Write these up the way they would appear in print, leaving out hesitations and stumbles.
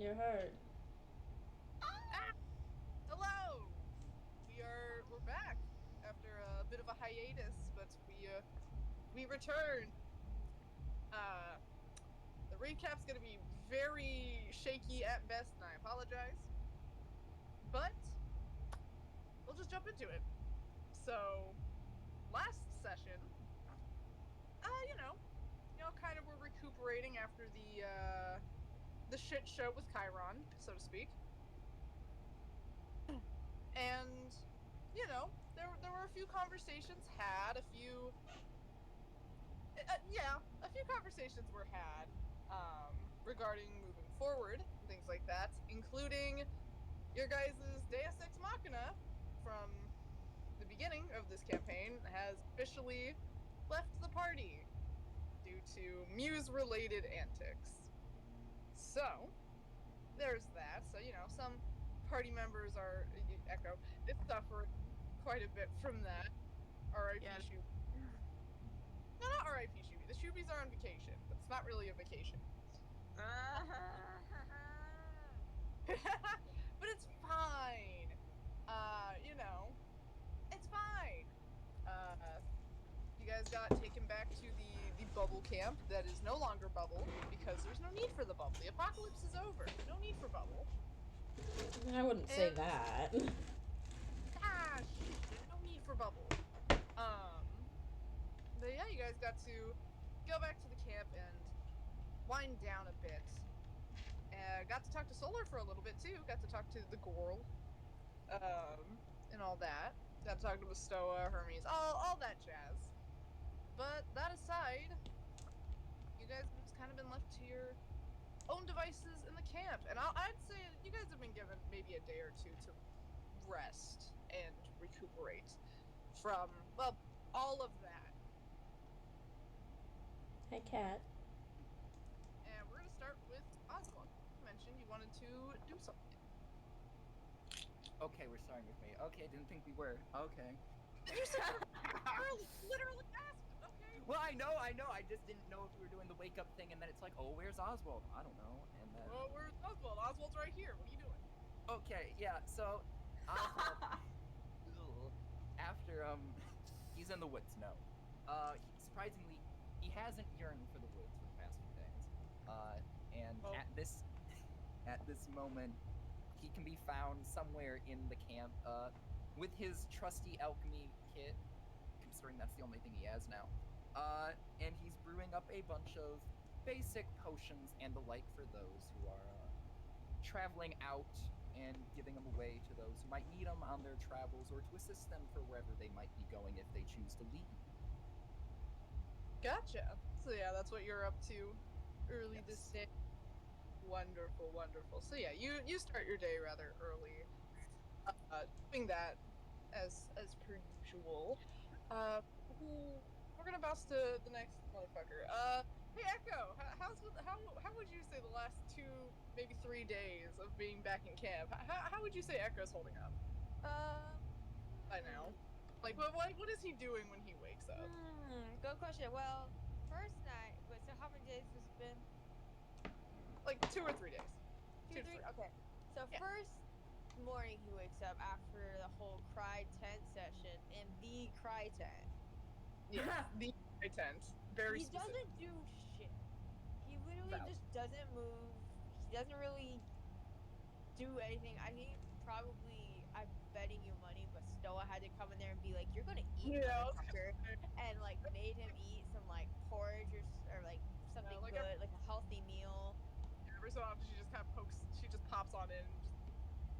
You're heard. Ah! Hello! We're back after a bit of a hiatus, but we returned. The recap's gonna be very shaky at best, and I apologize. But we'll just jump into it. So, last session, kind of we're recuperating after the shit show with Chiron, so to speak. And there were a few conversations had, a few conversations were had regarding moving forward and things like that, including your guys' Deus Ex Machina from the beginning of this campaign has officially left the party due to Muse-related antics. So, there's that. So, some party members are, Echo, is suffering quite a bit from that. R.I.P. Yeah. Shuby. No, not R.I.P. Shuby. The Shubies are on vacation, but it's not really a vacation. But it's fine. It's fine. You guys got taken back to the bubble camp that is no longer bubble because there's no need for the bubble. The apocalypse is over. No need for bubble. I wouldn't say that. Shit, no need for bubble. But yeah, you guys got to go back to the camp and wind down a bit. Got to talk to Solar for a little bit too. Got to talk to the Gorl, and all that. Got to talk to Stoa, Hermes, all that jazz. But that aside, you guys have just kind of been left to your own devices in the camp, and I'd say you guys have been given maybe a day or two to rest and recuperate from, well, all of that. Hi, Cat. And we're going to start with Oswald. You mentioned you wanted to do something. Okay, we're starting with me. Okay, didn't think we were. Okay. You said literally asked. Okay. Well, I know. I just didn't know if we were doing the wake up thing, and then it's like, oh, where's Oswald? I don't know. And then. Well, where's Oswald? Oswald's right here. What are you doing? Okay, yeah. So, Oswald, after he's in the woods. No. Surprisingly, he hasn't yearned for the woods for the past few days. At this moment, he can be found somewhere in the camp, with his trusty alchemy kit, considering that's the only thing he has now. And he's brewing up a bunch of basic potions and the like for those who are traveling out and giving them away to those who might need them on their travels or to assist them for wherever they might be going if they choose to leave. Gotcha. So yeah, that's what you're up to early Yes. this day. Wonderful. So yeah, you start your day rather early, doing that as per usual. We're gonna bounce to the next motherfucker. Hey Echo, how would you say the last 2, maybe 3 days of being back in camp? How would you say Echo's holding up? By now, like what is he doing when he wakes up? Good question. Well, first night. Wait, so how many days has it been? Like 2 or 3 days. 2, 3. Okay. So Yeah. first morning he wakes up after the whole cry tent session in the cry tent. Yeah, the tent. Very He specific. doesn't do shit. He literally Valid. just doesn't move. He doesn't really do anything. I think probably I'm betting you money, but Stoa had to come in there and be like, "You're gonna eat, Yeah, motherfucker," and like made him eat some like porridge or like something like good, like a healthy meal. every so often she just kind of she just pops on in and just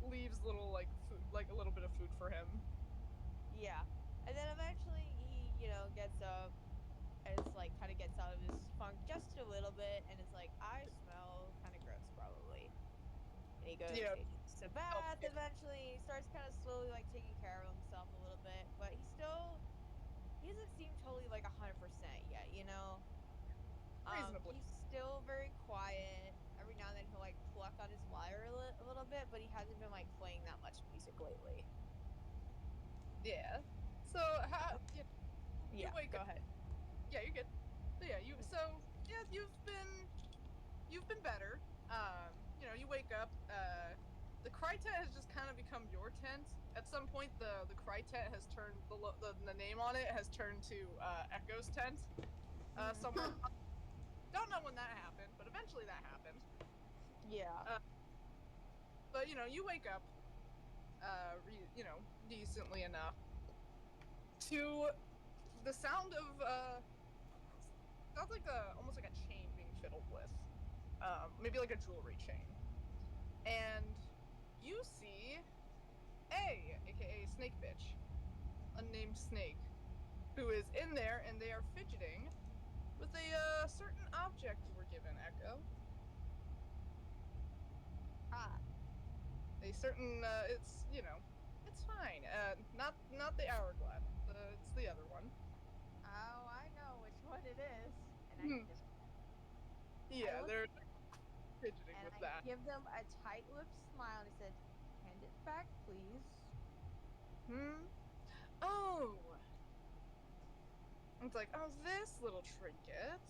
leaves little like food, like a little bit of food for him. Yeah, and then eventually he, gets up and it's like kind of gets out of his funk just a little bit, and it's like, I smell kind of gross probably. And he goes, Yeah. he takes a bath. Eventually, he starts kind of slowly like taking care of himself a little bit, but he doesn't seem totally like 100% yet. Reasonably. He's still very quiet. Every now and then he'll like pluck on his lyre a little bit, but he hasn't been like playing that much music lately. Yeah. So how you wake go up. ahead. Yeah, you're good. So yeah, you've been better. you wake up, the cry tent has just kind of become your tent. At some point, the cry tent has turned, the name on it has turned to Echo's tent. Somewhere. Don't know when that happened, but eventually that happened. Yeah. But, you wake up, decently enough to the sound of, sounds like almost like a chain being fiddled with. Maybe like a jewelry chain. And you see aka Snake Bitch, unnamed snake, who is in there, and they are fidgeting with a certain object you were given, Echo. A certain, it's fine. Not the hourglass. It's the other one. Oh, I know which one it is. And Yeah, I they're look fidgeting and with I that. give them a tight-lipped smile and I said, "Hand it back, please." Oh. It's like, oh, this little trinket.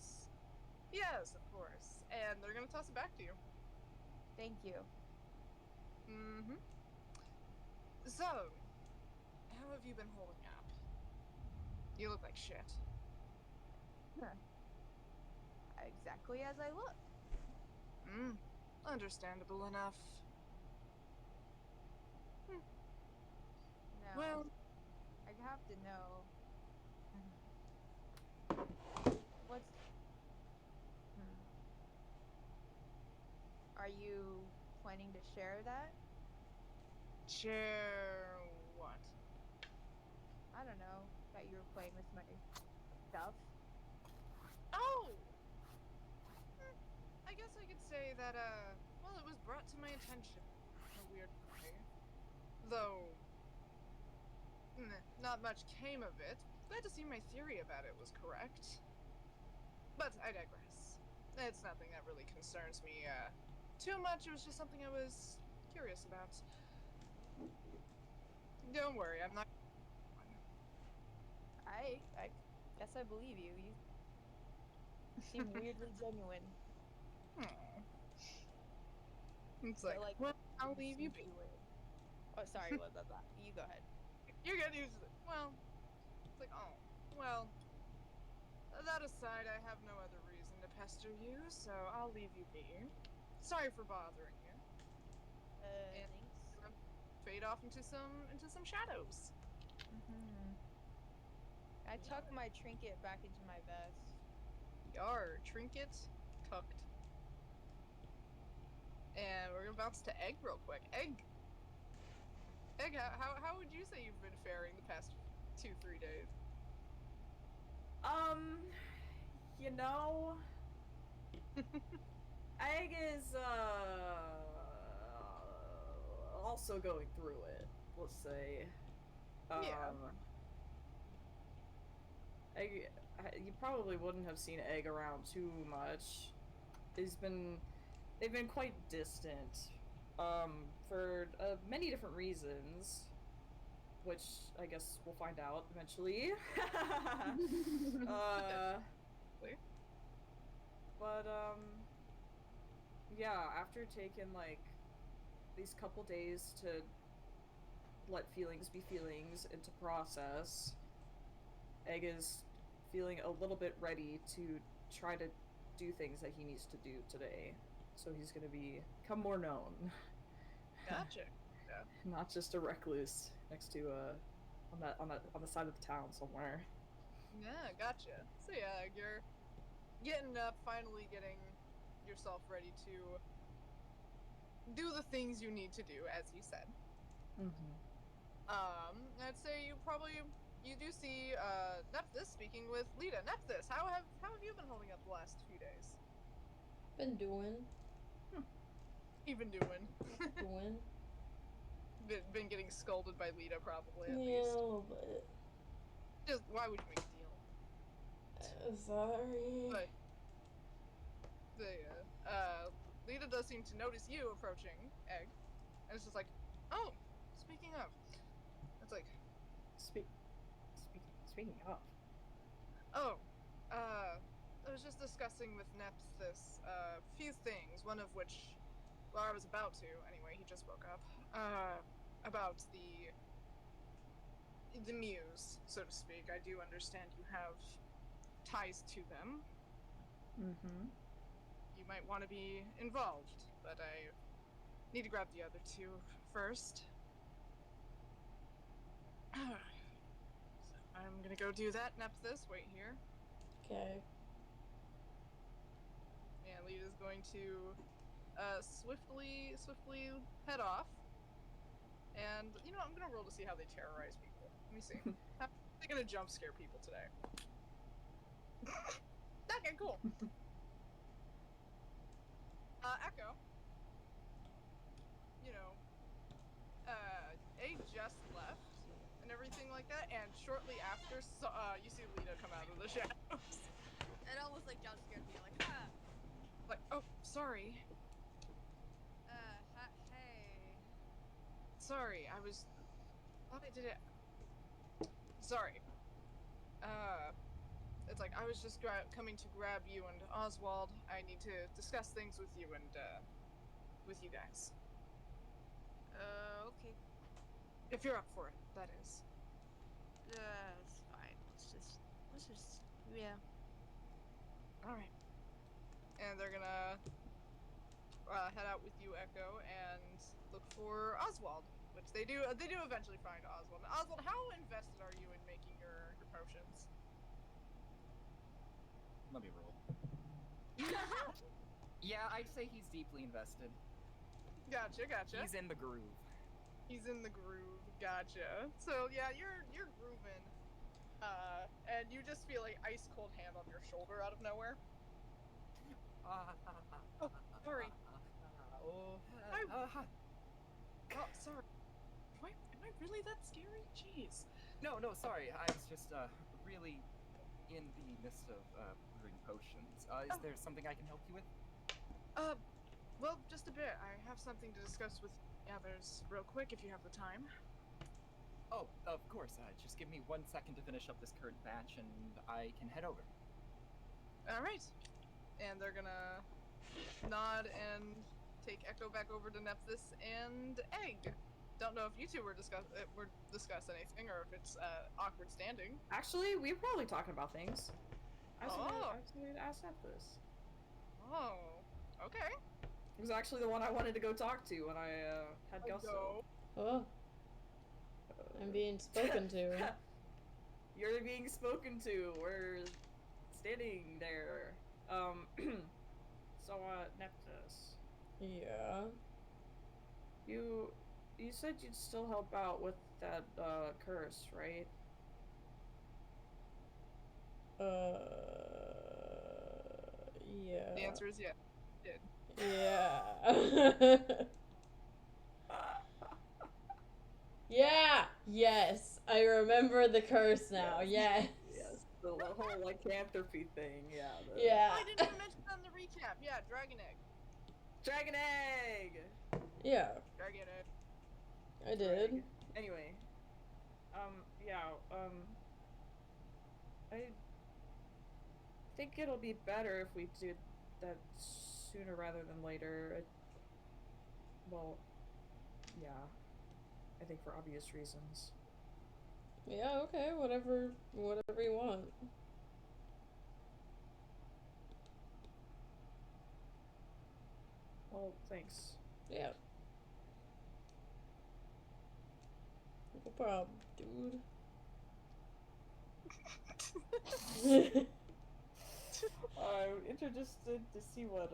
Yes, of course. And they're gonna toss it back to you. Thank you. So, how have you been holding up? You look like shit. Exactly as I look. Understandable enough. No. Well, I have to know. What's... Are you planning to share that? share what? I don't know. That you were playing with my stuff. Oh! I guess I could say that, well, it was brought to my attention in a weird way. Though, not much came of it. Glad to see my theory about it was correct. But I digress. It's nothing that really concerns me, too much. It was just something I was curious about. Don't worry, I'm not... I guess I believe you. You seem weirdly genuine. It's But, like, well, I'll leave you be. Weird. Oh, sorry, what about that? You go ahead. You're good. You're just, well, it's like, oh, well, that aside, I have no other reason to pester you, so I'll leave you be. Sorry for bothering you. And Thanks. fade off into some shadows. I tuck my trinket back into my vest. Yar, trinket tucked. And we're gonna bounce to Egg real quick. Egg, how would you say you've been faring the past 2-3 days? You know, Egg is also going through it, let's say. Egg, you probably wouldn't have seen Egg around too much. They've been quite distant, for many different reasons, which I guess we'll find out eventually. But yeah, after taking like these couple days to let feelings be feelings and to process, Egg is feeling a little bit ready to try to do things that he needs to do today. So he's gonna become more known. Gotcha. Yeah. Not just a recluse next to on the side of the town somewhere. Yeah, gotcha. So yeah, you're getting up, finally getting yourself ready to do the things you need to do, as you said. I'd say you do see Nephthys speaking with Lita. Nephthys, how have you been holding up the last few days? Been doing. Even doing. Doing. Been getting scolded by Lita, probably, at Yeah, least. a little bit. Just, why would you make a deal? Sorry. But, Lita does seem to notice you approaching Egg, and it's just like, oh, speaking of. It's like... Speaking of. Oh, I was just discussing with Nephthys a few things, one of which well, I was about to, anyway, he just woke up, about the muse, so to speak. I do understand you have ties to them. Mm-hmm. You might want to be involved, but I need to grab the other two first. So I'm gonna go do that, Nephthys, wait here. Okay. And Lita's going to swiftly head off. And, you know, I'm gonna roll to see how they terrorize people. Let me see. How are they gonna jump scare people today? Okay, cool. Echo. You know, A just left and everything like that, and shortly after, you see Lita come out of the shadows. It almost like jump scared me. Like, ah. Like, oh, sorry. Hey. Sorry, I thought I did it. Sorry. It's like, I was just coming to grab you and Oswald. I need to discuss things with you and, with you guys. Okay. If you're up for it, that is. It's fine. Let's just, yeah. Alright. And they're gonna, head out with you, Echo, and look for Oswald. Which they do eventually find Oswald. Oswald, how invested are you in making your potions? Let me roll. Yeah, I'd say he's deeply invested. Gotcha. He's in the groove. He's in the groove. Gotcha. So yeah, you're grooving. And you just feel like ice cold hand on your shoulder out of nowhere. Oh, sorry. Oh, sorry. Am I really that scary? Jeez. No, sorry. I was just really in the midst of brewing potions. Is there something I can help you with? Well, just a bit. I have something to discuss with the others real quick if you have the time. Oh, of course. Just give me 1 second to finish up this current batch, and I can head over. All right. And they're gonna nod and take Echo back over to Nephthys and Egg. Don't know if you two were discuss anything or if it's awkward standing. Actually, we were probably talking about things. I Oh. actually asked this. Oh, okay. It was actually the one I wanted to go talk to when I had Gusto. Oh, I'm being spoken to. You're being spoken to. We're standing there. So, Nephthys. Yeah. You said you'd still help out with that, curse, right? Yeah. The answer is yes. Did. Yeah. Yeah. Yes. I remember the curse now. Yes. Yes. The whole lycanthropy thing. Yeah. Yeah. I didn't even mention that on the recap. Yeah, Dragon Egg. Dragon egg. Yeah. Dragon Egg. I did. Anyway. Yeah. I think it'll be better if we did that sooner rather than later. Well, yeah. I think for obvious reasons. Yeah. Okay. Whatever you want. Well, thanks. Yeah. No problem, dude. I'm interested to see what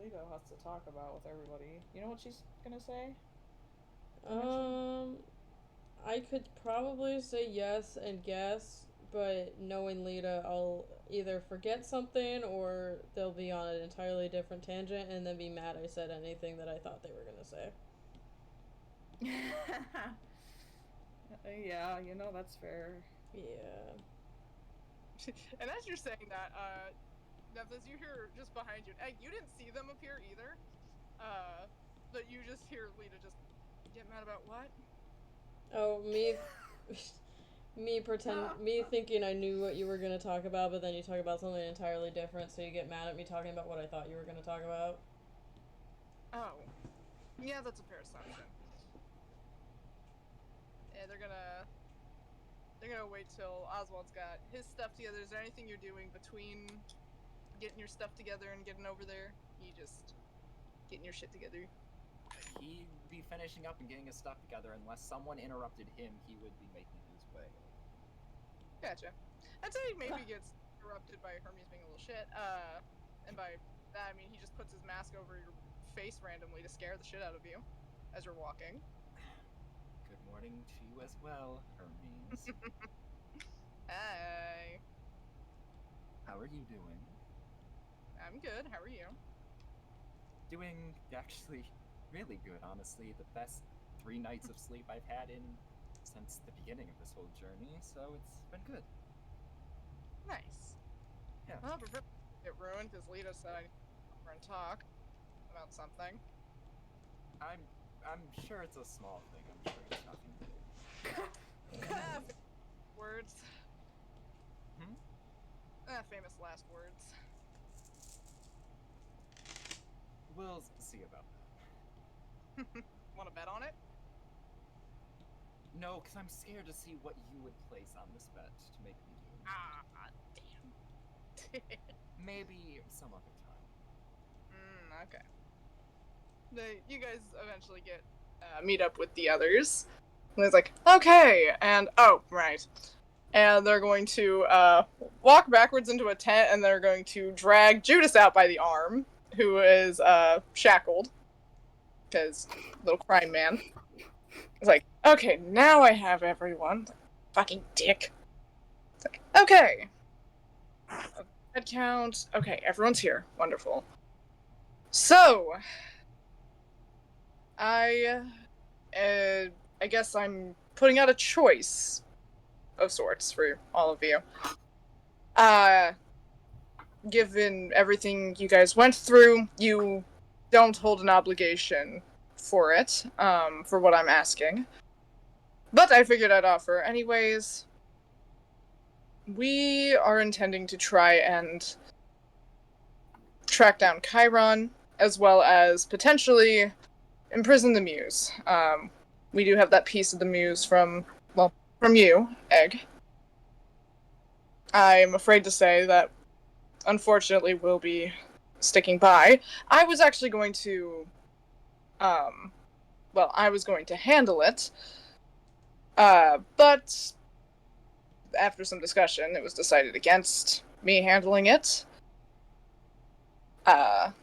Lito has to talk about with everybody. You know what she's gonna say? I could probably say yes and guess, but knowing Lita, I'll either forget something or they'll be on an entirely different tangent and then be mad I said anything that I thought they were gonna say. Yeah, you know, that's fair. Yeah. And as you're saying that, Nephthys, you hear just behind you, Egg, you didn't see them appear either, but you just hear Lita just get mad about what? Oh, me thinking I knew what you were gonna talk about, but then you talk about something entirely different, so you get mad at me talking about what I thought you were gonna talk about. Oh. Yeah, that's a fair assumption. Yeah, they're gonna wait till Oswald's got his stuff together. Is there anything you're doing between getting your stuff together and getting over there? You just getting your shit together? He'd be finishing up and getting his stuff together. Unless someone interrupted him, he would be making his way. Gotcha. I'd say he maybe gets interrupted by Hermes being a little shit. And by that I mean he just puts his mask over your face randomly to scare the shit out of you as you're walking. Good morning to you as well, Hermes. Hi. How are you doing? I'm good. How are you? Doing actually really good, honestly. The best 3 nights of sleep I've had since the beginning of this whole journey, so it's been good. Nice. Yeah. Well, I prefer it ruined because Lita said I need to come over and talk about something. I'm sure it's a small thing. I'm sure it's nothing big. Words. Hmm? Famous last words. We'll see about that. Want to bet on it? No, because I'm scared to see what you would place on this bet to make me do it. Ah, damn. Maybe some other time. Okay. You guys eventually get meet up with the others. And it's like, okay, and oh, right. And they're going to walk backwards into a tent, and they're going to drag Judas out by the arm, who is shackled. Because little crying man. It's like, okay, now I have everyone. Fucking dick. It's like, okay. Head count. Okay, everyone's here. Wonderful. So, I guess I'm putting out a choice of sorts for all of you. Given everything you guys went through, you don't hold an obligation for it, for what I'm asking. But I figured I'd offer anyways. We are intending to try and track down Chiron, as well as potentially imprison the Muse. We do have that piece of the Muse from you, Egg. I'm afraid to say that, unfortunately, we'll be sticking by. I was actually going to, I was going to handle it, but after some discussion, it was decided against me handling it. I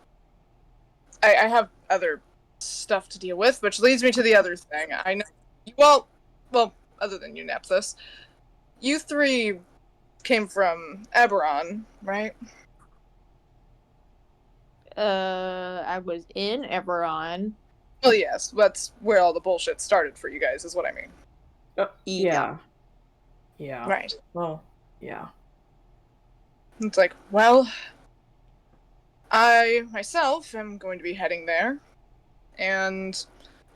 have other stuff to deal with, which leads me to the other thing. I know, well, other than you, Nephthys, you 3 came from Eberron, right? I was in Eberron. Well, yes, that's where all the bullshit started for you guys, is what I mean. Yeah. Right. Well, yeah. It's like, well, I myself am going to be heading there, and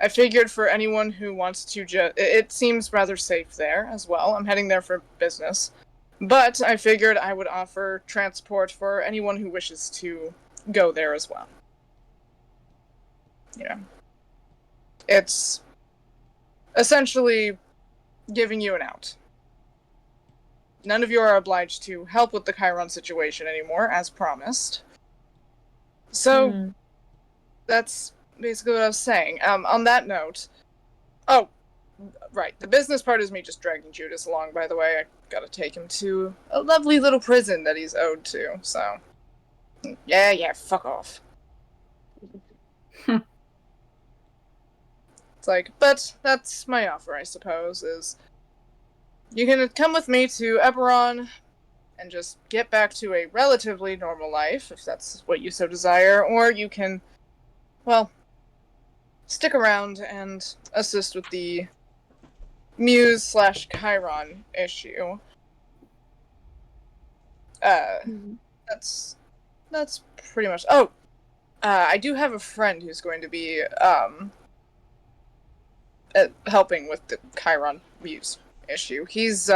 I figured for anyone who wants to it seems rather safe there as well. I'm heading there for business. But I figured I would offer transport for anyone who wishes to go there as well. You know. It's essentially giving you an out. None of you are obliged to help with the Chiron situation anymore, as promised. So, that's basically what I was saying. On that note, oh, right, the business part is me just dragging Judas along, by the way. I gotta take him to a lovely little prison that he's owed to, so. Yeah, fuck off. It's like, but that's my offer, I suppose, is you can come with me to Eberron and just get back to a relatively normal life, if that's what you so desire, or you can, stick around and assist with the Muse/Chiron issue. That's pretty much. Oh, I do have a friend who's going to be helping with the Chiron Muse issue. He's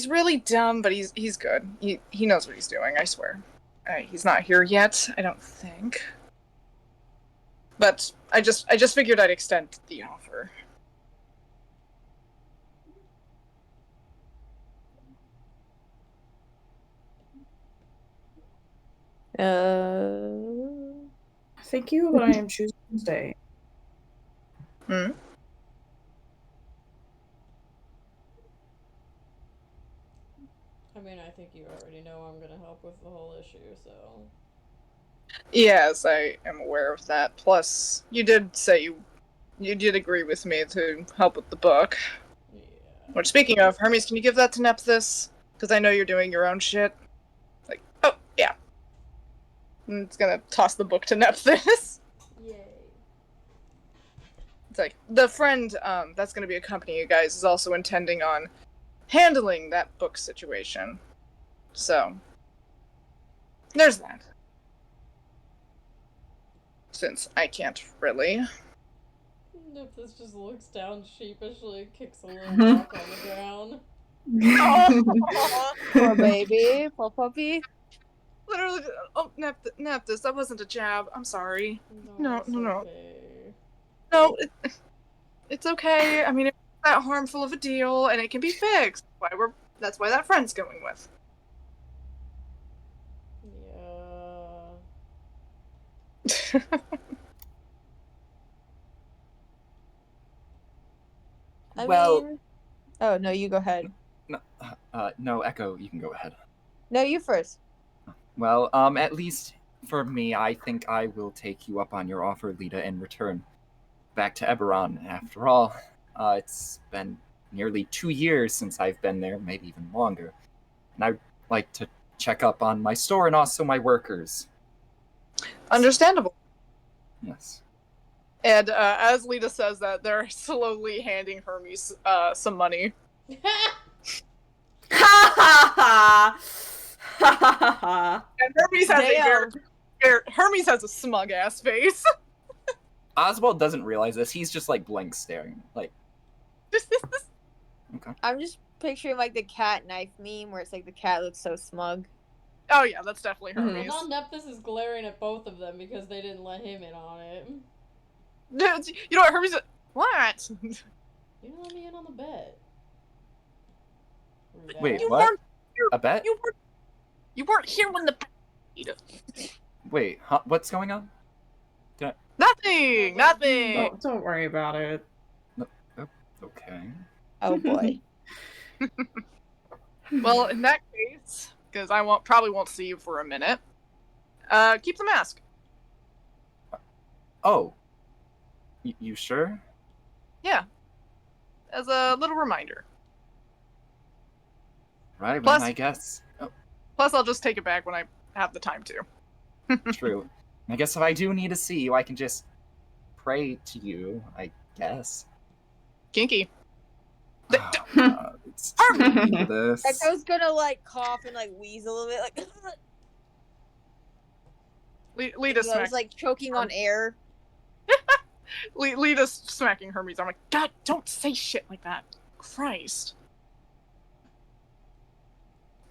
really dumb, but he's good. He knows what he's doing. I swear. He's not here yet, I don't think. But I just figured I'd extend the offer. Thank you, but I am choosing to stay. Hmm? I mean, I think you already know I'm gonna help with the whole issue, so. Yes, I am aware of that. Plus, you did say you did agree with me to help with the book. Yeah. Which, speaking of, Hermes, can you give that to Nephthys? Because I know you're doing your own shit. Like, oh, yeah. And it's gonna toss the book to Nephthys. Yay. It's like, the friend that's gonna be accompanying you guys is also intending on handling that book situation. So, there's that. Since I can't really. This just looks down sheepishly, kicks a little rock on the ground. Oh, poor baby, poor puppy. Literally, oh, Nephthys, that wasn't a jab. I'm sorry. No. Okay. No, it's okay. I mean, it's not that harmful of a deal, and it can be fixed. That's why that friend's going with. Yeah. Well- mean... Oh, no, you go ahead. No, Echo, you can go ahead. No, you first. Well, at least for me, I think I will take you up on your offer, Lita, and return back to Eberron. After all, it's been nearly 2 years since I've been there, maybe even longer. And I'd like to check up on my store and also my workers. Understandable. Yes. And as Lita says that, they're slowly handing Hermes some money. Ha ha ha! Ha ha ha! And Hermes has a smug ass face. Oswald doesn't realize this. He's just like blank staring. Like, okay. I'm just picturing like the cat knife meme where it's like the cat looks so smug. Oh yeah, that's definitely Mhm. Hermes. Well, now Nephthys is glaring at both of them because they didn't let him in on it. You know what, Hermes? What? You didn't let me in on the bet. Wait, You what? weren't here. A bet? You weren't here when the. Wait, huh? What's going on? Nothing. Don't worry about it. Okay. Oh boy. Well, in that case, because I probably won't see you for a minute. Keep the mask. Oh. You sure? Yeah. As a little reminder. Right, Plus- well, I guess. Oh, Plus, I'll just take it back when I have the time to. true. I guess if I do need to see you, I can just pray to you, I guess. Kinky. It's too late for this. Like I was gonna like cough and like wheeze a little bit, like Lita I was smacks. like choking on air. Lita's smacking Hermes. I'm like, God, don't say shit like that. Christ.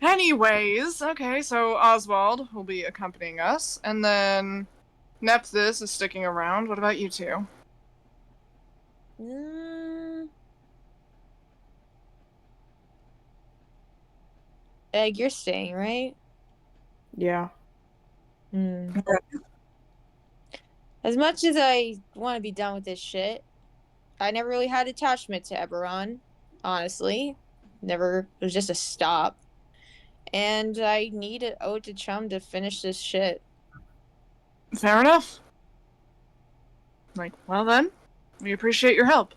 Anyways, okay, so Oswald will be accompanying us, and then Nephthys is sticking around. What about you two? Egg, you're staying, right? Yeah. As much as I want to be done with this shit, I never really had attachment to Eberron. Honestly, never. It was just a stop, and I need an ode to Chum to finish this shit. Fair enough. Like, well then, we appreciate your help.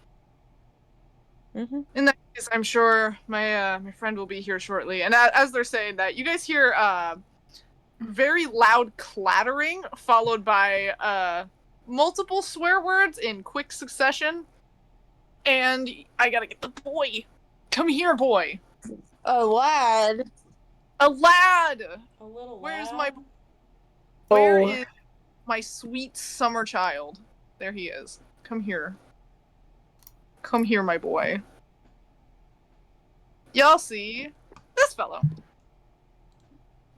Mm-hmm. In that case, I'm sure my friend will be here shortly. And as they're saying that, you guys hear very loud clattering, followed by multiple swear words in quick succession. And I gotta get the boy. Come here, boy. A lad. A lad. A little Where's lad. Where Oh. is my sweet summer child? There he is. Come here. Come here, my boy. Y'all see this fellow.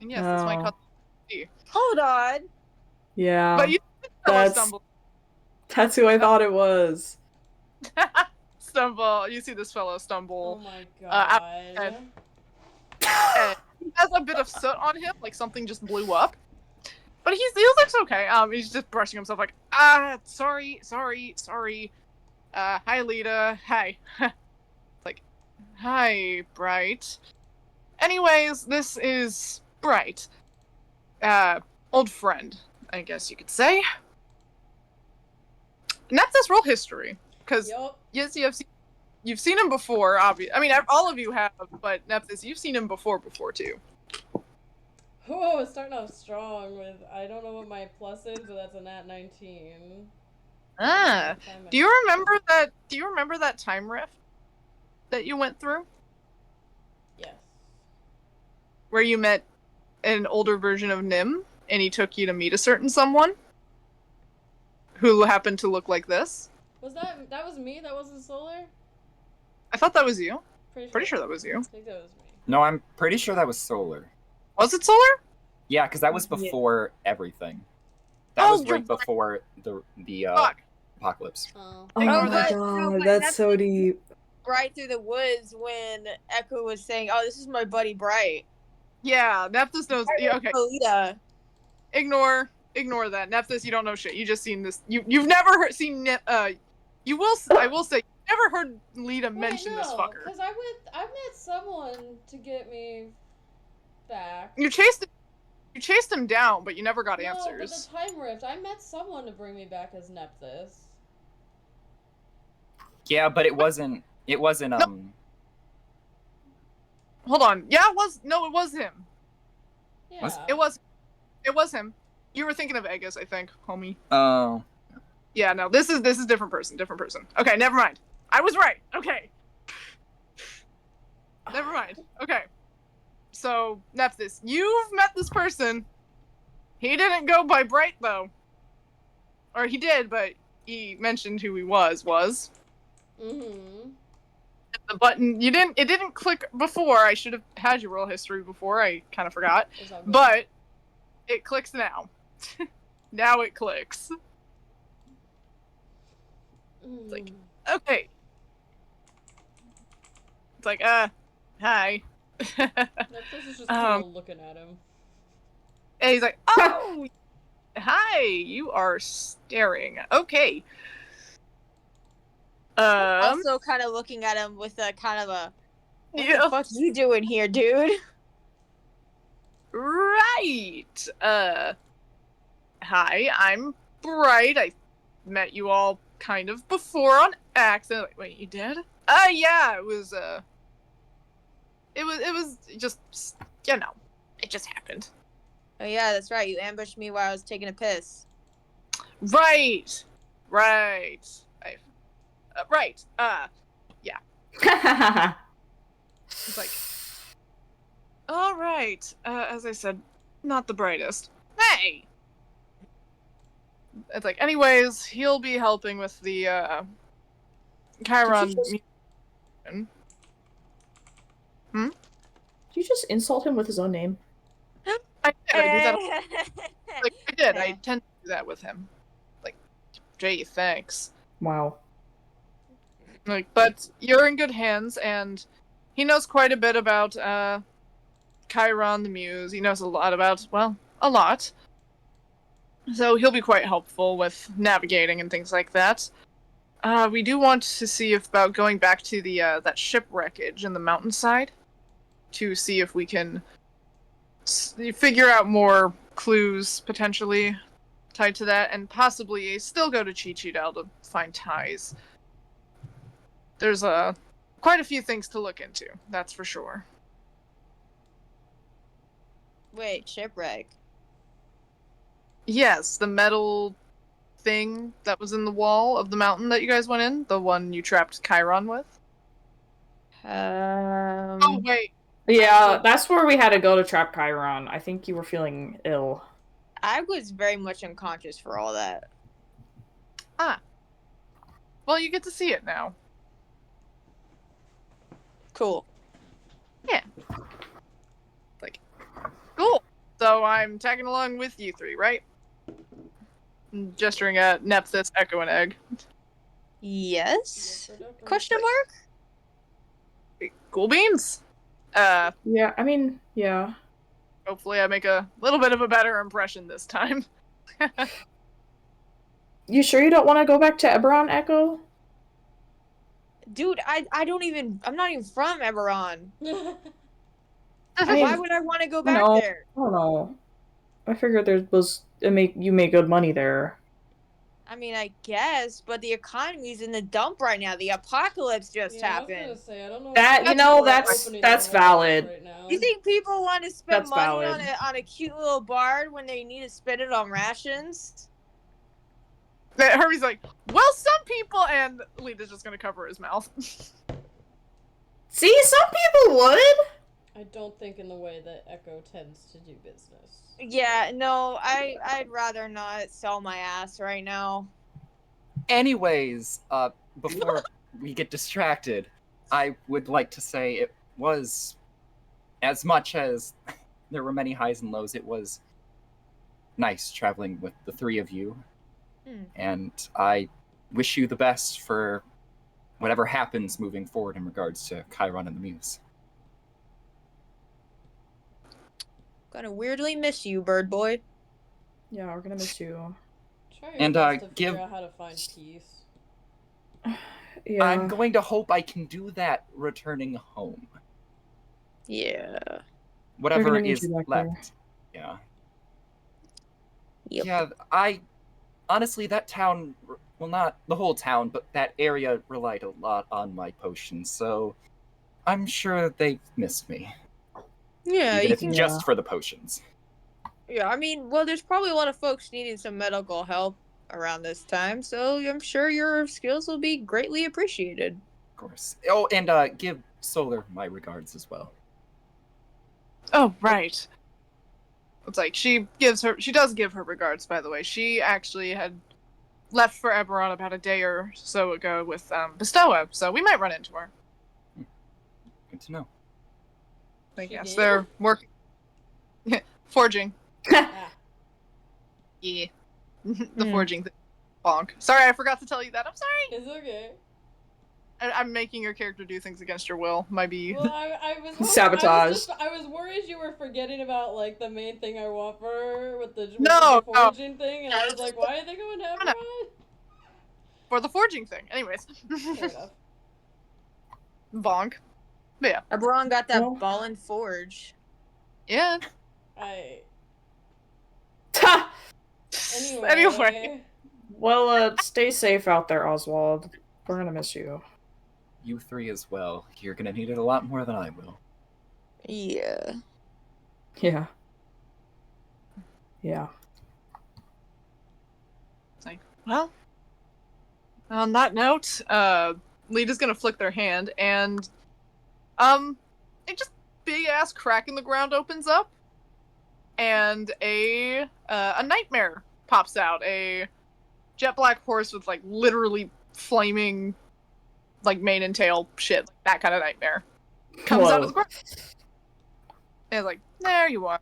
And yes, that's my Oh. cousin. Hold on. Yeah. But you fellow That's- stumbled. That's who I thought it was. Stumble. You see this fellow Oh stumble. my out god. and he has a bit of soot on him, like something just blew up. But he looks okay. He's just brushing himself, like, sorry. Hi, Lita. Hi. Like, hi, Bright. Anyways, this is Bright. Old friend, I guess you could say. Nephthys, roll history, because Yup. yes, you've seen him before. Obviously, I mean, all of you have, but Nephthys, you've seen him before too. Oh, it's starting off strong with, I don't know what my plus is, but that's a nat 19. Ah, Time do you remember that time rift that you went through, Yes. where you met an older version of Nim, and he took you to meet a certain someone who happened to look like this? Was that was me? That wasn't Solar? I thought that was you. Pretty Pretty sure that was you. I think that was me. No, I'm pretty sure that was Solar. Was it Solar? Yeah, because that was before everything. That was you're right before the Fuck. apocalypse. Oh. Oh Ignore my that. god, but that's so deep. Right through the woods when Echo was saying, "Oh, this is my buddy Bright." Yeah, Nephthys knows. Yeah, okay, Lolita. ignore that. Nephthys, you don't know shit. You just seen this. You've never seen. You will. I will say, you've never heard Lita mention this fucker. Because I met someone to get me back. You chased him down, but you never got No, answers. but the time rift. I met someone to bring me back as Nephthys. Yeah, but it wasn't. Hold on. Yeah, it was him. Yeah. It was him. You were thinking of Aegis, I think, homie. Oh. Yeah, no, this is different person. Okay, never mind. I was right. Okay. Never mind. Okay. So, Nephthys, you've met this person. He didn't go by Bright, though. Or he did, but he mentioned who he was. Mm-hmm. The button, it didn't click before. I should have had your roll history before. I kind of forgot. But it clicks now. Now it clicks. It's like, okay. It's like, hi. Nephthys is just kind of looking at him. And he's like, oh, hi, you are staring. Okay. Also kind of looking at him with a kind of a, what Yeah. the fuck you doing here, dude? Right. Hi, I'm Bright. I met you all kind of before on accident. Wait, you did? Yeah, it was just, you know, it just happened. Oh yeah, that's right. You ambushed me while I was taking a piss. Right. Yeah. It's like, all right. As I said, not the brightest. Hey. It's like, anyways, he'll be helping with the Chiron. Did you just insult him with his own name? I did. I do that. Like, I did. I tend to do that with him. Like, Jay, thanks. Wow. Like, but you're in good hands, and he knows quite a bit about Chiron the Muse. He knows a lot about, well, a lot. So he'll be quite helpful with navigating and things like that. We do want to see about going back to the that shipwreckage in the mountainside to see if we can figure out more clues potentially tied to that, and possibly still go to Chichidel to find ties. There's quite a few things to look into, that's for sure. Wait, shipwreck. Yes, the metal thing that was in the wall of the mountain that you guys went in, the one you trapped Chiron with. Oh wait. Yeah, that's where we had to go to trap Chiron. I think you were feeling ill. I was very much unconscious for all that. Well, you get to see it now. Cool. Yeah. Like, cool. So I'm tagging along with you three, right? Gesturing at Nephthys, Echo, and Egg. Yes? Reproductive. Question mark? Cool beans. Yeah, I mean, yeah. Hopefully I make a little bit of a better impression this time. You sure you don't want to go back to Eberron, Echo? Dude, I don't even, I'm not even from Eberron. I mean, Why would I want to go I back know. there? I don't know. I figured you made good money there. I mean, I guess, but the economy's in the dump right now. The apocalypse just Yeah, I was happened. gonna say, I don't know. That, if you people know, are that's opening that's their wallets valid. right now. You think people want to spend That's money valid. on a cute little bard when they need to spend it on rations? Herbie's like, well, some people, and Lita's just gonna cover his mouth. See, some people would. I don't think in the way that Echo tends to do business. Yeah, no, I'd rather not sell my ass right now. Anyways, before we get distracted, I would like to say it was, as much as there were many highs and lows, it was nice traveling with the three of you. And I wish you the best for whatever happens moving forward in regards to Chiron and the Muse. Gonna weirdly miss you, bird boy. Yeah, we're gonna miss you. Try your And, best to give- figure out how to find peace. Yeah. I'm going to hope I can do that returning home. Yeah. Whatever gonna need is you back left. Yeah. Yep. Yeah, honestly, that town, well, not the whole town, but that area relied a lot on my potions, so I'm sure they missed me. Yeah, Even you if can. just for the potions. Yeah, I mean, well, there's probably a lot of folks needing some medical help around this time, so I'm sure your skills will be greatly appreciated. Of course. Oh, and give Solar my regards as well. Oh, right. It's like she does give her regards, by the way. She actually had left for Eberron about a day or so ago with Bestowa, so we might run into her. Good to know. Like, She yes, did? they're working. Forging. Ah, Yeah. The forging thing. Bonk. Sorry, I forgot to tell you that. I'm sorry. it's okay. I'm making your character do things against your will. Might be. Well, I was hoping, Sabotage. I was worried you were forgetting about like the main thing I want for her with the No, no. foraging thing, and I was like, why are they going to No, no. Eberron? For the forging thing. Anyways. Fair enough. Bonk. But yeah. Eberron got that Well. ballin' forge. Yeah. Anyway. Well, stay safe out there, Oswald. We're gonna miss you. You three as well. You're gonna need it a lot more than I will. Yeah. Yeah. Yeah. It's like, well. On that note, Lita's gonna flick their hand, and it just big ass crack in the ground opens up, and a nightmare pops out. A jet black horse with like literally flaming, like mane and tail shit, like that kind of nightmare comes out of the ground. And it's like, there you are.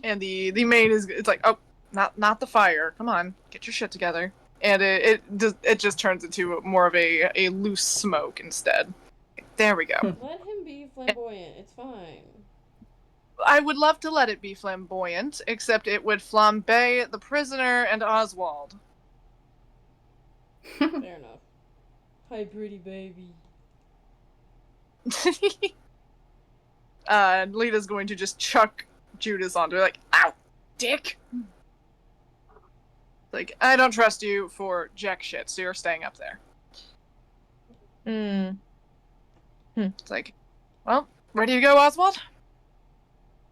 And the mane it's like, oh, not the fire. Come on, get your shit together. And it just turns into more of a loose smoke instead. There we go. Let him be flamboyant. It's fine. I would love to let it be flamboyant, except it would flambe the prisoner and Oswald. Fair enough. Hi, pretty baby. Lita's going to just chuck Judas onto her, like, ow, dick! Like, I don't trust you for jack shit, so you're staying up there. It's like, well, ready to go, Oswald?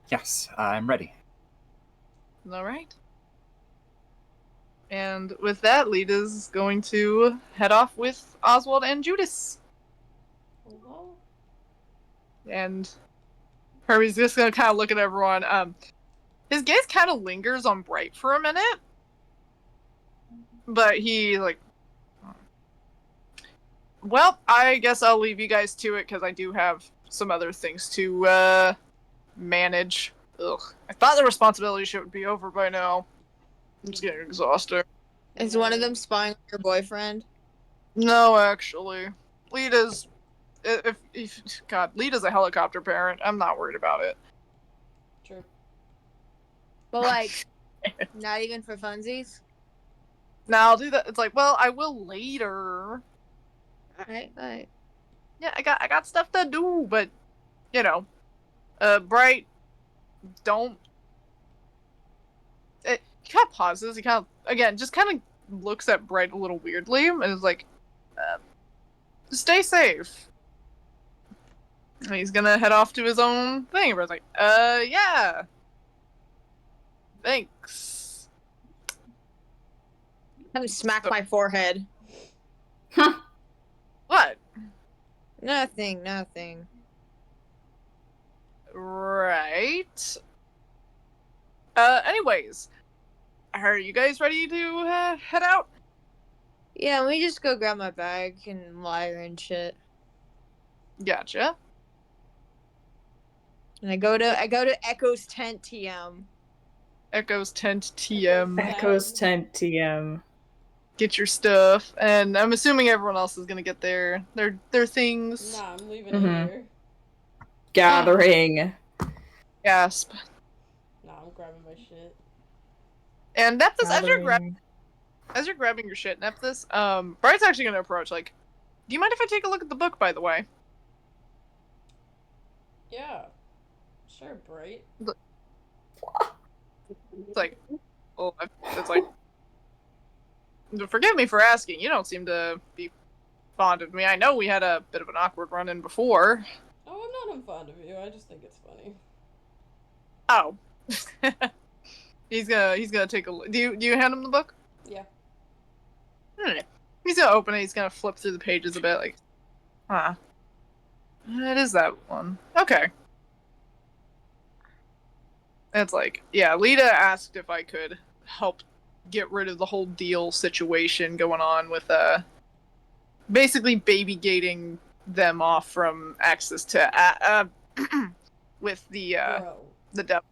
Yes, I'm ready. Alright. And with that, Lita's going to head off with Oswald and Judas. Hello? And Herbie's just gonna kind of look at everyone. His gaze kind of lingers on Bright for a minute. But he, like, well, I guess I'll leave you guys to it, because I do have some other things to, manage. ugh. I thought the responsibility shit would be over by now. I'm just getting exhausted. Is one of them spying on your boyfriend? No, actually. Lita's... God, Lita's a helicopter parent. I'm not worried about it. True. But like, not even for funsies. No, I'll do that. It's like, well, I will later. Alright. Yeah, I got stuff to do, but you know, Bright, don't. He kind of pauses. He kind of again just kind of looks at Bright a little weirdly and is like, "Stay safe." And he's gonna head off to his own thing. Bright's like, yeah, thanks." Kind of smack my forehead. What? Nothing. Right. Anyways, are you guys ready to head out? Yeah, let me just go grab my bag and lyre and shit. Gotcha. And I go to Echo's tent TM. Echo's tent TM. Echo's tent TM. Get your stuff, and I'm assuming everyone else is gonna get their things. Nah, I'm leaving Mhm. it here. Gathering. Gasp. Nah, I'm grabbing my shit. And Nephthys, Gathering. as you're grabbing your shit, Nephthys, Bright's actually gonna approach. Like, do you mind if I take a look at the book? By the way. Yeah. Sure, Bright. It's like, oh, it's like. Forgive me for asking. You don't seem to be fond of me. I know we had a bit of an awkward run-in before. Oh, I'm not fond of you. I just think it's funny. Oh. He's gonna take a look. Do you hand him the book? Yeah. He's gonna open it. He's gonna flip through the pages a bit. Like, huh? It is that one. Okay. And it's like, yeah. Lita asked if I could help get rid of the whole deal situation going on with basically baby gating them off from access to with the Bro. the devil.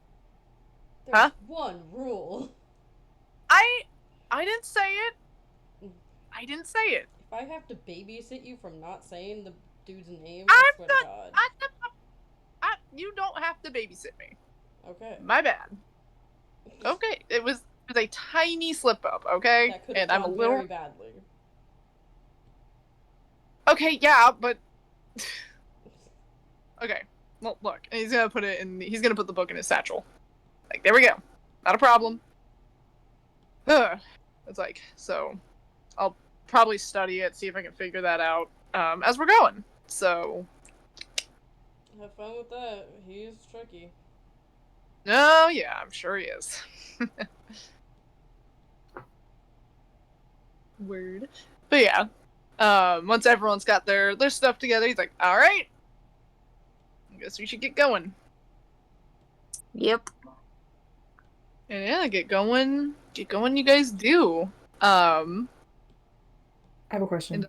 There's Huh? one rule. I didn't say it. I didn't say it. If I have to babysit you from not saying the dude's name, I'm I swear to God. You don't have to babysit me. Okay. My bad. Okay, it was a tiny slip up. Okay, That could and have I'm a gone little very badly. okay. Yeah, but okay. Well, look, and he's gonna put the book in his satchel. Like, there we go. Not a problem. It's like, so I'll probably study it, see if I can figure that out as we're going. So, Have fun with that. He's tricky. oh yeah, I'm sure he is. Word. But yeah, once everyone's got their stuff together, he's like, all right, I guess we should get going. Yep. And yeah, get going, you guys do. I have a question.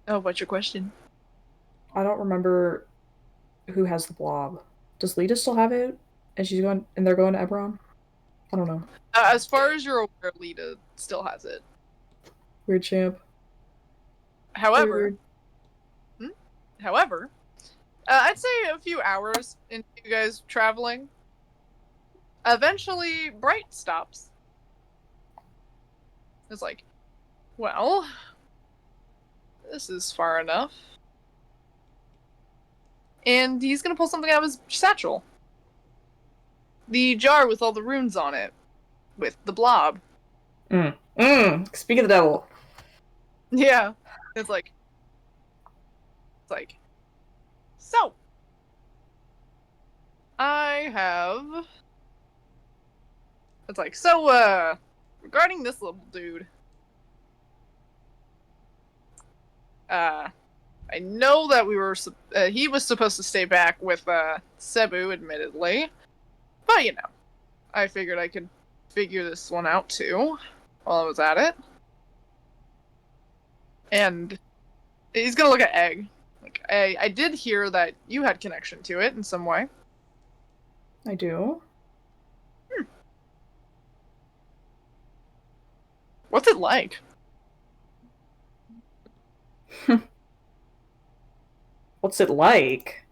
Oh, what's your question? I don't remember who has the blob. Does Lita still have it? And they're going to Eberron? I don't know. As far as you're aware, Lita still has it. Weird champ. However, Weird. I'd say a few hours into you guys traveling. Eventually, Bright stops. It's like, well, this is far enough. And he's gonna pull something out of his satchel. The jar with all the runes on it. With the blob. Speak of the devil. Yeah. It's like, so, I have, it's like, so, regarding this little dude, I know that he was supposed to stay back with, Cebu, admittedly, but, you know, I figured I could figure this one out, too, while I was at it. And he's gonna look at Egg. Like, I did hear that you had connection to it in some way. I do. What's it like? What's it like?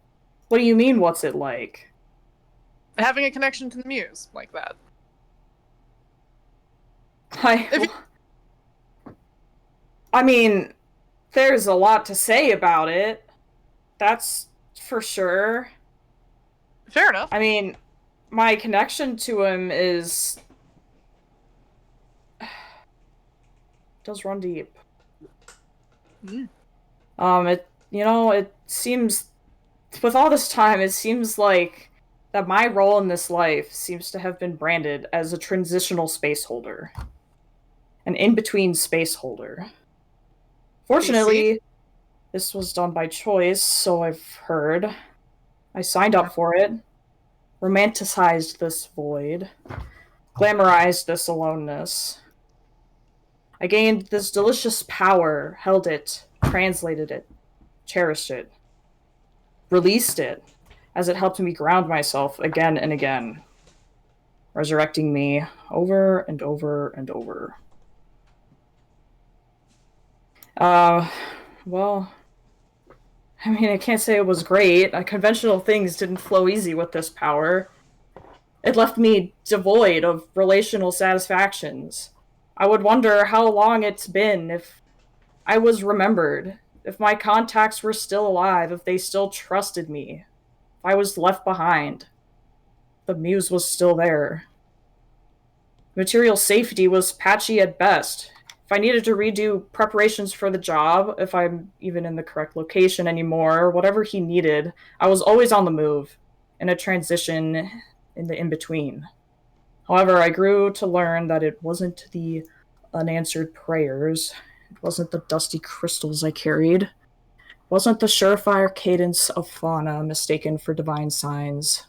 What do you mean, what's it like? Having a connection to the muse like that. I mean, there's a lot to say about it. That's for sure. Fair enough. I mean, my connection to him is does run deep. Mm. It seems with all this time, it seems like that my role in this life seems to have been branded as a transitional space holder. An in-between space holder. Fortunately, this was done by choice, so I've heard. I signed up for it, romanticized this void, glamorized this aloneness. I gained this delicious power, held it, translated it, cherished it, released it, as it helped me ground myself again and again, resurrecting me over and over and over. Well, I mean, I can't say it was great. Conventional things didn't flow easy with this power. It left me devoid of relational satisfactions. I would wonder how long it's been, if I was remembered, if my contacts were still alive, if they still trusted me, if I was left behind. The muse was still there. Material safety was patchy at best. If I needed to redo preparations for the job, if I'm even in the correct location anymore, whatever he needed, I was always on the move, in a transition in the in-between. However, I grew to learn that it wasn't the unanswered prayers, it wasn't the dusty crystals I carried, it wasn't the surefire cadence of fauna mistaken for divine signs,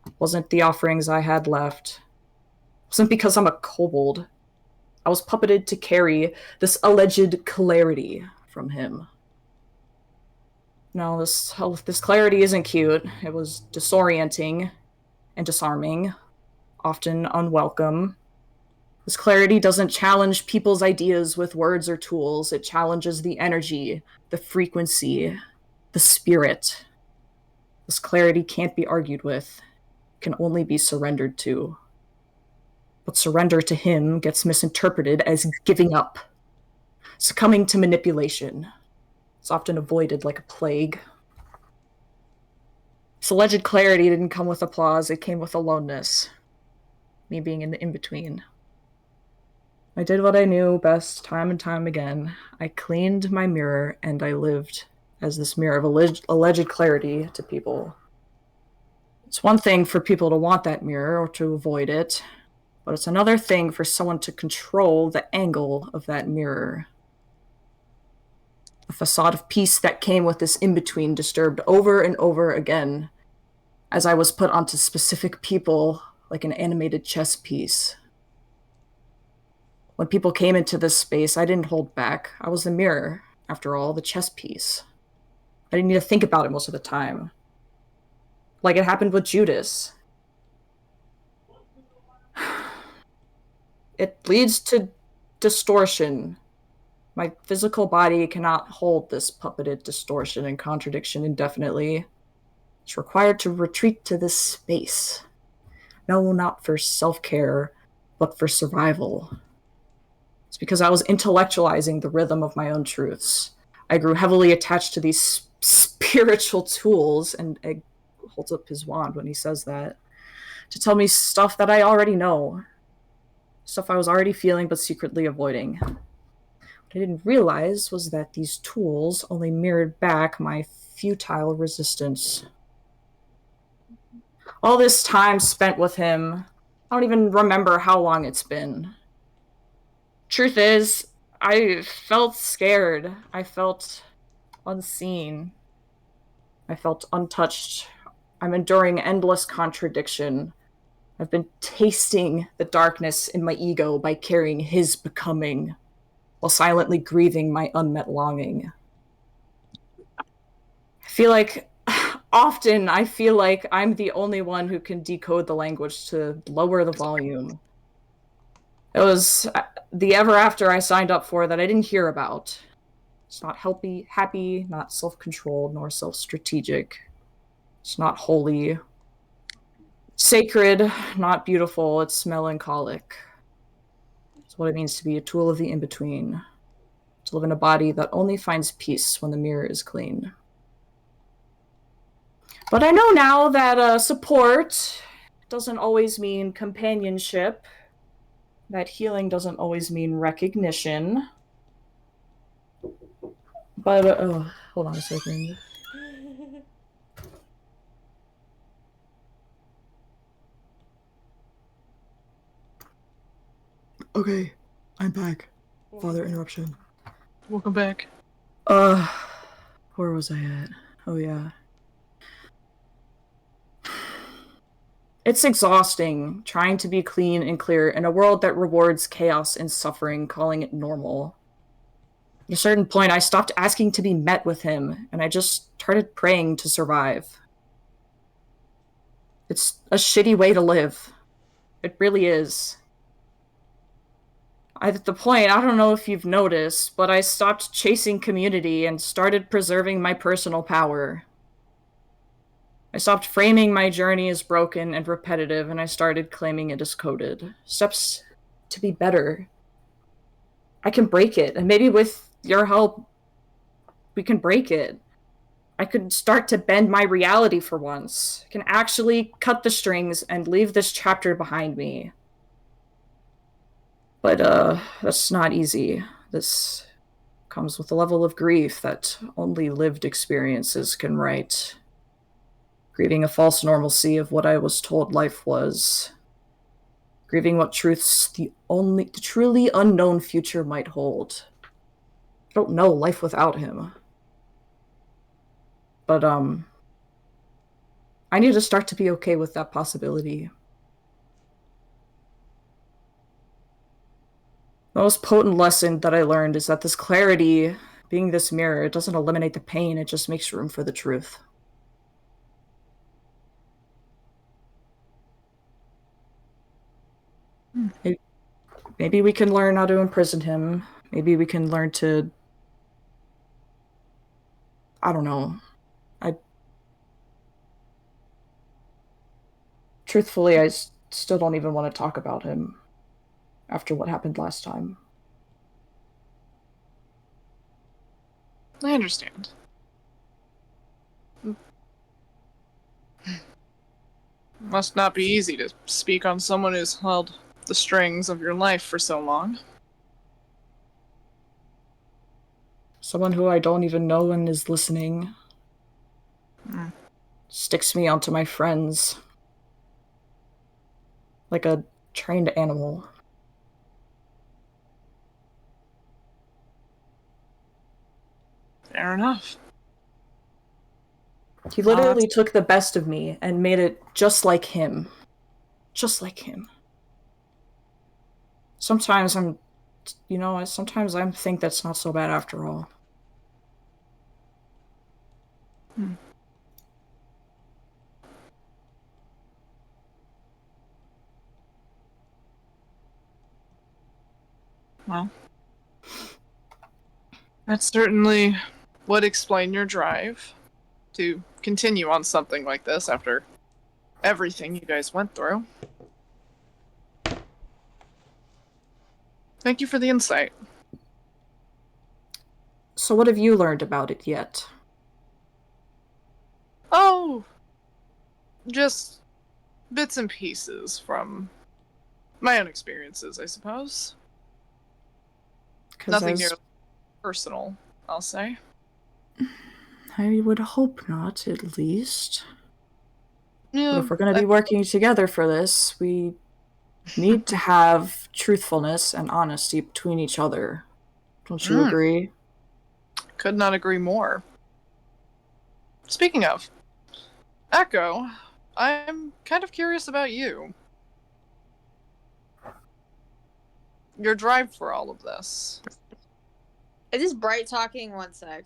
it wasn't the offerings I had left, it wasn't because I'm a kobold. I was puppeted to carry this alleged clarity from him. No, this clarity isn't cute. It was disorienting and disarming, often unwelcome. This clarity doesn't challenge people's ideas with words or tools. It challenges the energy, the frequency, the spirit. This clarity can't be argued with. It can only be surrendered to. But surrender to him gets misinterpreted as giving up, succumbing to manipulation. It's often avoided like a plague. This alleged clarity didn't come with applause, it came with aloneness. Me being in the in-between. I did what I knew best time and time again. I cleaned my mirror, and I lived as this mirror of alleged clarity to people. It's one thing for people to want that mirror or to avoid it, but it's another thing for someone to control the angle of that mirror. The facade of peace that came with this in-between disturbed over and over again as I was put onto specific people like an animated chess piece. When people came into this space, I didn't hold back. I was the mirror, after all, the chess piece. I didn't need to think about it most of the time. Like it happened with Judas. It leads to distortion. My physical body cannot hold this puppeted distortion and contradiction indefinitely. It's required to retreat to this space. No, not for self-care, but for survival. It's because I was intellectualizing the rhythm of my own truths. I grew heavily attached to these spiritual tools, and Egg holds up his wand when he says that, to tell me stuff that I already know. Stuff I was already feeling but secretly avoiding. What I didn't realize was that these tools only mirrored back my futile resistance. All this time spent with him, I don't even remember how long it's been. Truth is, I felt scared. I felt unseen. I felt untouched. I'm enduring endless contradiction. I've been tasting the darkness in my ego by carrying his becoming, while silently grieving my unmet longing. Often I feel like I'm the only one who can decode the language to lower the volume. the ever after I signed up for that I didn't hear about. It's not happy, not self-controlled, nor self-strategic. It's not holy. Sacred, not beautiful. It's melancholic. It's what it means to be a tool of the in-between. To live in a body that only finds peace when the mirror is clean. But I know now that support doesn't always mean companionship. That healing doesn't always mean recognition. But, hold on a second. Okay, I'm back. Father interruption. Welcome back. Where was I at? Oh, yeah. It's exhausting trying to be clean and clear in a world that rewards chaos and suffering, calling it normal. At a certain point, I stopped asking to be met with him, and I just started praying to survive. It's a shitty way to live. It really is. At the point, I don't know if you've noticed, but I stopped chasing community and started preserving my personal power. I stopped framing my journey as broken and repetitive, and I started claiming it as coded. Steps to be better. I can break it, and maybe with your help, we can break it. I could start to bend my reality for once. I can actually cut the strings and leave this chapter behind me. But, that's not easy. This comes with a level of grief that only lived experiences can write. Grieving a false normalcy of what I was told life was. Grieving what truths the truly unknown future might hold. I don't know life without him. But, I need to start to be okay with that possibility. The most potent lesson that I learned is that this clarity, being this mirror, it doesn't eliminate the pain, it just makes room for the truth. Maybe we can learn how to imprison him. Maybe we can learn to... I don't know. Truthfully, I still don't even want to talk about him after what happened last time. I understand. Must not be easy to speak on someone who's held the strings of your life for so long. Someone who I don't even know and is listening. Sticks me onto my friends. Like a trained animal. Fair enough. He literally took the best of me and made it just like him. Just like him. Sometimes I think that's not so bad after all. Well, that certainly would explain your drive to continue on something like this after everything you guys went through. Thank you for the insight. So what have you learned about it yet? Oh, just bits and pieces from my own experiences, I suppose. Nothing nearly personal, I'll say. I would hope not, at least. Yeah, But if we're going to be working together for this, we need to have truthfulness and honesty between each other. Don't you agree? Could not agree more. Speaking of, Echo, I'm kind of curious about you. Your drive for all of this. Is this Bright talking? 1 sec.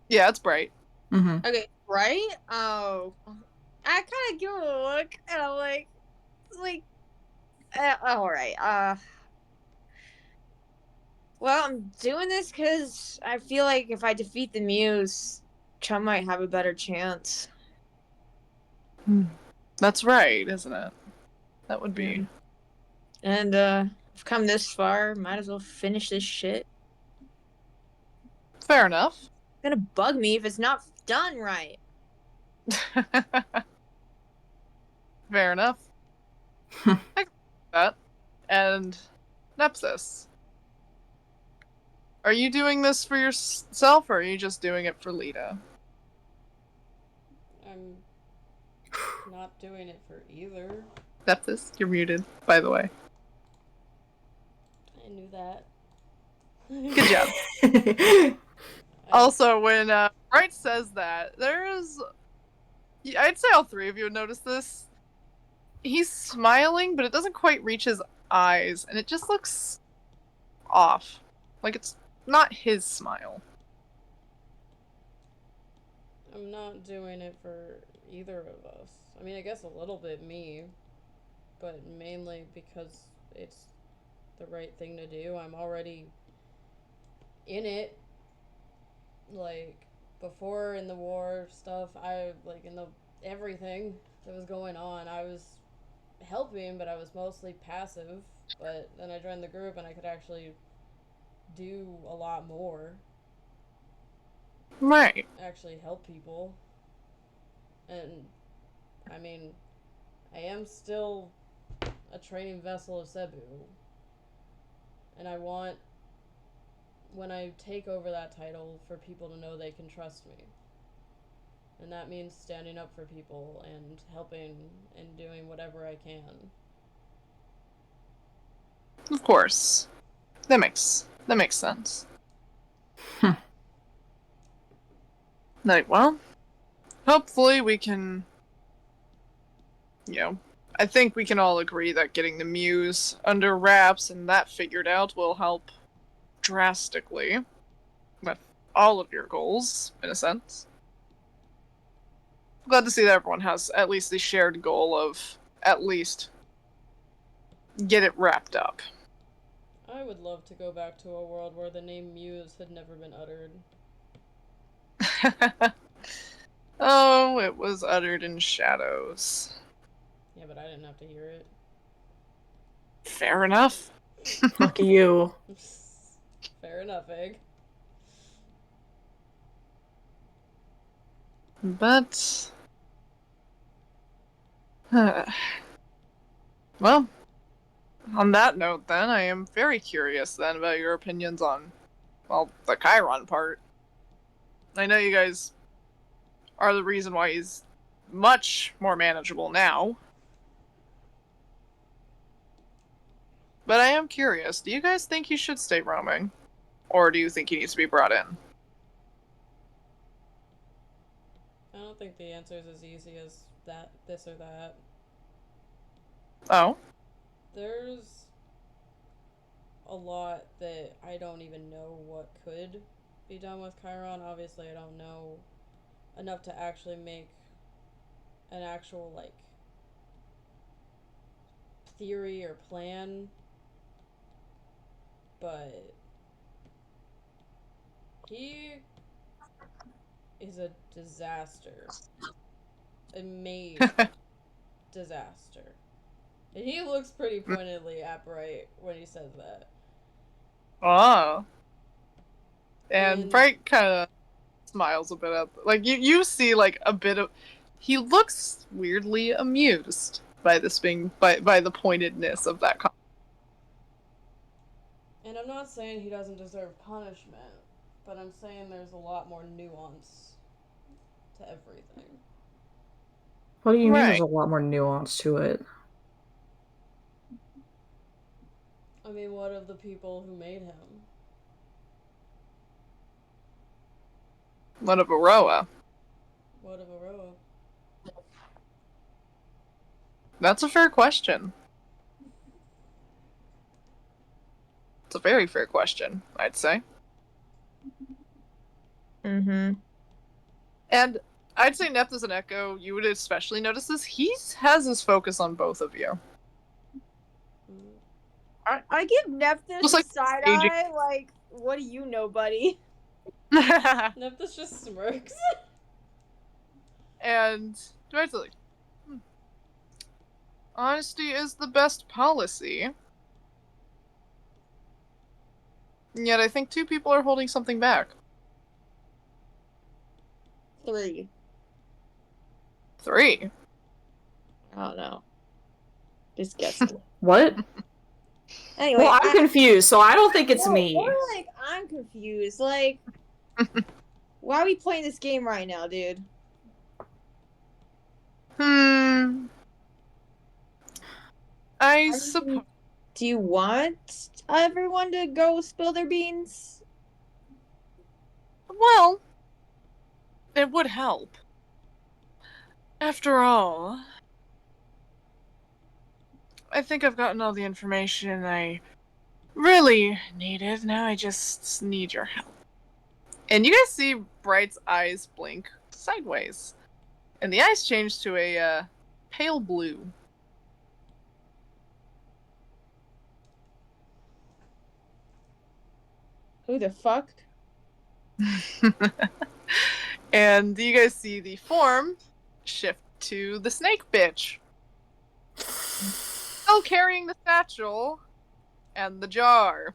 Yeah, it's Bright. Mm-hmm. Okay, Bright? Oh. I kind of give him a look, and I'm like, alright, Well, I'm doing this because I feel like if I defeat the Muse, Chum might have a better chance. That's right, isn't it? That would be. And, I've come this far, might as well finish this shit. Fair enough. It's gonna bug me if it's not done right. Fair enough. I can see that. And Nepsis, are you doing this for yourself, or are you just doing it for Lita? I'm not doing it for either. Nepsis, you're muted, by the way. I knew that. Good job. Also, when Bright says that, there's... I'd say all three of you would notice this. He's smiling, but it doesn't quite reach his eyes, and it just looks off. Like it's not his smile. I'm not doing it for either of us. I mean, I guess a little bit me, but mainly because it's the right thing to do. I'm already in it. Like, before in the war stuff, in the everything that was going on, I was helping, but I was mostly passive. But then I joined the group and I could actually do a lot more. Right. Actually help people. And, I mean, I am still a training vessel of Cebu. And I want, when I take over that title, for people to know they can trust me. And that means standing up for people and helping and doing whatever I can. Of course. That makes sense. Like, well, hopefully we can, I think we can all agree that getting the Muse under wraps and that figured out will help drastically with all of your goals, in a sense. Glad to see that everyone has at least the shared goal of at least get it wrapped up. I would love to go back to a world where the name Muse had never been uttered. Oh, it was uttered in shadows. Yeah, but I didn't have to hear it. Fair enough. Lucky you. Fair enough, Egg. But... well, on that note then, I am very curious then about your opinions on, well, the Chiron part. I know you guys are the reason why he's much more manageable now. But I am curious, do you guys think he should stay roaming? Or do you think he needs to be brought in? I don't think the answer is as easy as that, this or that. Oh? There's a lot that I don't even know what could be done with Chiron. Obviously, I don't know enough to actually make an actual, theory or plan. But he is a disaster. A made disaster. And he looks pretty pointedly at Bright when he says that. Oh. And And- Bright kind of smiles a bit at... you see, a bit of... He looks weirdly amused by this being... by the pointedness of that comment. And I'm not saying he doesn't deserve punishment, but I'm saying there's a lot more nuance to everything. What do you mean Right. there's a lot more nuance to it? I mean, what of the people who made him? What of Aroa? What of Aroa? That's a fair question. It's a very fair question, I'd say. Mm-hmm. And I'd say Nephthys and Echo, you would especially notice this. He has his focus on both of you. I give Nephthys Looks a like side aging. eye, like, what do you know, buddy? Nephthys just smirks. And do I have to like, honesty is the best policy. And yet I think 2 people are holding something back. 3. 3. I don't know. Just guessing. What? Anyway, Well, I'm confused, so I don't think it's no, me. more like I'm confused. Like, why are we playing this game right now, dude? I suppose. Do you want everyone to go spill their beans? Well, it would help. After all, I think I've gotten all the information I really needed. Now I just need your help. And you guys see Bright's eyes blink sideways. And the eyes change to a pale blue. Who the fuck? And you guys see the form shift to the snake bitch. Still carrying the satchel and the jar.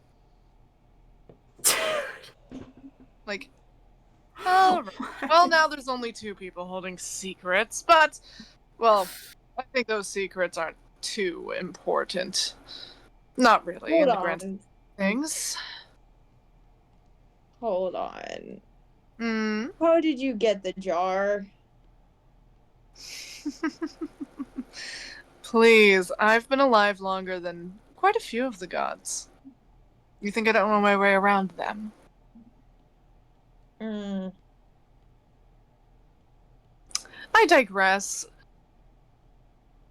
Like, oh, well, now there's only 2 people holding secrets, but, well, I think those secrets aren't too important. Not really, in the grand scheme of things. Hold on. Hmm. How did you get the jar? Please, I've been alive longer than quite a few of the gods. You think I don't know my way around them? I digress.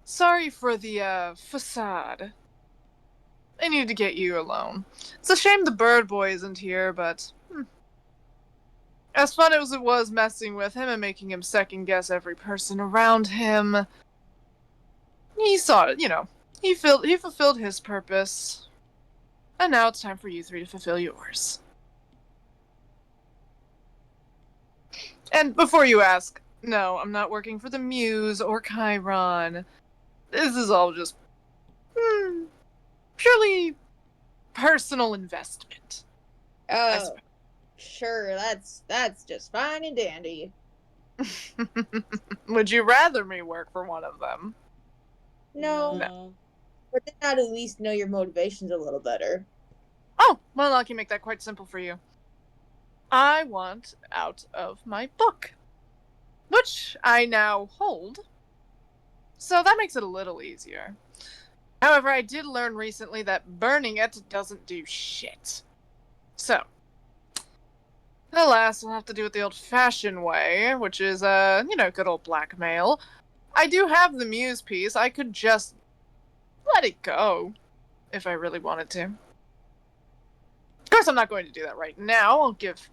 Sorry for the facade. I need to get you alone. It's a shame the bird boy isn't here, but as fun as it was messing with him and making him second guess every person around him, he saw it, he fulfilled his purpose. And now it's time for you 3 to fulfill yours. And before you ask, no, I'm not working for the Muse or Chiron. This is all just purely personal investment. Oh, sure, that's just fine and dandy. Would you rather me work for one of them? No. But then I'd at least know your motivations a little better. Oh, well, I can make that quite simple for you. I want out of my book, which I now hold. So that makes it a little easier. However, I did learn recently that burning it doesn't do shit. So, alas, I'll have to do it the old-fashioned way, which is, good old blackmail. I do have the Muse piece. I could just let it go, if I really wanted to. Of course, I'm not going to do that right now. I'll give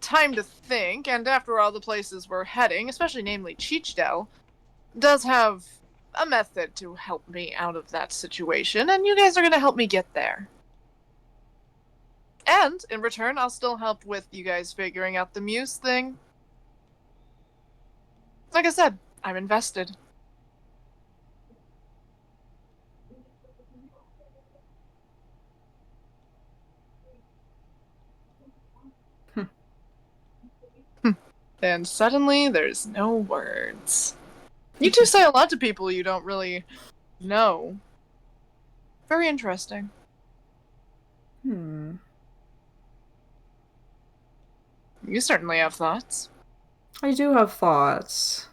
time to think, and after all, the places we're heading, especially namely Chichdel, does have a method to help me out of that situation, and you guys are going to help me get there. And, in return, I'll still help with you guys figuring out the Muse thing. Like I said, I'm invested. And suddenly, there's no words. You two say a lot to people you don't really know. Very interesting. You certainly have thoughts. I do have thoughts.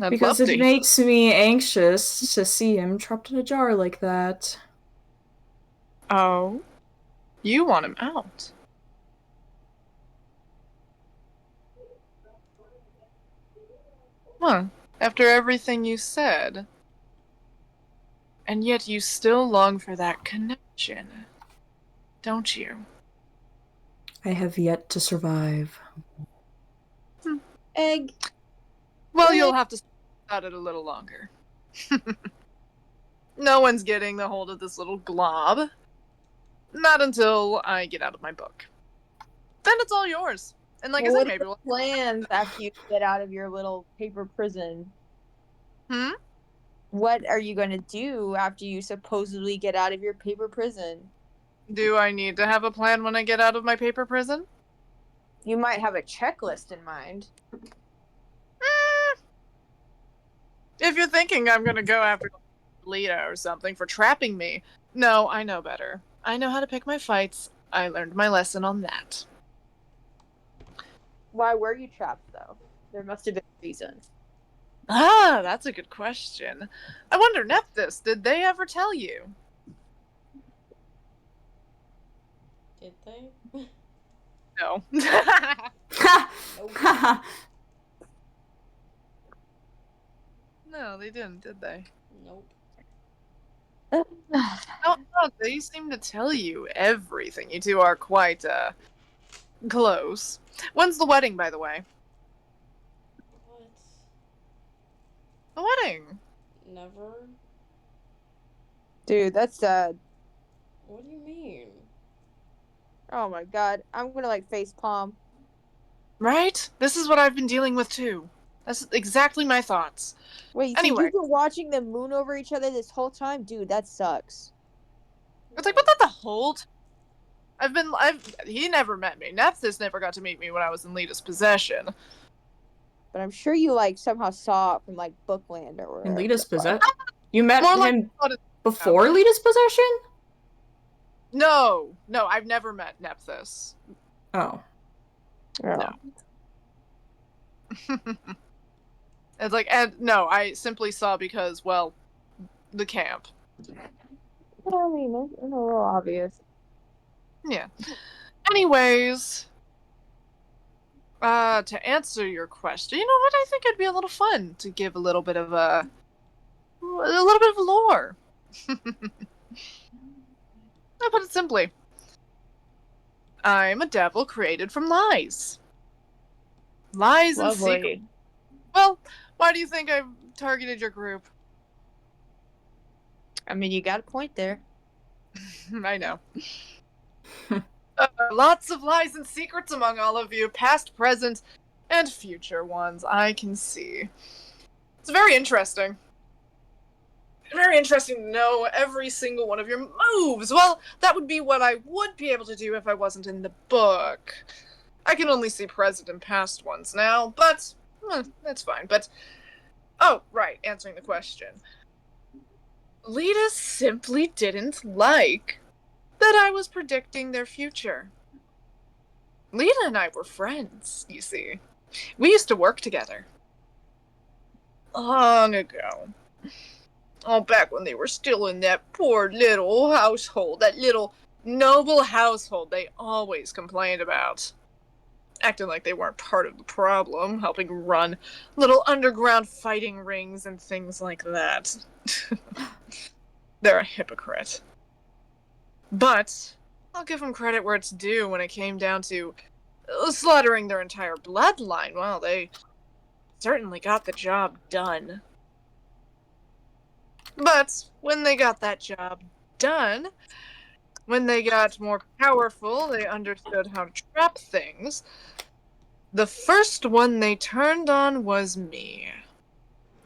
I'd Because love it to. makes me anxious to see him trapped in a jar like that. Oh? You want him out? Huh. After everything you said. And yet you still long for that connection. Don't you? I have yet to survive. Egg. Well, you'll have to think about it a little longer. No, no one's getting the hold of this little glob. Not until I get out of my book. Then it's all yours. And like I Well, said, what are maybe the we'll... plans after you get out of your little paper prison? Hmm? What are you going to do after you supposedly get out of your paper prison? Do I need to have a plan when I get out of my paper prison? You might have a checklist in mind. If you're thinking I'm gonna go after Lita or something for trapping me, no, I know better. I know how to pick my fights. I learned my lesson on that. Why were you trapped, though? There must have been a reason. Ah, that's a good question. I wonder, Nephthys, did they ever tell you? Did they? No. Ha! No, they didn't, did they? Nope. No, they seem to tell you everything. You two are quite, close. When's the wedding, by the way? What? The wedding? Never? Dude, that's sad. What do you mean? Oh my god. I'm gonna like face palm. Right? This is what I've been dealing with, too. That's exactly my thoughts. Wait, so Anyway. you've been watching them moon over each other this whole time? Dude, that sucks. It's like, what the whole he never met me. Nephthys never got to meet me when I was in Lita's possession. But I'm sure you like somehow saw it from like Bookland or wherever. In Lita's the fuck. possession? You met More like him before Lita's possession? No, I've never met Nephthys. Oh. Oh. It's like, and no, I simply saw because, well, the camp. I mean, it's a little obvious. Yeah. Anyways, to answer your question, you know what? I think it'd be a little fun to give a little bit of lore. I'll put it simply. I'm a devil created from lies. Lies and secrets. Lovely. Well, why do you think I've targeted your group? I mean, you got a point there. I know. Lots of lies and secrets among all of you, past, present, and future ones, I can see. It's very interesting. Very interesting to know every single one of your moves. Well, that would be what I would be able to do if I wasn't in the book. I can only see present and past ones now, but that's fine. But, oh, right, answering the question. Lita simply didn't like that I was predicting their future. Lita and I were friends, you see. We used to work together. Long ago. Oh, back when they were still in that poor little household, that little noble household they always complained about. Acting like they weren't part of the problem, helping run little underground fighting rings and things like that. They're a hypocrite. But I'll give them credit where it's due when it came down to slaughtering their entire bloodline. Well, they certainly got the job done. But when they got that job done, when they got more powerful, they understood how to trap things. The first one they turned on was me.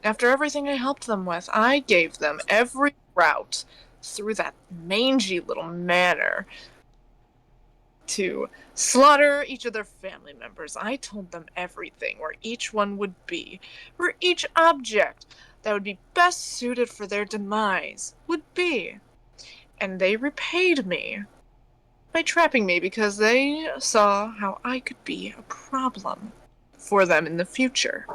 After everything I helped them with, I gave them every route through that mangy little manor to slaughter each of their family members. I told them everything, where each one would be, where each object that would be best suited for their demise would be. And they repaid me by trapping me because they saw how I could be a problem for them in the future.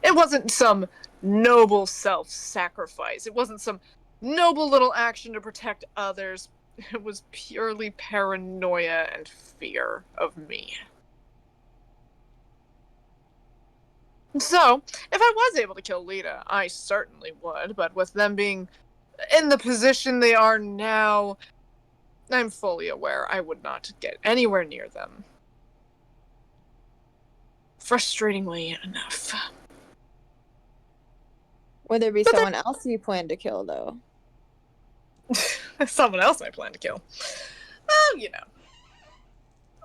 It wasn't some noble self-sacrifice. It wasn't some noble little action to protect others. It was purely paranoia and fear of me. So, if I was able to kill Lita, I certainly would, but with them being in the position they are now, I'm fully aware I would not get anywhere near them. Frustratingly enough. Would there be But someone else you plan to kill, though? Someone else I plan to kill. Well, you know.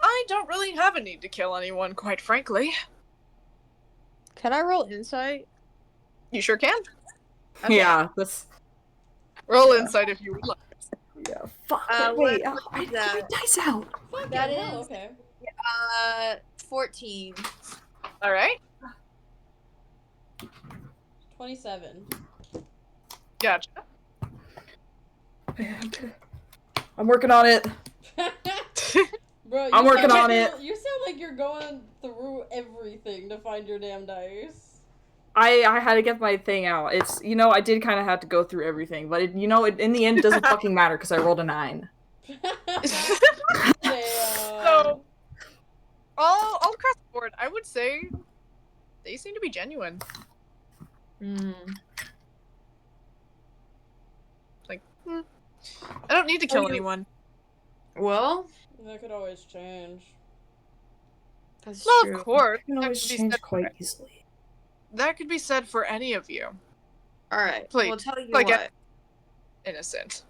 I don't really have a need to kill anyone, quite frankly. Can I roll insight? You sure can. Okay. Yeah, that's Roll insight if you would like. yeah. Fuck. What Wait, I is get my that? dice out. Fucking That hell, is- okay. 14. Alright, 27. gotcha. I'm working on it. Bro, I'm working sound on like it. You sound like you're going through everything to find your damn dice. I had to get my thing out. It's, I did kind of have to go through everything, but in the end, it doesn't fucking matter because I rolled a 9. Damn. So, all across the board, I would say they seem to be genuine. I don't need to kill anyone. Well, That could always change. that's Well, true. of course. It can always change quite easily. That could be said for any of you. Alright, Please, we'll tell you like what. Innocent.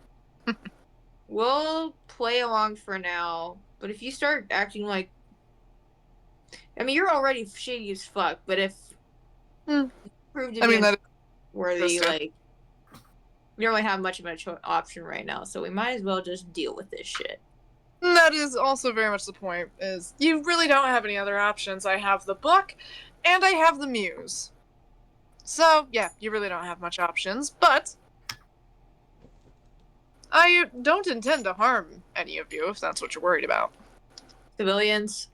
We'll play along for now, but if you start acting like... I mean, you're already shady as fuck, but if you prove to I be mean, that worthy, that's true. like... We don't really have much of an option right now, so we might as well just deal with this shit. That is also very much the point, is you really don't have any other options. I have the book, and I have the muse. So, yeah, you really don't have much options, but I don't intend to harm any of you, if that's what you're worried about. Civilians.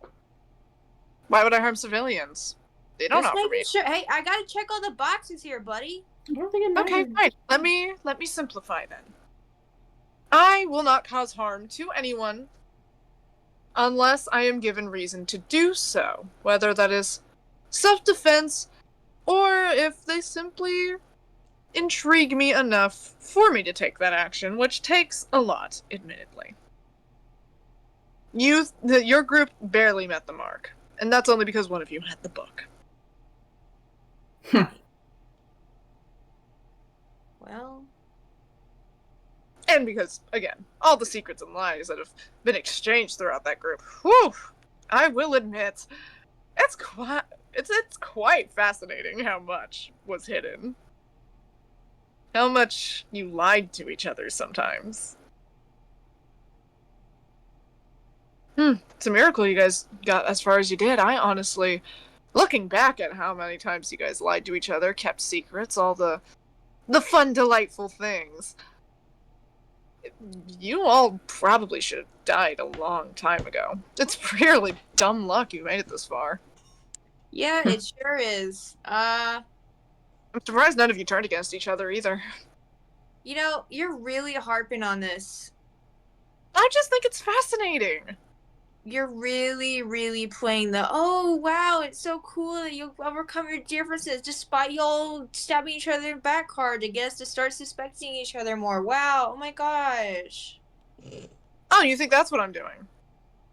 Why would I harm civilians? They don't Just offer making me. sure. Hey, I gotta check all the boxes here, buddy. I don't think it Okay, matters. fine. Let me simplify then. I will not cause harm to anyone unless I am given reason to do so, whether that is self-defense or if they simply intrigue me enough for me to take that action, which takes a lot, admittedly. Your group barely met the mark, and that's only because one of you had the book. Well, And because, again, all the secrets and lies that have been exchanged throughout that group. Whew! I will admit, it's quite fascinating how much was hidden. How much you lied to each other sometimes. It's a miracle you guys got as far as you did. I honestly, looking back at how many times you guys lied to each other, kept secrets, all the fun, delightful things. You all probably should have died a long time ago. It's really dumb luck you made it this far. yeah, it sure is. I'm surprised none of you turned against each other either. You know, you're really harping on this. I just think it's fascinating. You're really, really playing the, oh, wow, it's so cool that you overcome your differences despite y'all stabbing each other in the back card to get us to start suspecting each other more. Wow, oh my gosh. Oh, you think that's what I'm doing?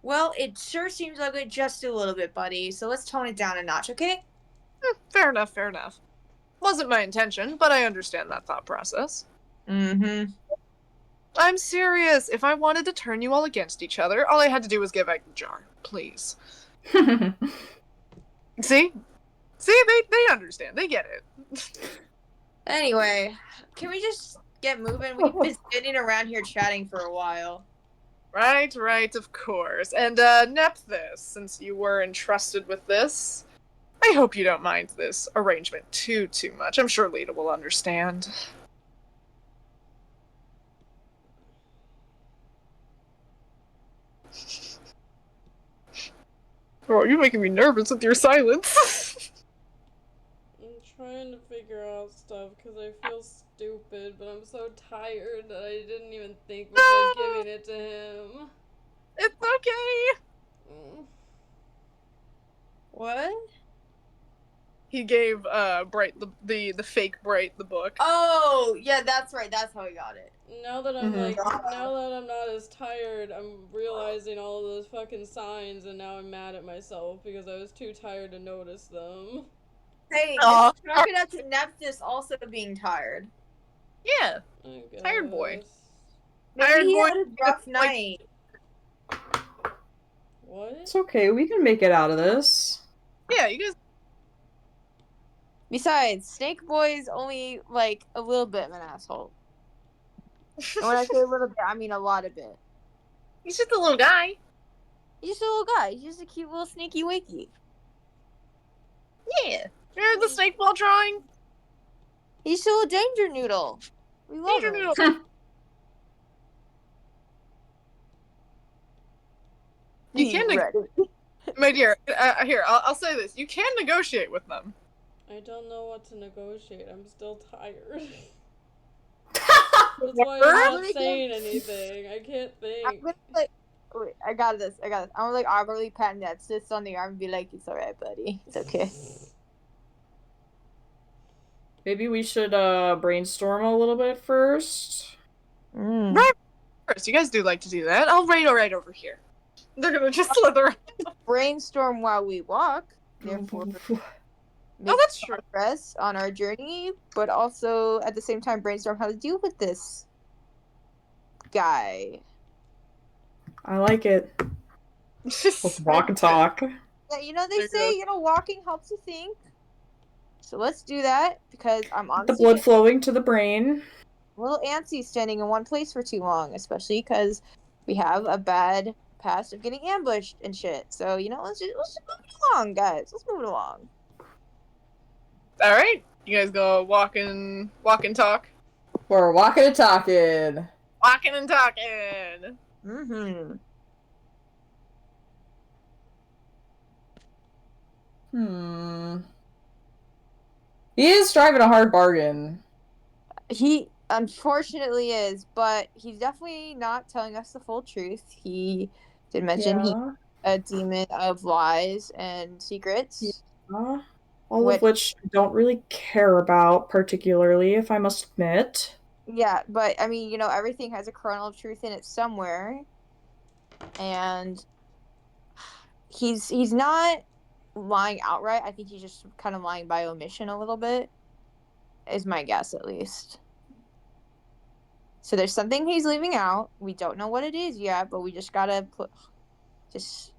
Well, it sure seems like it just a little bit, buddy, so let's tone it down a notch, okay? Fair enough, fair enough. Wasn't my intention, but I understand that thought process. Mm-hmm. I'm serious. If I wanted to turn you all against each other, all I had to do was give Egg the jar. Please. See? See, they understand. They get it. Anyway, can we just get moving? We've been sitting around here chatting for a while. Right, of course. And, Nephthys, since you were entrusted with this, I hope you don't mind this arrangement too much. I'm sure Lita will understand. Oh, you're making me nervous with your silence. I'm trying to figure out stuff because I feel stupid, but I'm so tired that I didn't even think before giving it to him. It's okay. What? He gave Bright the fake Bright the book. Oh, yeah, that's right. That's how I got it. Now that I'm now that I'm not as tired, I'm realizing all of those fucking signs, and now I'm mad at myself because I was too tired to notice them. Hey, Aw. just chalk it up to Nephthys also being tired. Yeah. I Tired boy. guess. Maybe Tired he boy. had a rough Like- night. What? It's okay. We can make it out of this. Yeah, you guys. Besides, Snake Boy's only like a little bit of an asshole. And when I say a little bit, I mean a lot of bit. He's just a little guy. He's just a little guy. He's just a cute little sneaky wakey. Yeah. Remember the snake ball drawing? He's still a danger noodle. We love Danger him. noodle. You He's can, ready. my dear. Here, I'll say this: you can negotiate with them. I don't know what to negotiate. I'm still tired. That's why I'm not saying anything. I can't I'm think. gonna like, wait, I got this. I'm gonna like awkwardly pat that sits on the arm and be like, "It's alright, buddy. It's okay." Maybe we should brainstorm a little bit first. Right first, you guys do like to do that. I'll raid right over here. They're gonna just slither. Brainstorm while we walk. Therefore, make that's true. progress on our journey, but also at the same time brainstorm how to deal with this guy. I like it. Let's walk and talk. Yeah, you know they There you say go. walking helps you think. So let's do that because I'm The honestly blood flowing to the brain. a little antsy standing in one place for too long, especially because we have a bad past of getting ambushed and shit. So you know, let's just move it along, guys. Let's move it along. All right, you guys go walk and talk. We're walking and talking. Walking and talking. Mm-hmm. He is driving a hard bargain. He unfortunately is, but he's definitely not telling us the full truth. He did mention he's a demon of lies and secrets. All of which I don't really care about particularly, if I must admit. Yeah, but I mean, you know, everything has a kernel of truth in it somewhere, and he's not lying outright. I think he's just kind of lying by omission a little bit, is my guess at least. So there's something he's leaving out. We don't know what it is yet, but we just gotta just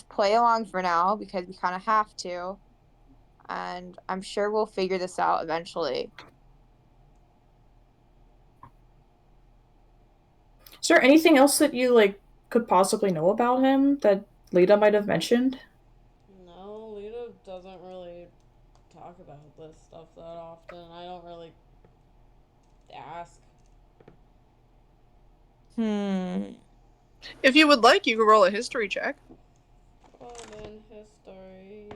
play along for now because we kind of have to, and I'm sure we'll figure this out eventually. Is there anything else that you could possibly know about him that Lita might have mentioned? No, Lita doesn't really talk about this stuff that often. I don't really ask. If you would like, you could roll a history check. Well then, history.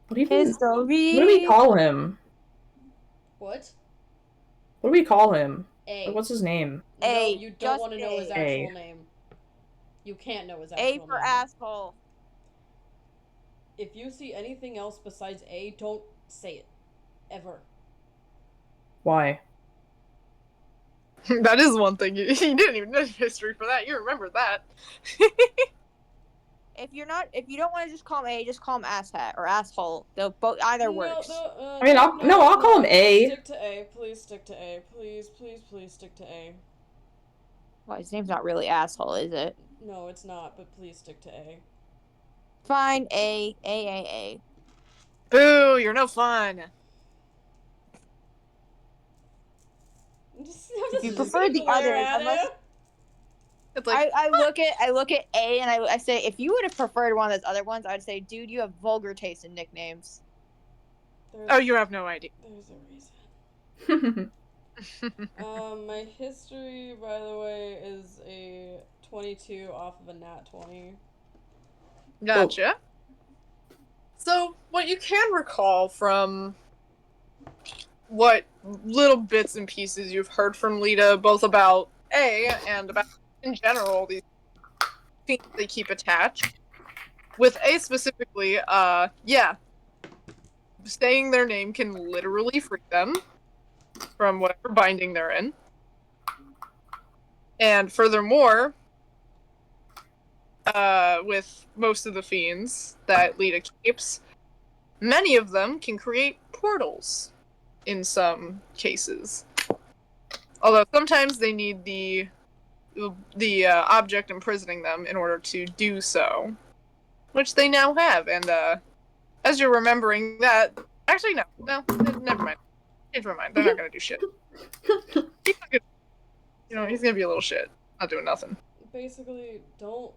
What do we call him? What? What do we call him? A. Like, what's his name? No, A, you don't just want to know his A. actual A. name. You can't know his actual A name. for asshole. If you see anything else besides A, don't say it. Ever. Why? That is one thing. You didn't even know history for that. You remember that. If you don't want to just call him A, just call him asshat or asshole. They'll both either works. I mean, I'll call him A. Stick to A. Please stick to A. Please, please, please stick to A. Well, his name's not really asshole, is it? No, it's not, but please stick to A. Fine, A. Boo! You're no fun. If you prefer the others, unless It's like I look at A and I say, if you would have preferred one of those other ones, I'd say, dude, you have vulgar taste in nicknames. oh, you have no idea. There's a reason. My history, by the way, is a 22 off of a nat 20. Gotcha. So, what you can recall from what little bits and pieces you've heard from Lita, both about A and about, in general, these things they keep attached. With A specifically, saying their name can literally free them from whatever binding they're in. And furthermore, with most of the fiends that Lita keeps, many of them can create portals in some cases. Although sometimes they need the object imprisoning them in order to do so. Which they now have, and as you're remembering that... Actually, no, never mind. Change my mind, they're not gonna do shit. He's not gonna, he's gonna be a little shit. Not doing nothing. Basically, don't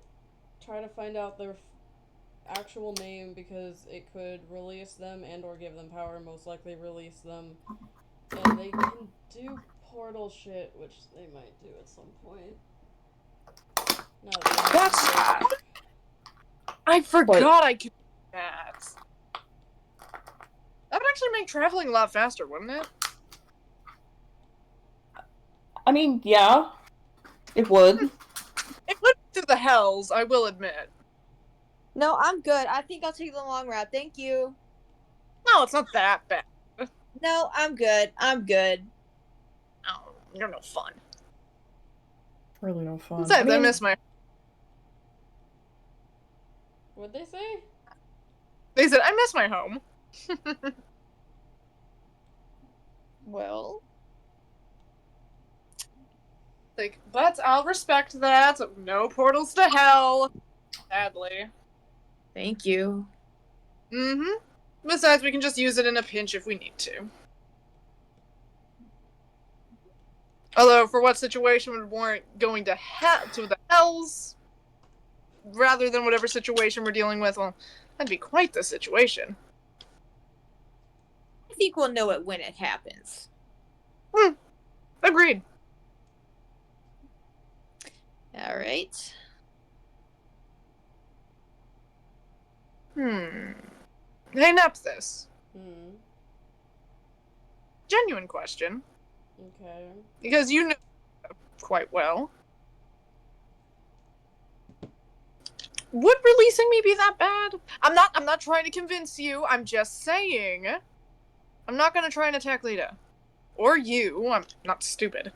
try to find out their actual name because it could release them and or give them power, most likely release them. And they can do portal shit, which they might do at some point. I forgot I could do that. That would actually make traveling a lot faster, wouldn't it? I mean, yeah. It would. It would through the hells, I will admit. No, I'm good. I think I'll take the long route. Thank you. No, it's not that bad. No, I'm good. I'm good. Oh, you're no fun. Really no fun. Besides, I miss my... What'd they say? They said, I miss my home. Well... Like, but I'll respect that. No portals to hell. Sadly. Thank you. Mm-hmm. Besides, we can just use it in a pinch if we need to. Although, for what situation would warrant going to the hells, rather than whatever situation we're dealing with, well, that'd be quite the situation. I think we'll know it when it happens. Agreed. All right. Hey, Nephthys. Genuine question. Okay. Because you know quite well. Would releasing me be that bad? I'm not trying to convince you. I'm just saying. I'm not gonna try and attack Lita. Or you. I'm not stupid.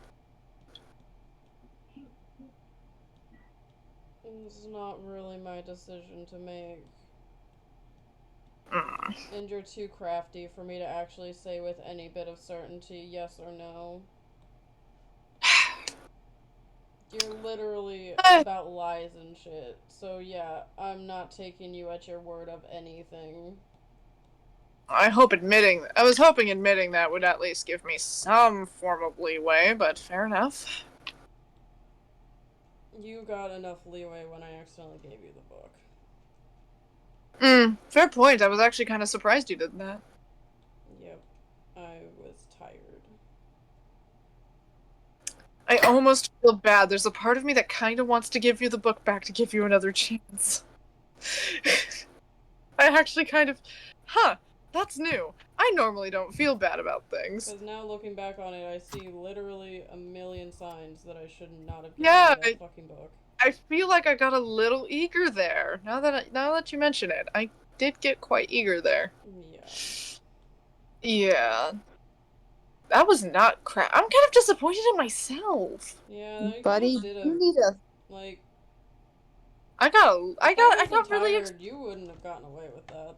It's not really my decision to make. And you're too crafty for me to actually say with any bit of certainty yes or no. You're literally about lies and shit. So yeah, I'm not taking you at your word of anything. I was hoping admitting that would at least give me some form of leeway, but fair enough. You got enough leeway when I accidentally gave you the book. Fair point. I was actually kind of surprised you did that. Yep. I was tired. I almost feel bad. There's a part of me that kind of wants to give you the book back to give you another chance. I actually kind of... That's new. I normally don't feel bad about things. Because now looking back on it, I see literally a million signs that I should not have given Yeah, you that fucking book. I feel like I got a little eager there. Now that you mention it, I did get quite eager there. Yeah. Yeah. That was not crap. I'm kind of disappointed in myself. Yeah, Buddy, you need a... like... I got really tired, you wouldn't have gotten away with that.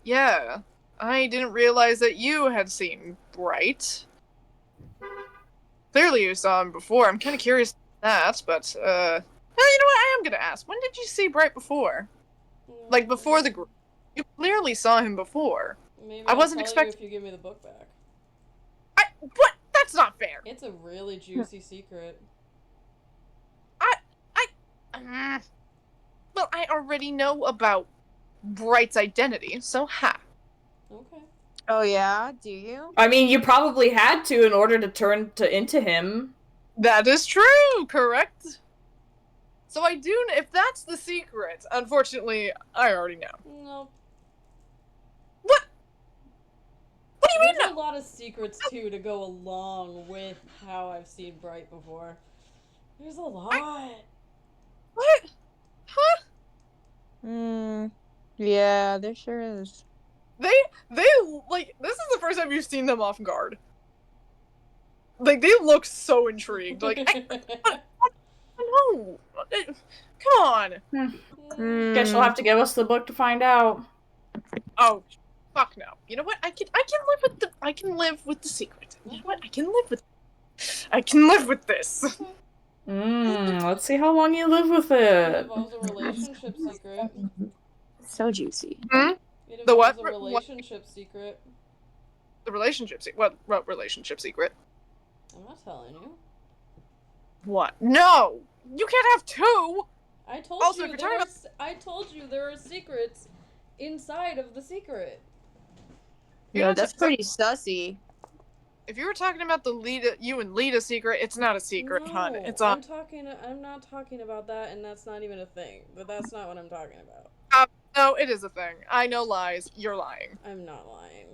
Yeah. I didn't realize that you had seen Bright. Clearly you saw him before. I'm kind of curious about that, but, you know what? I am gonna ask. When did you see Bright before? Like, before the group? You clearly saw him before. Maybe I wasn't expecting... if you give me the book back. What? That's not fair! It's a really juicy secret. Well, I already know about Bright's identity, so Okay. Oh yeah? Do you? I mean, you probably had to in order to turn into him. That is true, correct? So I do, if that's the secret, unfortunately, I already know. No. What? What do you mean? There's a lot of secrets, too, to go along with how I've seen Bright before. There's a lot. What? Huh? Yeah, there sure is. They, like, this is the first time you've seen them off guard. Like, they look so intrigued. Like, what No. Come on. Guess you'll have to give us the book to find out. Oh, fuck no. You know what? I can live with the secret. You know what? I can live with this. Let's see how long you live with It it. involves a relationship secret. So juicy. It The what? involves a relationship secret. The relationship secret. What relationship secret? I'm not telling you. What? No! You can't have two! I told Also, you if you're talking I told you there are secrets inside of the secret. Yeah, that's pretty sussy. If you were talking about the you and Lita secret, it's not a secret, hon. No, It's I'm not talking about that, and that's not even a thing. But that's not what I'm talking about. No, it is a thing. I know lies. You're lying. I'm not lying.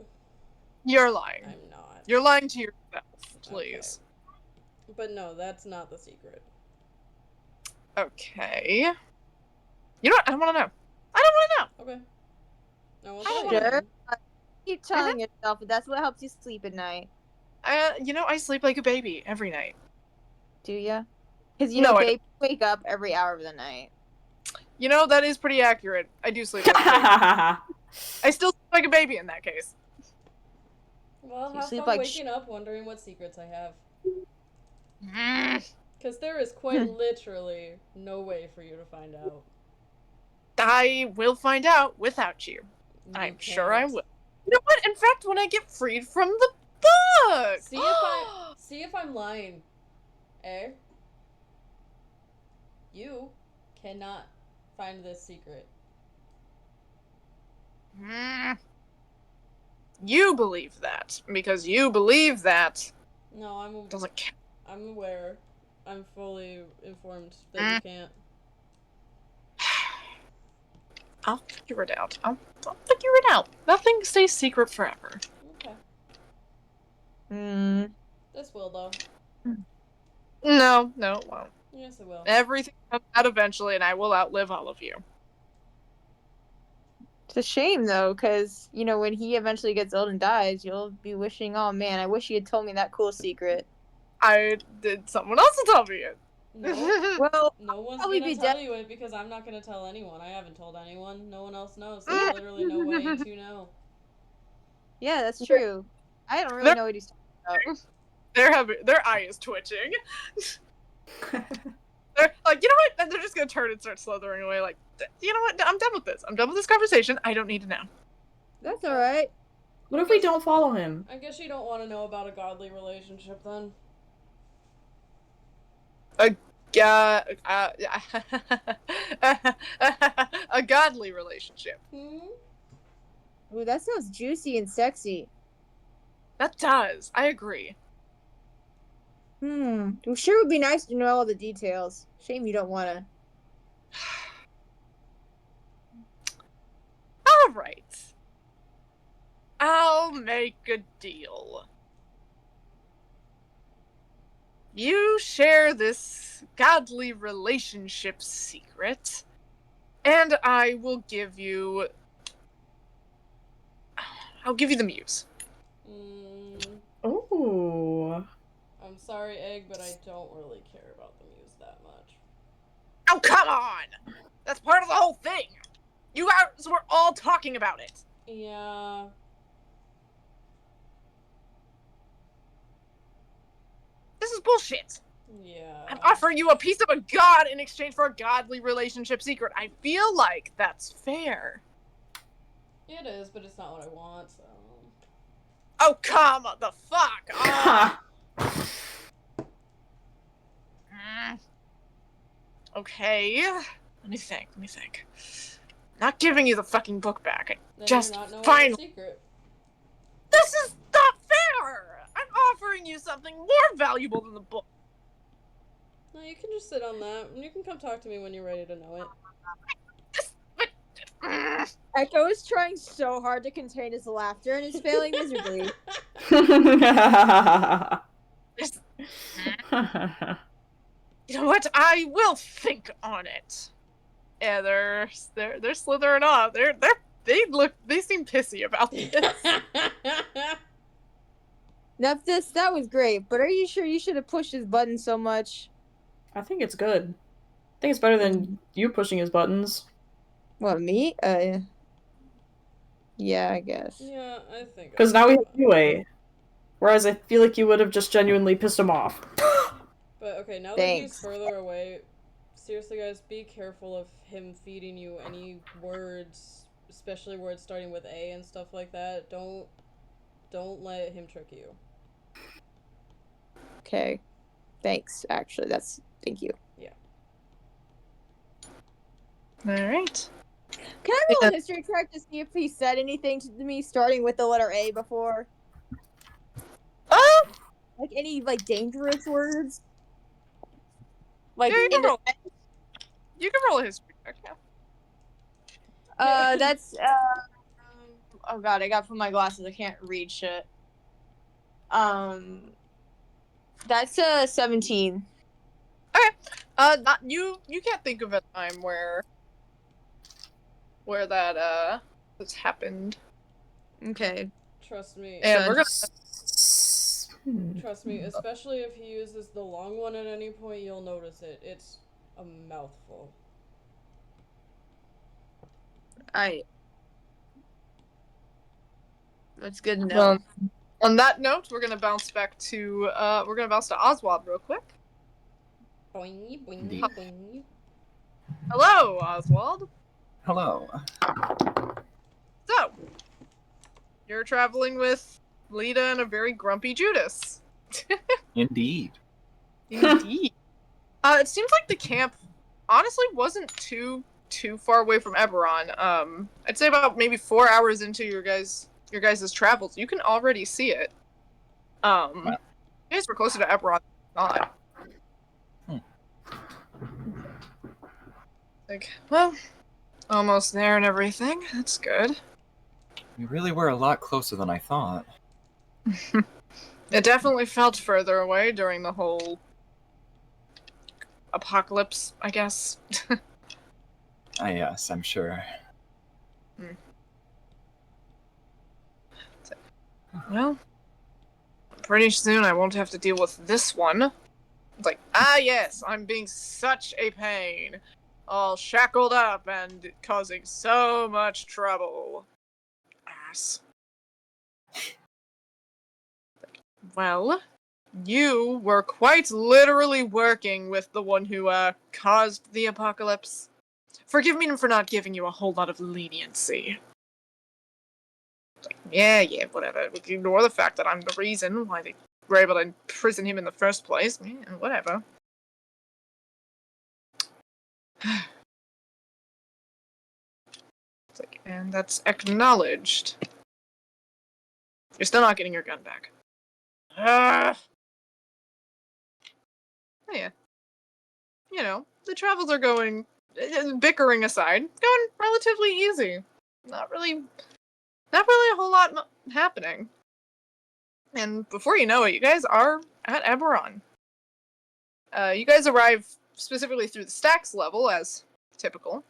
You're lying. I'm not. You're lying to yourself, please. Okay. But no, that's not the secret. Okay. You know what? I don't want to know. I don't want to know. Okay. No, I'll I tell you sure. then. Keep telling yourself, but that's what helps you sleep at night. I sleep like a baby every night. Do ya? Because No, I babies wake up every hour of the night. You know, that is pretty accurate. I do sleep like a baby. I still sleep like a baby in that case. Well, You have sleep fun like waking up wondering what secrets I have. Mm. Because there is quite literally no way for you to find out. I will find out without you. I'm sure I will. You know what? In fact, when I get freed from the book! See if I'm lying. Eh? You cannot find this secret. You believe that. Because you believe that. No, Doesn't count. I'm aware. I'm fully informed that you can't. I'll figure it out. I'll figure it out. Nothing stays secret forever. Okay. This will, though. No, it won't. Yes, it will. Everything comes out eventually, and I will outlive all of you. It's a shame, though, because, when he eventually gets old and dies, you'll be wishing, oh man, I wish he had told me that cool secret. I did someone else to tell me it. No. Well, No one's probably gonna be tell dead. you it because I'm not gonna tell anyone. I haven't told anyone. No one else knows. There's literally no way to know. Yeah, that's true. I don't really know what he's talking about. Their eye is twitching. They're like, you know what? And they're just gonna turn and start slithering away. Like, you know what? I'm done with this. I'm done with this conversation. I don't need to know. That's alright. What if we don't follow him? I guess you don't want to know about a godly relationship then. A godly relationship. Ooh, that sounds juicy and sexy. That does. I agree. Well, sure would be nice to know all the details. Shame you don't want to. All right. I'll make a deal. You share this godly relationship secret, and I will give you... I'll give you the muse. Ooh. I'm sorry, Egg, but I don't really care about the muse that much. Oh, come on! That's part of the whole thing! You guys were all talking about it! Yeah. This is bullshit! Yeah. I'm offering you a piece of a god in exchange for a godly relationship secret. I feel like that's fair. It is, but it's not what I want, so... Oh, come the fuck on! Okay. Let me think. Not giving you the fucking book back. Then Just you're not knowing fine. the secret. This is not fair! I'm offering you something more valuable than the book. No, you can just sit on that. You can come talk to me when you're ready to know it. Echo is trying so hard to contain his laughter and is failing miserably. You know what? I will think on it. Yeah, they're slithering off. They seem pissy about this. Nephthys, that was great, but are you sure you should have pushed his button so much? I think it's good. I think it's better than you pushing his buttons. What, me? Yeah, I guess. Yeah, I think. Because now we have Yue. Whereas I feel like you would have just genuinely pissed him off. But okay, now that he's Thanks. further away, seriously, guys, be careful of him feeding you any words, especially words starting with A and stuff like that. Don't let him trick you. Okay. Thanks, actually. Thank you. Yeah. Alright. Can I roll a history check to see if he said anything to me starting with the letter A before? Like any dangerous words? Like Yeah, in the you can roll a history check, yeah. that's oh god, I gotta put my glasses. I can't read shit. That's 17. Not you can't think of a time where that has happened. Okay. Trust me. And we're gonna Trust me, especially if he uses the long one at any point, you'll notice it. It's a mouthful. That's good to know. Well, on that note, we're gonna bounce back to Oswald real quick. Boing, boing, Indeed. boing. Hello, Oswald. Hello. So, you're traveling with Lita and a very grumpy Judas. Indeed. Indeed. It seems like the camp honestly wasn't too far away from Eberron. I'd say about maybe 4 hours into your guys' travels, you can already see it. You guys were closer to Eberron than not. Like, well, almost there and everything. That's good. We really were a lot closer than I thought. It definitely felt further away during the whole apocalypse, I guess. Yes, I'm sure. Well, pretty soon I won't have to deal with this one. It's like, yes, I'm being such a pain. All shackled up and causing so much trouble. Ass. Well, you were quite literally working with the one who, caused the apocalypse. Forgive me for not giving you a whole lot of leniency. Like, yeah, whatever. We can ignore the fact that I'm the reason why they were able to imprison him in the first place. Yeah, whatever. It's like, and that's acknowledged. You're still not getting your gun back. Oh, yeah. You know, the travels are going, bickering aside, going relatively easy. Not really a whole lot happening. And before you know it, you guys are at Eberron. You guys arrive specifically through the Styx level, as typical,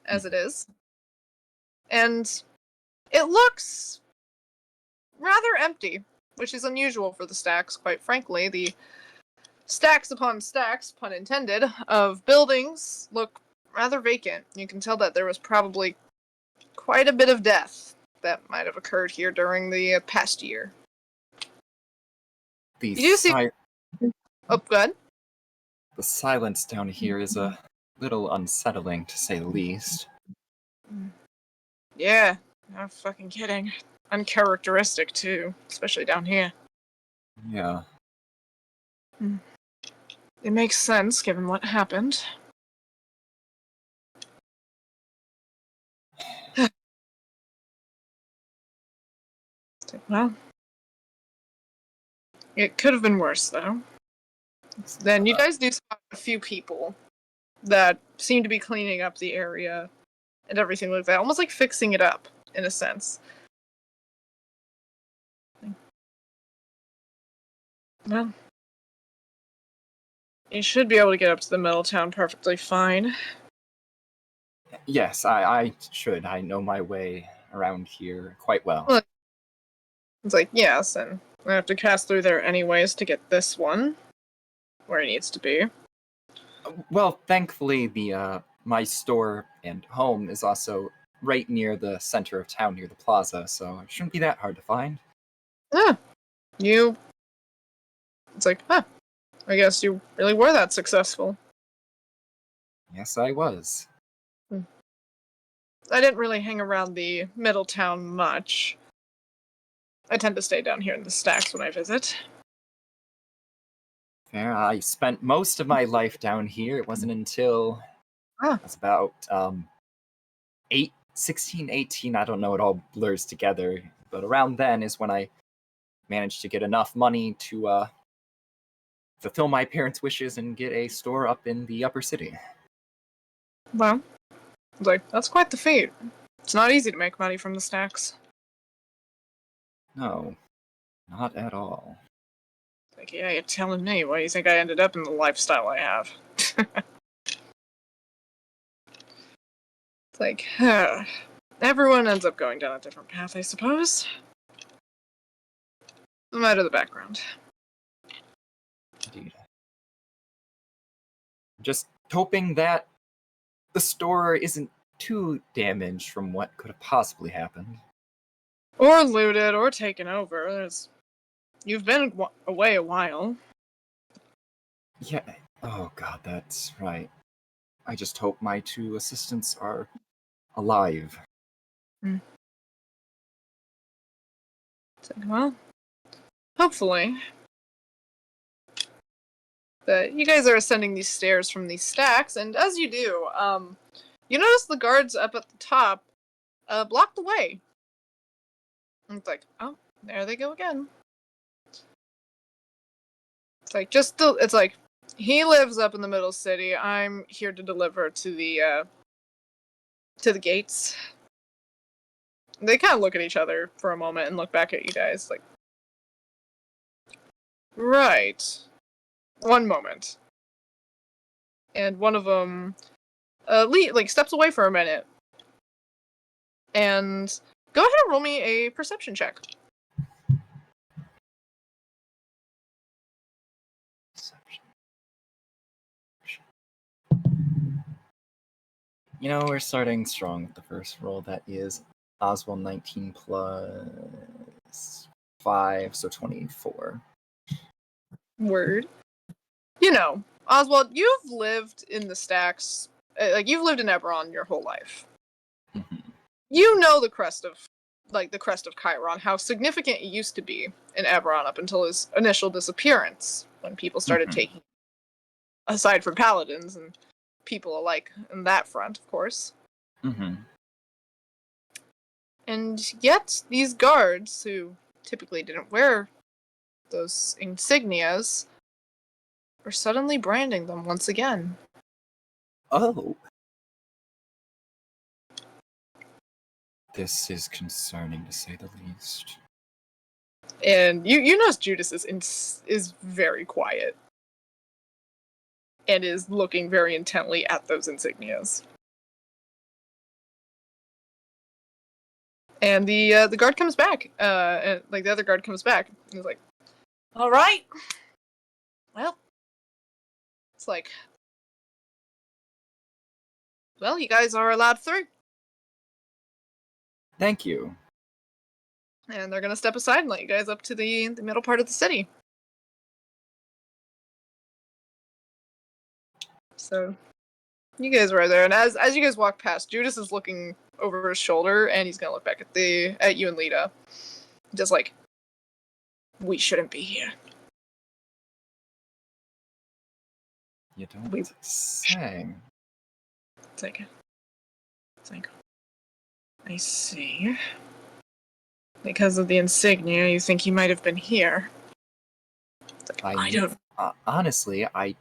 as it is. And it looks rather empty, which is unusual for the Styx, quite frankly. The stacks upon stacks, pun intended, of buildings look rather vacant. You can tell that there was probably quite a bit of death that might have occurred here during the past year. You do see... Oh, go ahead. The silence down here is a little unsettling, to say the least. Yeah, no fucking kidding. Uncharacteristic, too, especially down here. Yeah. It makes sense, given what happened. Well, it could have been worse, though. Then you guys do spot a few people that seem to be cleaning up the area and everything like that, almost like fixing it up, in a sense. Well, you should be able to get up to the middle town perfectly fine. Yes, I should. I know my way around here quite well. Look, it's like, yes, and I have to pass through there anyways to get this one where it needs to be. Well, thankfully, the my store and home is also right near the center of town, near the plaza, so it shouldn't be that hard to find. Ah, you. It's like, huh. I guess you really were that successful. Yes, I was. I didn't really hang around the middle town much. I tend to stay down here in the stacks when I visit. Fair. I spent most of my life down here. It wasn't until I was about 16, 18, I don't know, it all blurs together. But around then is when I managed to get enough money to fulfill my parents' wishes and get a store up in the upper city. Well, it's like, that's quite the feat. It's not easy to make money from the stacks. No, not at all. Like, yeah, you're telling me. Why do you think I ended up in the lifestyle I have? It's like, everyone ends up going down a different path, I suppose. No matter the background. Indeed. Just hoping that the store isn't too damaged from what could have possibly happened. Or looted, or taken over. You've been away a while. Yeah. Oh god, that's right. I just hope my two assistants are alive. Well, hopefully. But you guys are ascending these stairs from these stacks, and as you do, you notice the guards up at the top block the way. And it's like, oh, there they go again. It's like, it's like, he lives up in the middle city. I'm here to deliver to the gates. They kind of look at each other for a moment and look back at you guys, like, right. One moment. And one of them, steps away for a minute. And go ahead and roll me a perception check. You know, we're starting strong with the first roll. That is Oswald 19 plus 5, so 24. Word. You know, Oswald, you've lived in the stacks, you've lived in Eberron your whole life. Mhm. You know the crest of Chiron, how significant it used to be in Eberron up until his initial disappearance, when people started taking, aside from paladins and people alike in that front, of course. Mm-hmm. And yet, these guards, who typically didn't wear those insignias, are suddenly branding them once again. Oh. This is concerning, to say the least. And you notice Judas is very quiet. And is looking very intently at those insignias. And the guard comes back. And, the other guard comes back. And he's like, all right. Well. It's like, well, you guys are allowed through. Thank you. And they're gonna step aside and let you guys up to the middle part of the city. So, you guys are right there. And as you guys walk past, Judas is looking over his shoulder, and he's gonna look back at you and Lita. Just like, we shouldn't be here. You don't say. It's like, I see. Because of the insignia, you think he might have been here. Like, I don't. Honestly, I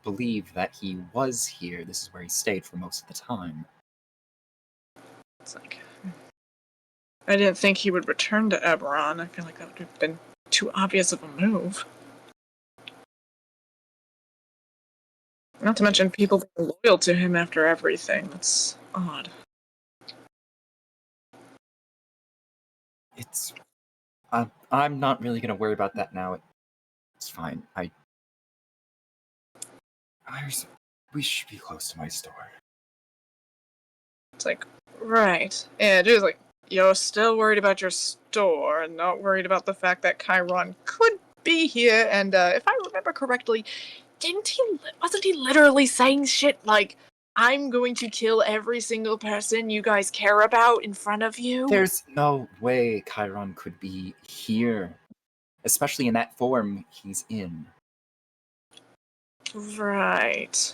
believe that he was here. This is where he stayed for most of the time. It's like, I didn't think he would return to Eberron. I feel like that would have been too obvious of a move. Not to mention people being loyal to him after everything. That's odd. I'm not really gonna worry about that now. It's fine. We should be close to my store. It's like, right. And Jude's like, you're still worried about your store and not worried about the fact that Chiron could be here. And if I remember correctly, wasn't he literally saying shit like, I'm going to kill every single person you guys care about in front of you? There's no way Chiron could be here, especially in that form he's in. Right.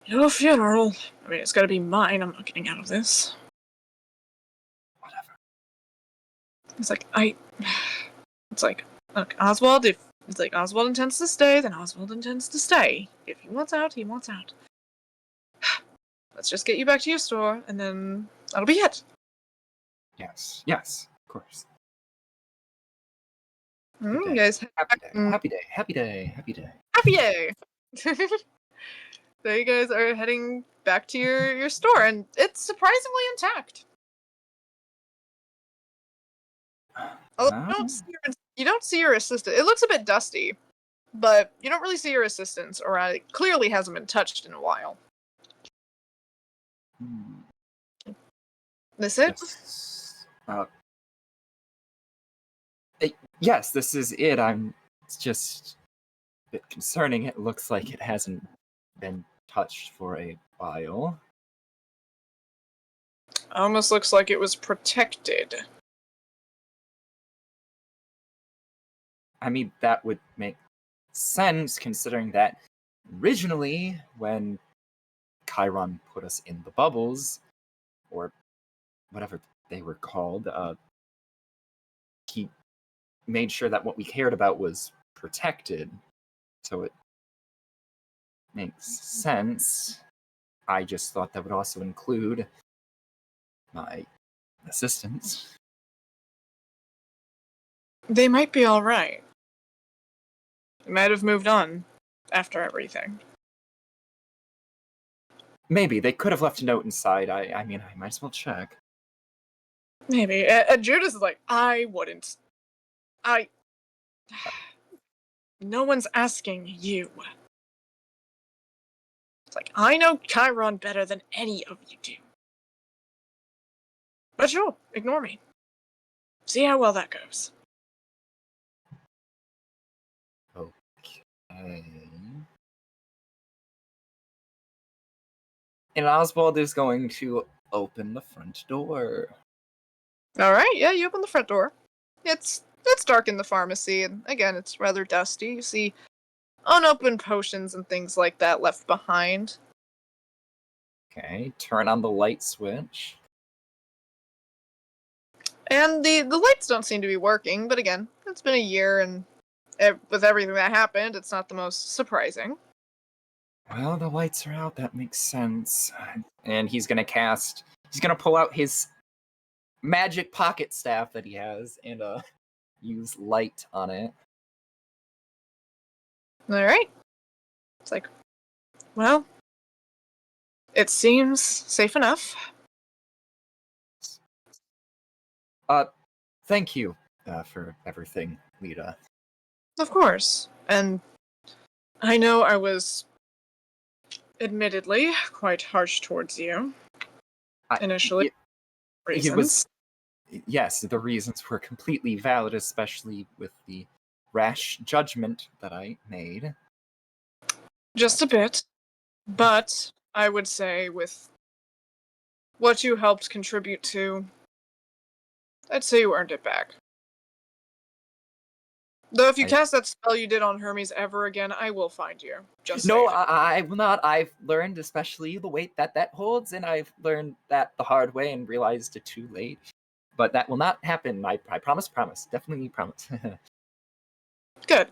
Your funeral. I mean, it's gotta be mine. I'm not getting out of this. Whatever. It's like, It's like, look, Oswald, if it's like Oswald intends to stay, then Oswald intends to stay. If he wants out, he wants out. Let's just get you back to your store, and then that'll be it. Yes, of course. You guys, Happy day. happy day. So you guys are heading back to your store, and it's surprisingly intact. Although you don't see your assistant. It looks a bit dusty, but you don't really see your assistants around. It clearly hasn't been touched in a while. This it? Yes, this is it. It's just a bit concerning. It looks like it hasn't been touched for a while. Almost looks like it was protected. I mean, that would make sense considering that originally, when Chiron put us in the bubbles, or whatever they were called, he made sure that what we cared about was protected. So it makes sense. I just thought that would also include my assistants. They might be alright. They might have moved on after everything. Maybe. They could have left a note inside. I mean, I might as well check. Maybe. Judas is like, I wouldn't. No one's asking you. It's like, I know Chiron better than any of you do. But sure, ignore me. See how well that goes. Okay. And Oswald is going to open the front door. Alright, yeah, you open the front door. It's dark in the pharmacy, and again, it's rather dusty. You see unopened potions and things like that left behind. Okay, turn on the light switch. And the lights don't seem to be working, but again, it's been a year, and with everything that happened, it's not the most surprising. Well, the lights are out, that makes sense. And he's gonna pull out his magic pocket staff that he has and use light on it. Alright. It's like, well, it seems safe enough. Thank you for everything, Lita. Of course. And I know I was admittedly quite harsh towards you initially. Yes, the reasons were completely valid, especially with the rash judgment that I made. Just a bit. But I would say with what you helped contribute to, I'd say you earned it back. Though if you cast that spell you did on Hermes ever again, I will find you. Just no, saying. I will not. I've learned especially the weight that holds, and I've learned that the hard way and realized it too late. But that will not happen. I promise. Definitely promise. Good.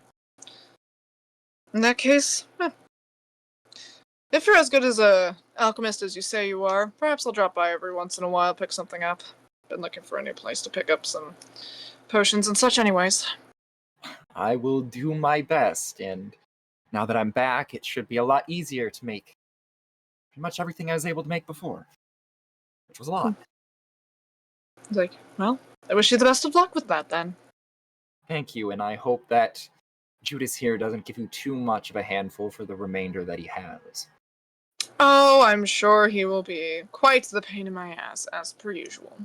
In that case, if you're as good as a alchemist as you say you are, perhaps I'll drop by every once in a while, pick something up. Been looking for a new place to pick up some potions and such anyways. I will do my best, and now that I'm back, it should be a lot easier to make pretty much everything I was able to make before. Which was a lot. He's like, well, I wish you the best of luck with that then. Thank you, and I hope that Judas here doesn't give you too much of a handful for the remainder that he has. Oh, I'm sure he will be quite the pain in my ass, as per usual.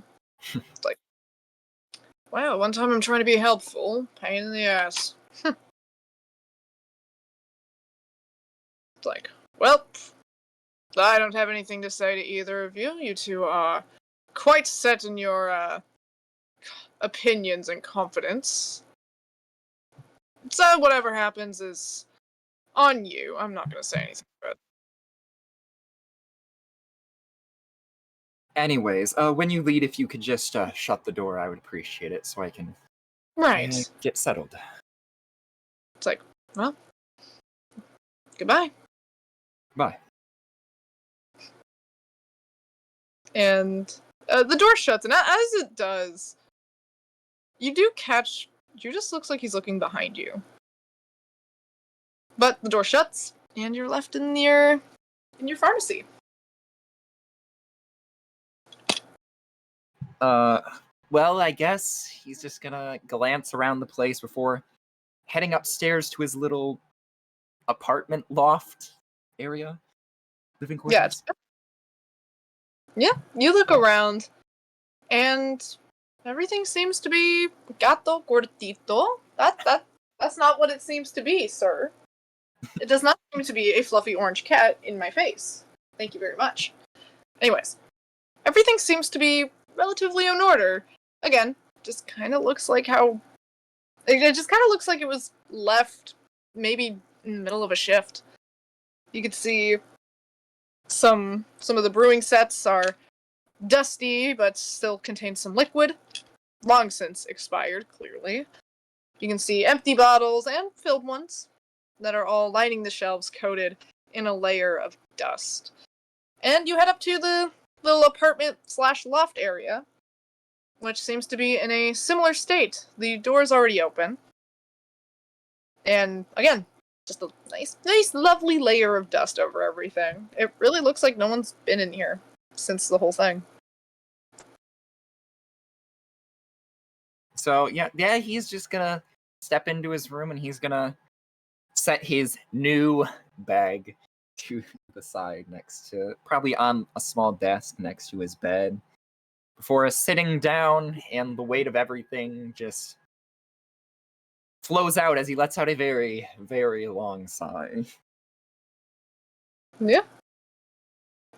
It's like, well, one time I'm trying to be helpful, pain in the ass. It's like, well, I don't have anything to say to either of you. You two are quite set in your opinions and confidence. So whatever happens is on you. I'm not going to say anything about it. Anyways, when you leave, if you could just shut the door, I would appreciate it, so I can Right. get settled. It's like, well, goodbye. Bye. And the door shuts, and as it does, you do catch Judas looks like he's looking behind you. But the door shuts, and you're left in your pharmacy. Well, I guess he's just gonna glance around the place before heading upstairs to his little apartment loft area. Living quarters. Yeah, you look around, and everything seems to be gato cortito. That's not what it seems to be, sir. It does not seem to be a fluffy orange cat in my face. Thank you very much. Anyways, everything seems to be relatively in order. Again, just kind of looks like how... It just kind of looks like it was left maybe in the middle of a shift. You could see some of the brewing sets are dusty, but still contain some liquid. Long since expired, clearly. You can see empty bottles and filled ones that are all lining the shelves, coated in a layer of dust. And you head up to the little apartment/loft area, which seems to be in a similar state. The door's already open. And again, just a nice, lovely layer of dust over everything. It really looks like no one's been in here since the whole thing. So yeah, he's just gonna step into his room and he's gonna set his new bag to the side next to, probably on a small desk next to his bed, before sitting down, and the weight of everything just flows out as he lets out a very, very long sigh. Yeah.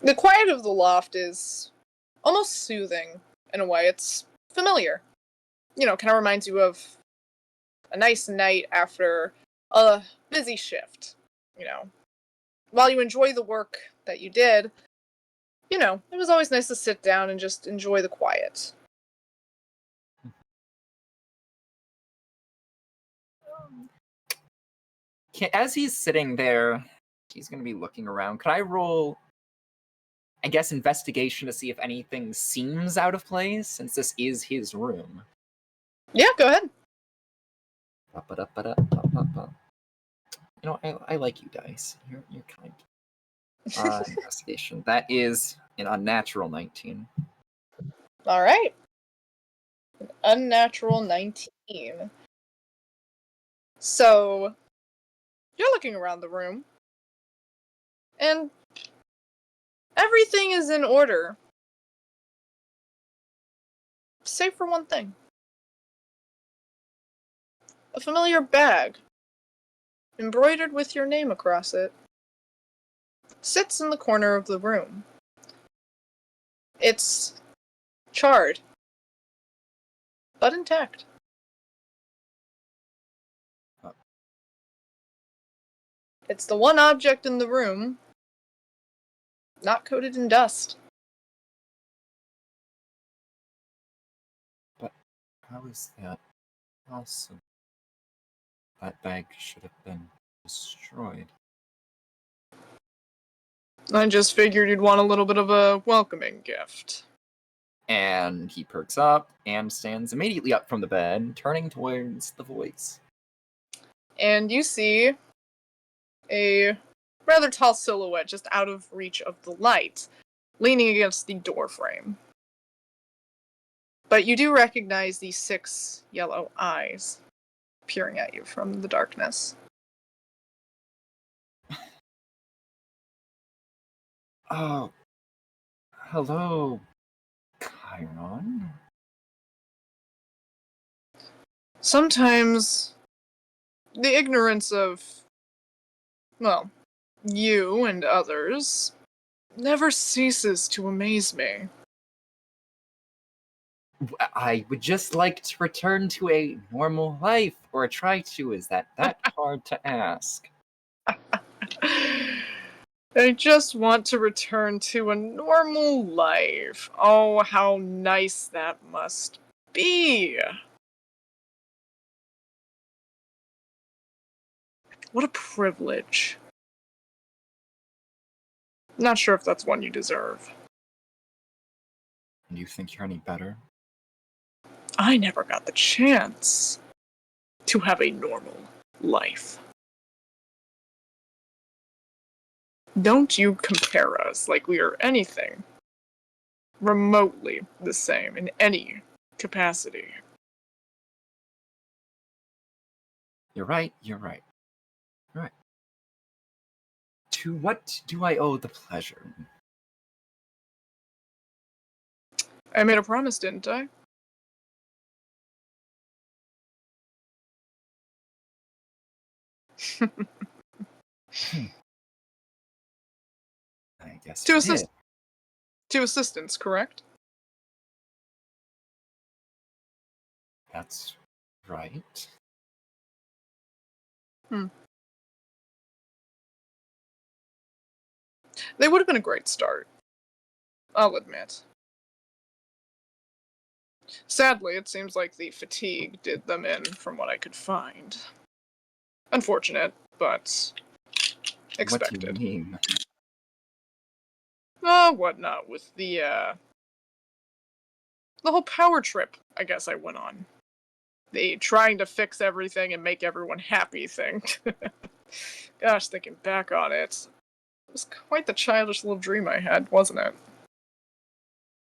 The quiet of the loft is almost soothing in a way. It's familiar. You know, kind of reminds you of a nice night after a busy shift. You know, while you enjoy the work that you did, you know, it was always nice to sit down and just enjoy the quiet. As he's sitting there, he's going to be looking around. Could I roll, I guess, investigation to see if anything seems out of place, since this is his room? Yeah, go ahead. You know, I like you guys. You're kind. Investigation. That is an unnatural 19. All right. An unnatural 19. So, you're looking around the room, and everything is in order. Save for one thing. A familiar bag, embroidered with your name across it, sits in the corner of the room. It's charred, but intact. It's the one object in the room not coated in dust. But how is that possible? That bag should have been destroyed. I just figured you'd want a little bit of a welcoming gift. And he perks up and stands immediately up from the bed, turning towards the voice. And you see a rather tall silhouette just out of reach of the light, leaning against the door frame. But you do recognize the 6 yellow eyes peering at you from the darkness. Oh, hello, Chiron. Sometimes the ignorance of, well, you and others never ceases to amaze me. I would just like to return to a normal life, or try to. Is that hard to ask? I just want to return to a normal life. Oh, how nice that must be. What a privilege. Not sure if that's one you deserve. Do you think you're any better? I never got the chance to have a normal life. Don't you compare us like we are anything remotely the same in any capacity. You're right. To what do I owe the pleasure? I made a promise, didn't I? I guess To you assist. did. To assistance, correct? That's right. They would have been a great start. I'll admit. Sadly, it seems like the fatigue did them in from what I could find. Unfortunate, but expected. What do you mean? Oh, whatnot with the whole power trip, I guess I went on. The trying to fix everything and make everyone happy thing. Gosh, thinking back on it, it was quite the childish little dream I had, wasn't it?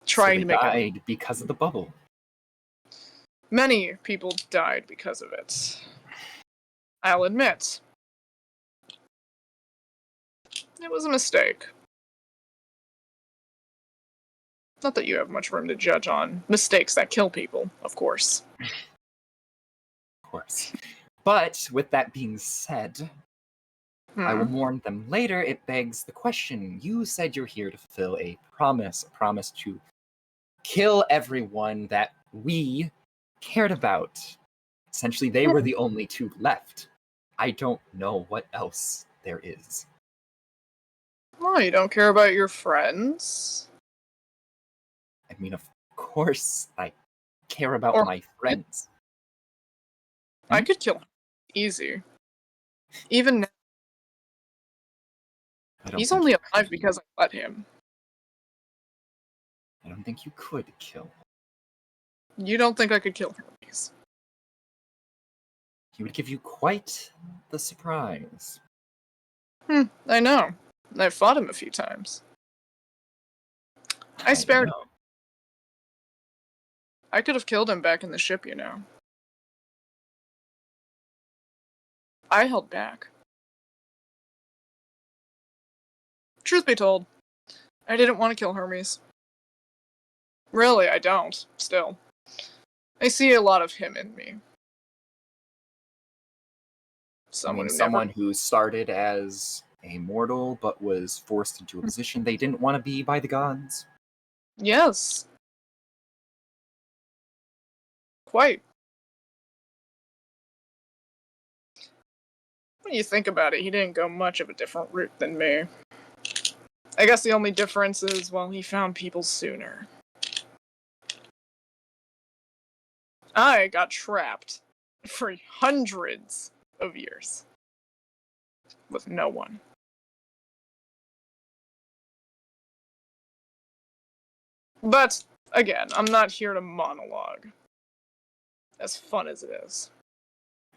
Trying to make it. Died because of the bubble. Many people died because of it. I'll admit. It was a mistake. Not that you have much room to judge on mistakes that kill people, of course. Of course. But with that being said, I will warn them later. It begs the question. You said you're here to fulfill a promise to kill everyone that we cared about. Essentially, they were the only two left. I don't know what else there is. Oh, you don't care about your friends? I mean, of course, I care about my friends. I could kill him. Easy. Even now. He's only alive because I let him. I don't think you could kill him. You don't think I could kill Hermes? He would give you quite the surprise. I know. I've fought him a few times. I spared him. I could have killed him back in the ship, you know. I held back. Truth be told, I didn't want to kill Hermes. Really, I don't, still. I see a lot of him in me. Someone who started as a mortal but was forced into a position they didn't want to be by the gods? Yes. Quite. When you think about it, he didn't go much of a different route than me. I guess the only difference is, well, he found people sooner. I got trapped for hundreds of years with no one. But, again, I'm not here to monologue. As fun as it is.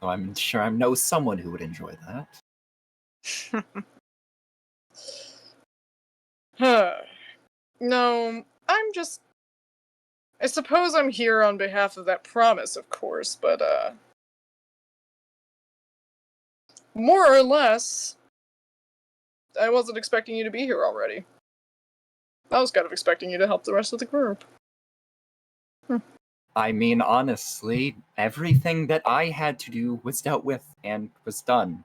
Oh, I'm sure I know someone who would enjoy that. No, I'm just... I suppose I'm here on behalf of that promise, of course, but, more or less, I wasn't expecting you to be here already. I was kind of expecting you to help the rest of the group. I mean, honestly, everything that I had to do was dealt with and was done.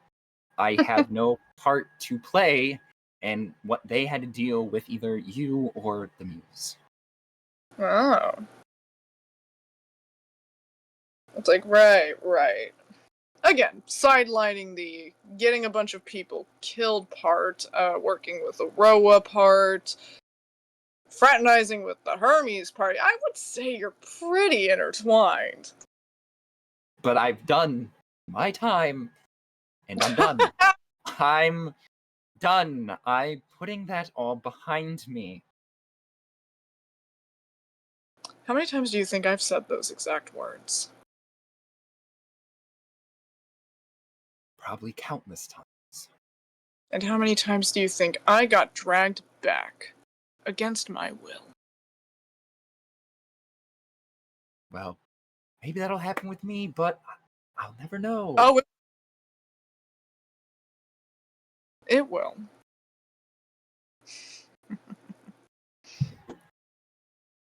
I had no part to play in what they had to deal with, either you or the muse. Oh. It's like, right. Again, sidelining the getting a bunch of people killed part, working with the Roa part, fraternizing with the Hermes party. I would say you're pretty intertwined. But I've done my time, and I'm done. I'm done. I'm putting that all behind me. How many times do you think I've said those exact words? Probably countless times. And how many times do you think I got dragged back against my will? Well, maybe that'll happen with me, but I'll never know. Oh, it will.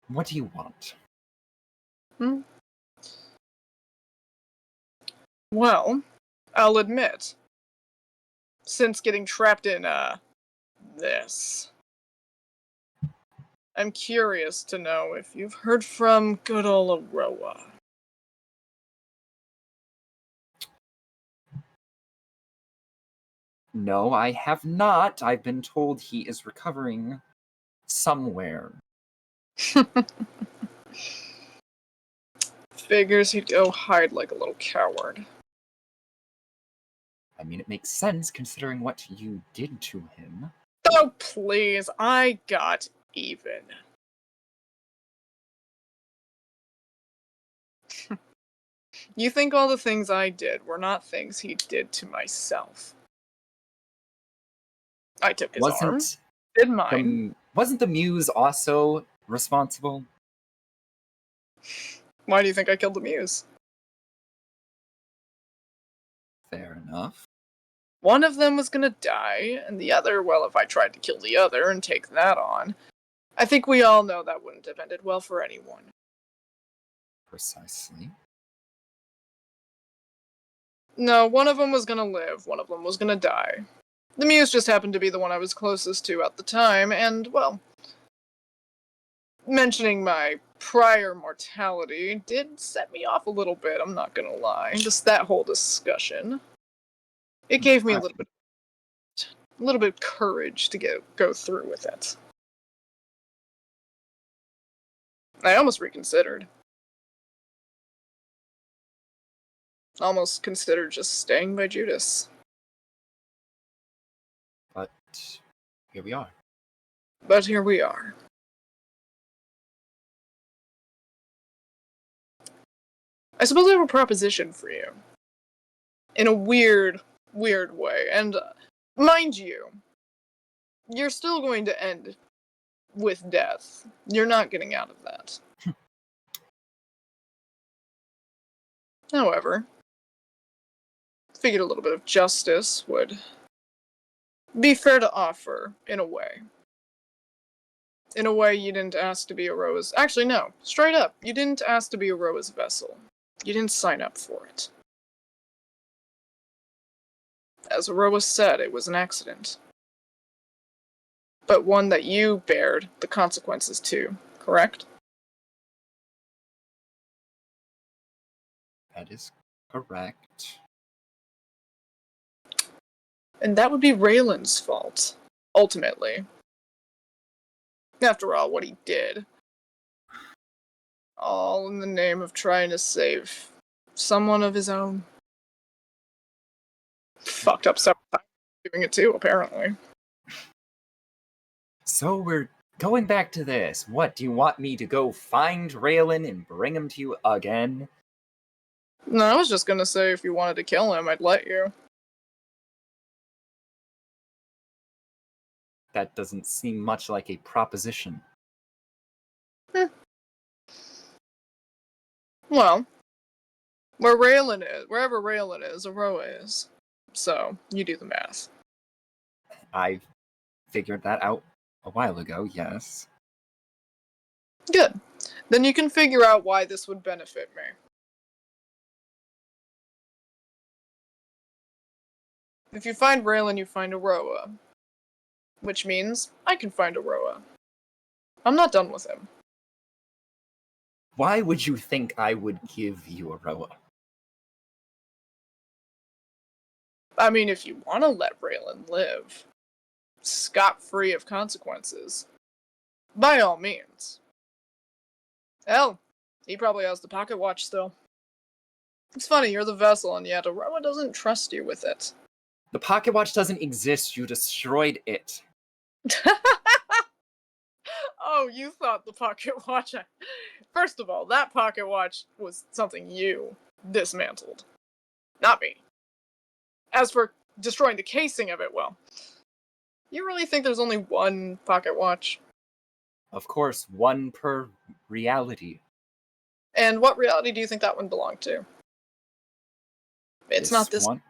What do you want? Well, I'll admit, since getting trapped in, this, I'm curious to know if you've heard from good old Aroa. No, I have not. I've been told he is recovering somewhere. Figures he'd go hide like a little coward. I mean, it makes sense considering what you did to him. Oh, please, I got even. You think all the things I did were not things he did to myself? I took his arm, did mine. Wasn't the muse also responsible? Why do you think I killed the muse? Fair enough. One of them was gonna die, and the other, well, if I tried to kill the other and take that on, I think we all know that wouldn't have ended well for anyone. Precisely. No, one of them was gonna live, one of them was gonna die. The muse just happened to be the one I was closest to at the time, and, well, mentioning my prior mortality did set me off a little bit, I'm not gonna lie. Just that whole discussion. It gave me a little bit of courage to go through with it. I almost reconsidered. Almost considered just staying by Judas. But here we are. But here we are. I suppose I have a proposition for you. In a weird way. And mind you, you're still going to end with death. You're not getting out of that. However, figured a little bit of justice would be fair to offer, in a way. In a way you didn't ask to be Aroa's... Actually, no. Straight up. You didn't ask to be Aroa's vessel. You didn't sign up for it. As Aroa said, it was an accident. But one that you bared the consequences to, correct? That is correct. And that would be Raylan's fault, ultimately. After all, what he did. All in the name of trying to save someone of his own. Fucked up several times doing it too, apparently. So we're going back to this. What, do you want me to go find Raylan and bring him to you again? No, I was just gonna say if you wanted to kill him, I'd let you. That doesn't seem much like a proposition. Well, wherever Raylan is, Aroa is. So, you do the math. I figured that out a while ago, yes. Good. Then you can figure out why this would benefit me. If you find Raylan, you find Aroa. Which means I can find Aroa. I'm not done with him. Why would you think I would give you Aroa? I mean, if you want to let Raylan live, scot-free of consequences, by all means. Hell, he probably has the pocket watch still. It's funny, you're the vessel, and yet Aroa doesn't trust you with it. The pocket watch doesn't exist, you destroyed it. Oh, you thought the pocket watch... First of all, that pocket watch was something you dismantled. Not me. As for destroying the casing of it, well, you really think there's only one pocket watch? Of course, one per reality. And what reality do you think that one belonged to? It's not this one.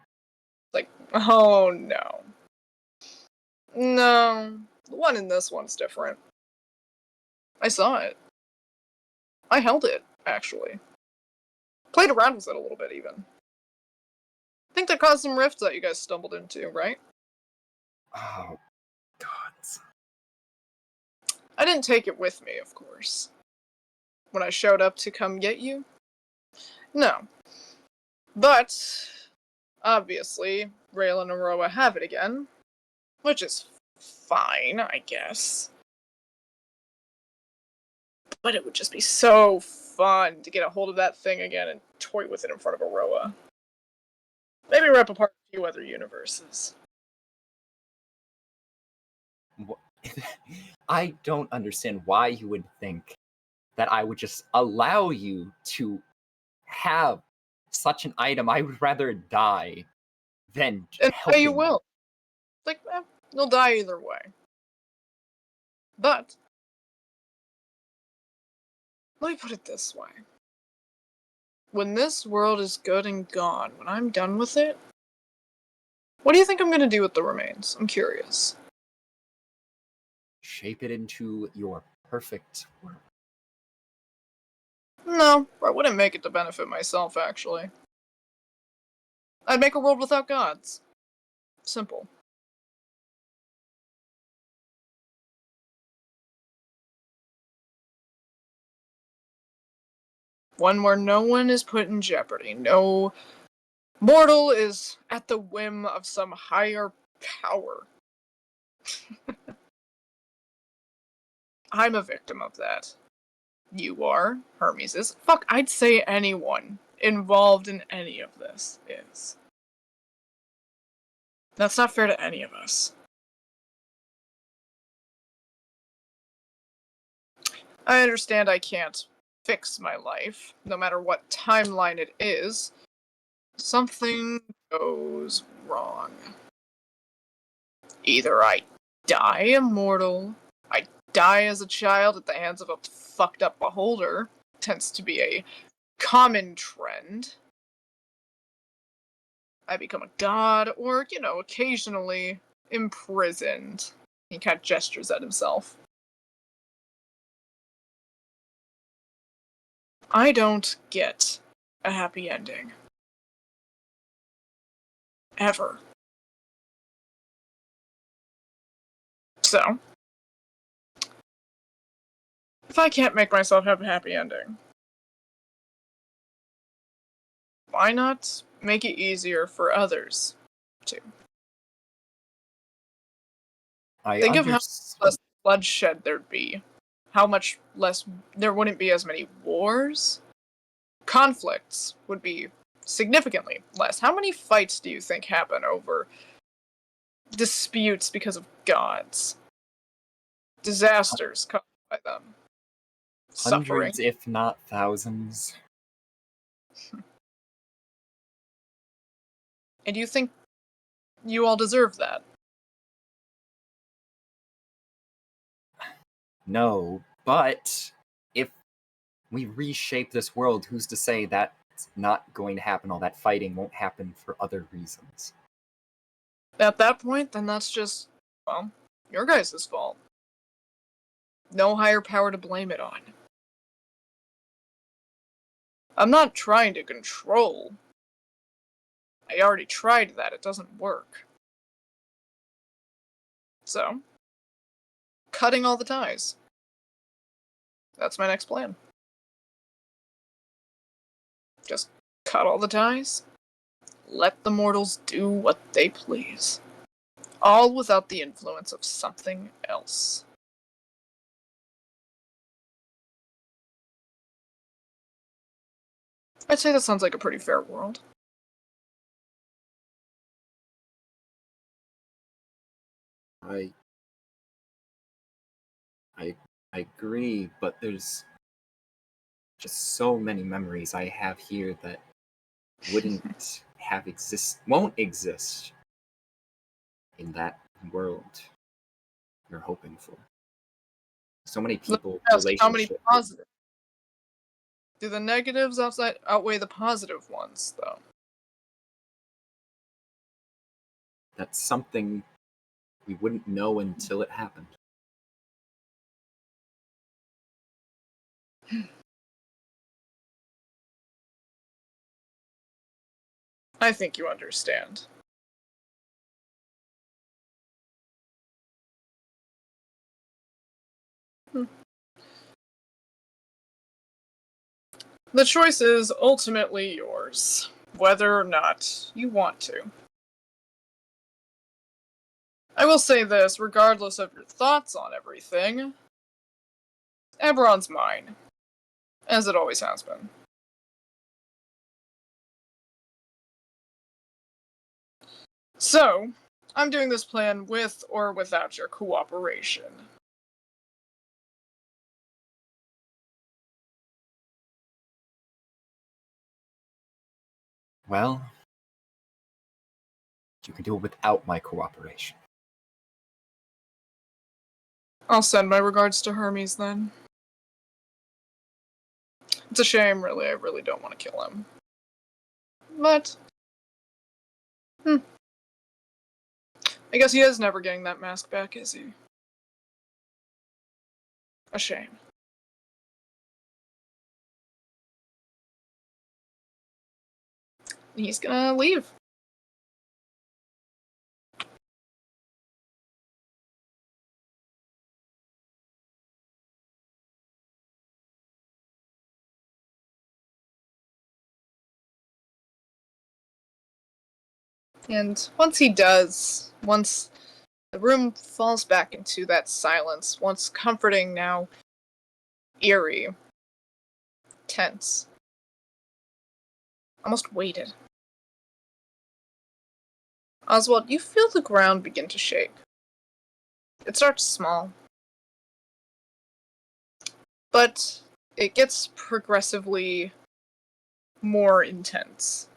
Like, oh no. No, the one in this one's different. I saw it. I held it, actually. Played around with it a little bit, even. I think that caused some rifts that you guys stumbled into, right? Oh, gods. I didn't take it with me, of course. When I showed up to come get you? No. But, obviously, Raylan and Aroa have it again. Which is fine, I guess. But it would just be so fun to get a hold of that thing again and toy with it in front of Aroa. Maybe rip apart a few other universes. I don't understand why you would think that I would just allow you to have such an item. I would rather die than And helping you will. Like, you'll die either way. But, let me put it this way. When this world is good and gone, when I'm done with it, what do you think I'm going to do with the remains? I'm curious. Shape it into your perfect world. No, I wouldn't make it to benefit myself, actually. I'd make a world without gods. Simple. One where no one is put in jeopardy. No mortal is at the whim of some higher power. I'm a victim of that. You are. Hermes is. Fuck, I'd say anyone involved in any of this is. That's not fair to any of us. I understand I can't fix my life, no matter what timeline it is. Something goes wrong. Either I die immortal, I die as a child at the hands of a fucked up beholder, tends to be a common trend. I become a god, or, occasionally imprisoned. He kind of gestures at himself. I don't get a happy ending. Ever. So, if I can't make myself have a happy ending, why not make it easier for others to? Think of how less bloodshed there'd be. How much less there wouldn't be as many wars. Conflicts would be significantly less. How many fights do you think happen over disputes because of gods? Disasters caused by them. Suffering. Hundreds, if not thousands. And you think you all deserve that? No, but if we reshape this world, who's to say that's not going to happen? All that fighting won't happen for other reasons. At that point, then that's just, well, your guys' fault. No higher power to blame it on. I'm not trying to control. I already tried that, it doesn't work. So, cutting all the ties. That's my next plan. Just cut all the ties. Let the mortals do what they please. All without the influence of something else. I'd say that sounds like a pretty fair world. I agree, but there's just so many memories I have here that won't exist in that world you're hoping for. So many people, Yes, how many relationships. positive? Do the negatives outweigh the positive ones, though? That's something we wouldn't know until it happened. I think you understand. The choice is ultimately yours, whether or not you want to. I will say this, regardless of your thoughts on everything, Eberron's mine, as it always has been. So, I'm doing this plan with or without your cooperation. Well, you can do it without my cooperation. I'll send my regards to Hermes then. It's a shame, really. I really don't want to kill him. But, I guess he is never getting that mask back, is he? A shame. He's gonna leave. And once he does, once the room falls back into that silence, once comforting, now eerie, tense, almost weighted. Oswald, you feel the ground begin to shake. It starts small, but it gets progressively more intense.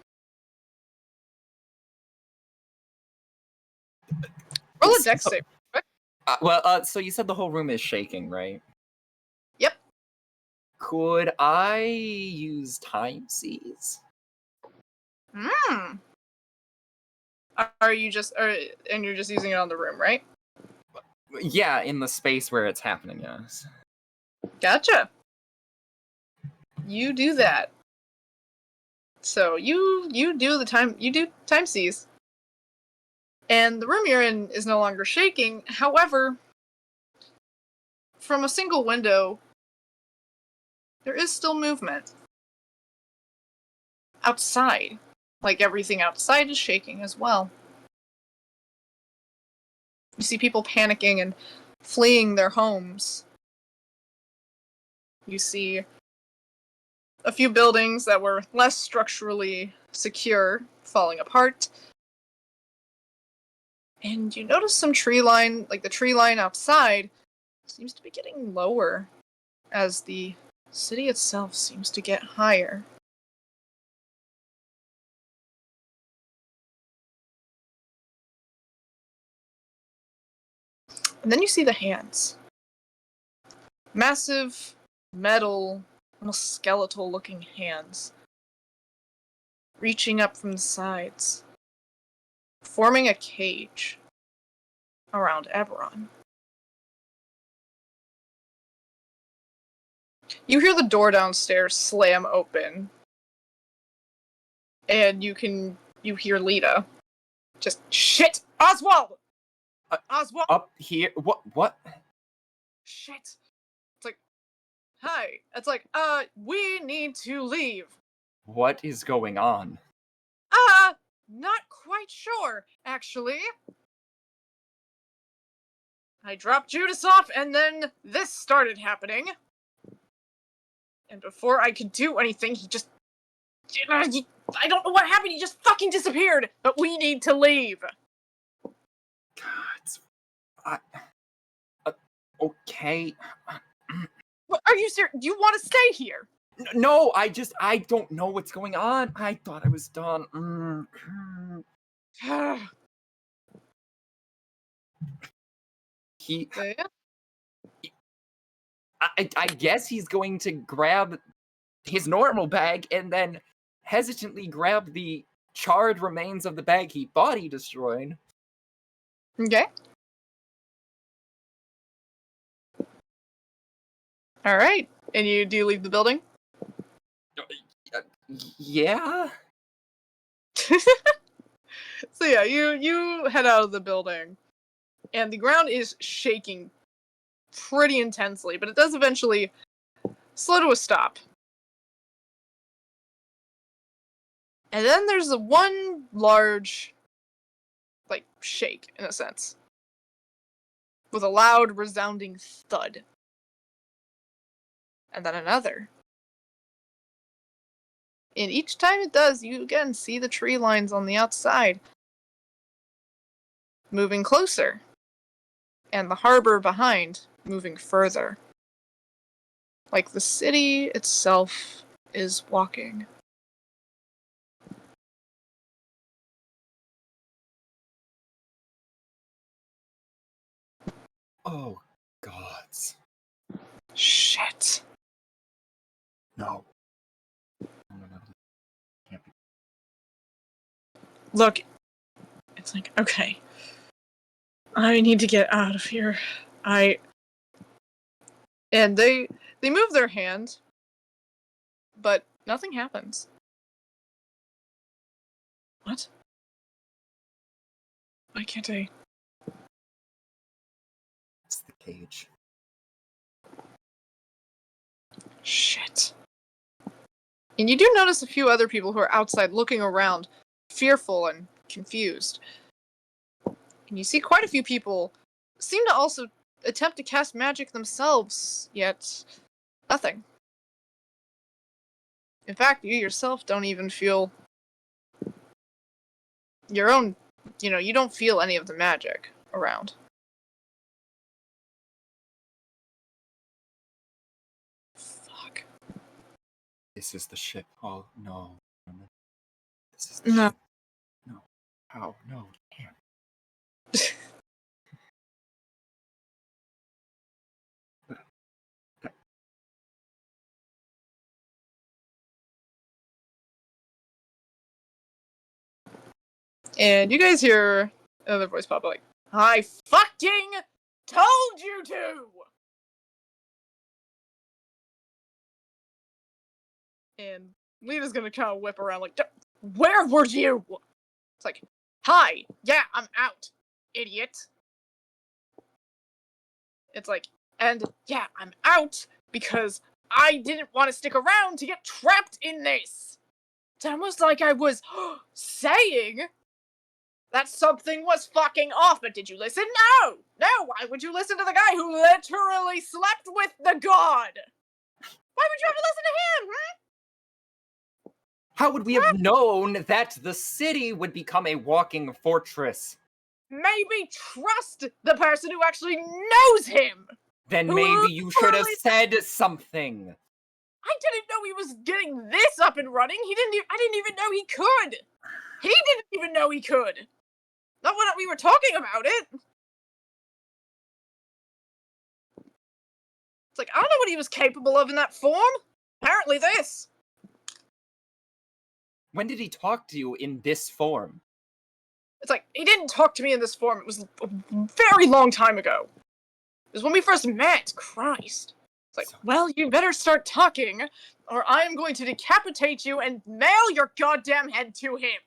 Roll a dex save. So you said the whole room is shaking, right? Yep. Could I use time seize? And you're just using it on the room, right? Yeah, in the space where it's happening, yes. Gotcha. You do that. So you do time seize. And the room you're in is no longer shaking. However, from a single window, there is still movement. Outside. Like everything outside is shaking as well. You see people panicking and fleeing their homes. You see a few buildings that were less structurally secure falling apart. And you notice some tree line, like the tree line outside, seems to be getting lower as the city itself seems to get higher. And then you see the hands. Massive, metal, almost skeletal looking hands. Reaching up from the sides. forming a cage around Eberron. You hear the door downstairs slam open, and you hear Lita. Just, shit! Oswald! Oswald! Up here? What? Shit! It's like, hi. It's like, we need to leave. What is going on? Not quite sure, actually. I dropped Judas off, and then this started happening. And before I could do anything, he just... I don't know what happened, he just fucking disappeared! But we need to leave! God. Okay. What, are you serious? Do you want to stay here? No, I don't know what's going on. I thought I was done. I guess he's going to grab his normal bag and then hesitantly grab the charred remains of the bag he thought he destroyed. Okay. Alright. And do you leave the building? Yeah? So yeah, you head out of the building. And the ground is shaking pretty intensely, but it does eventually slow to a stop. And then there's a one large, like, shake, in a sense. With a loud, resounding thud. And then another. And each time it does, you again see the tree lines on the outside moving closer. And the harbor behind moving further. Like the city itself is walking. Oh, gods. Shit. No. Look, it's like, okay. I need to get out of here. And they move their hand, but nothing happens. What? Why can't I? It's the cage. Shit. And you do notice a few other people who are outside looking around, fearful and confused. And you see quite a few people seem to also attempt to cast magic themselves, yet nothing. In fact, you yourself don't even feel your own, you don't feel any of the magic around. Fuck. This is the ship. Oh, no. This is the No. ship. No. How? No. Damn. And you guys hear another voice pop up like, I fucking told you to! And Lita's gonna kind of whip around like, where were you? It's like, hi, yeah, I'm out, idiot. It's like, and yeah, I'm out because I didn't want to stick around to get trapped in this. It's almost like I was saying that something was fucking off, but did you listen? No! No, why would you listen to the guy who literally slept with the god? Why would you have to listen to him, huh? How would we have known that the city would become a walking fortress? Maybe trust the person who actually knows him! Then Who maybe you should have literally- said something. I didn't know he was getting this up and running. I didn't even know he could. He didn't even know he could. Not when we were talking about it. It's like, I don't know what he was capable of in that form. Apparently this. When did he talk to you in this form? It's like, he didn't talk to me in this form. It was a very long time ago. It was when we first met. Christ. It's like, well, you better start talking, or I am going to decapitate you and nail your goddamn head to him.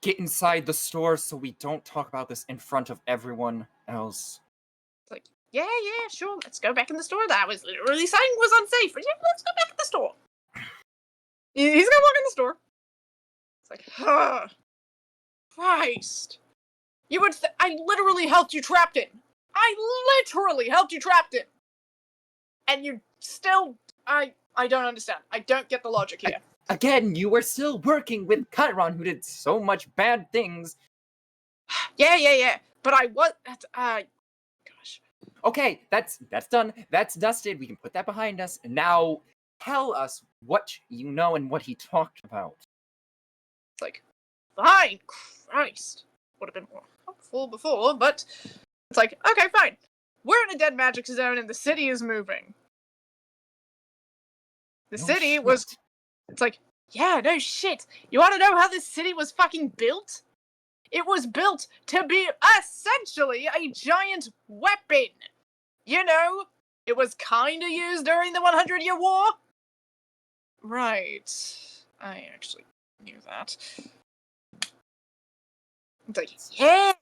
Get inside the store so we don't talk about this in front of everyone else. It's like, yeah, sure, let's go back in the store. That was literally saying was unsafe. Yeah, let's go back in the store. He's gonna walk in the store. It's like, Christ. You would I literally helped you trapped him. I literally helped you trapped him. And you still, I don't understand. I don't get the logic here. Again, you were still working with Chiron, who did so much bad things. Yeah. But I was, gosh. Okay, that's done. That's dusted. We can put that behind us. And now, tell us what you know and what he talked about. It's like, fine, Christ. Would have been more helpful before, but it's like, okay, fine. We're in a dead magic zone and the city is moving. The city was... It's like, yeah, no shit. You want to know how this city was fucking built? It was built to be essentially a giant weapon. You know, it was kinda used during the 100-Year War. Right. I actually knew that. It's like, yeah.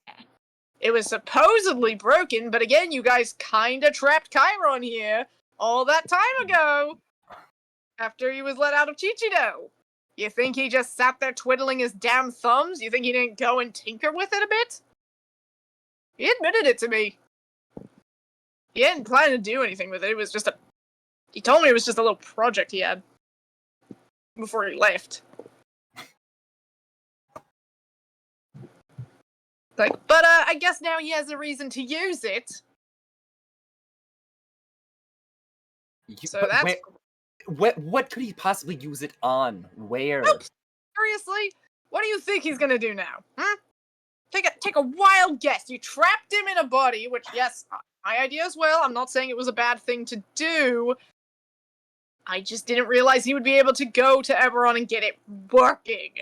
It was supposedly broken, but again, you guys kinda trapped Chiron here all that time ago. After he was let out of Chichido. You think he just sat there twiddling his damn thumbs? You think he didn't go and tinker with it a bit? He admitted it to me. He didn't plan to do anything with it. It was just a... He told me it was just a little project he had. Before he left. Like, but I guess now he has a reason to use it. So that's... What could he possibly use it on? Where? Nope. Seriously? What do you think he's gonna do now? Take a wild guess. You trapped him in a body, which, yes, my idea as well. I'm not saying it was a bad thing to do. I just didn't realize he would be able to go to Eberron and get it working.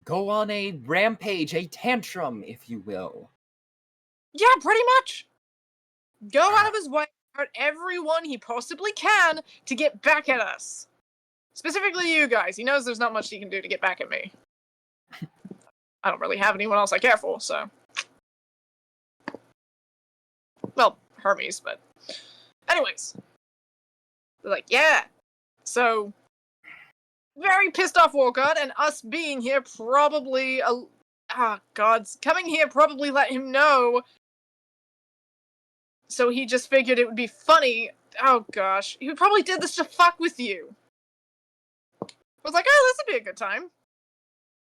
Go on a rampage, a tantrum, if you will. Yeah, pretty much. Go out of his way, hurt everyone he possibly can to get back at us. Specifically you guys. He knows there's not much he can do to get back at me. I don't really have anyone else I care for, so... Well, Hermes, but... Anyways. They're like, yeah. So... Very pissed off Walcott, and us being here probably... coming here probably let him know. So he just figured it would be funny. Oh gosh. He probably did this to fuck with you. I was like, oh, this would be a good time.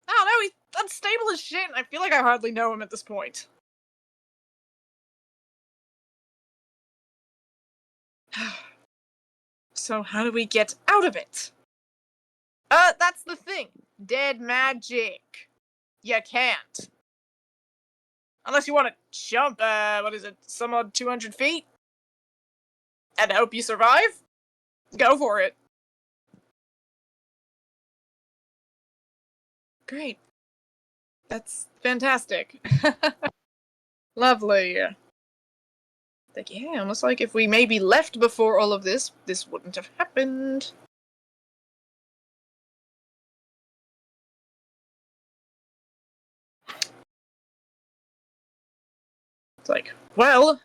I don't know, he's unstable as shit, and I feel like I hardly know him at this point. So how do we get out of it? That's the thing. Dead magic. You can't. Unless you want to jump, what is it, some odd 200 feet? And hope you survive? Go for it. Great. That's fantastic. Lovely. Like, yeah, almost like if we maybe left before all of this, this wouldn't have happened. It's like, well,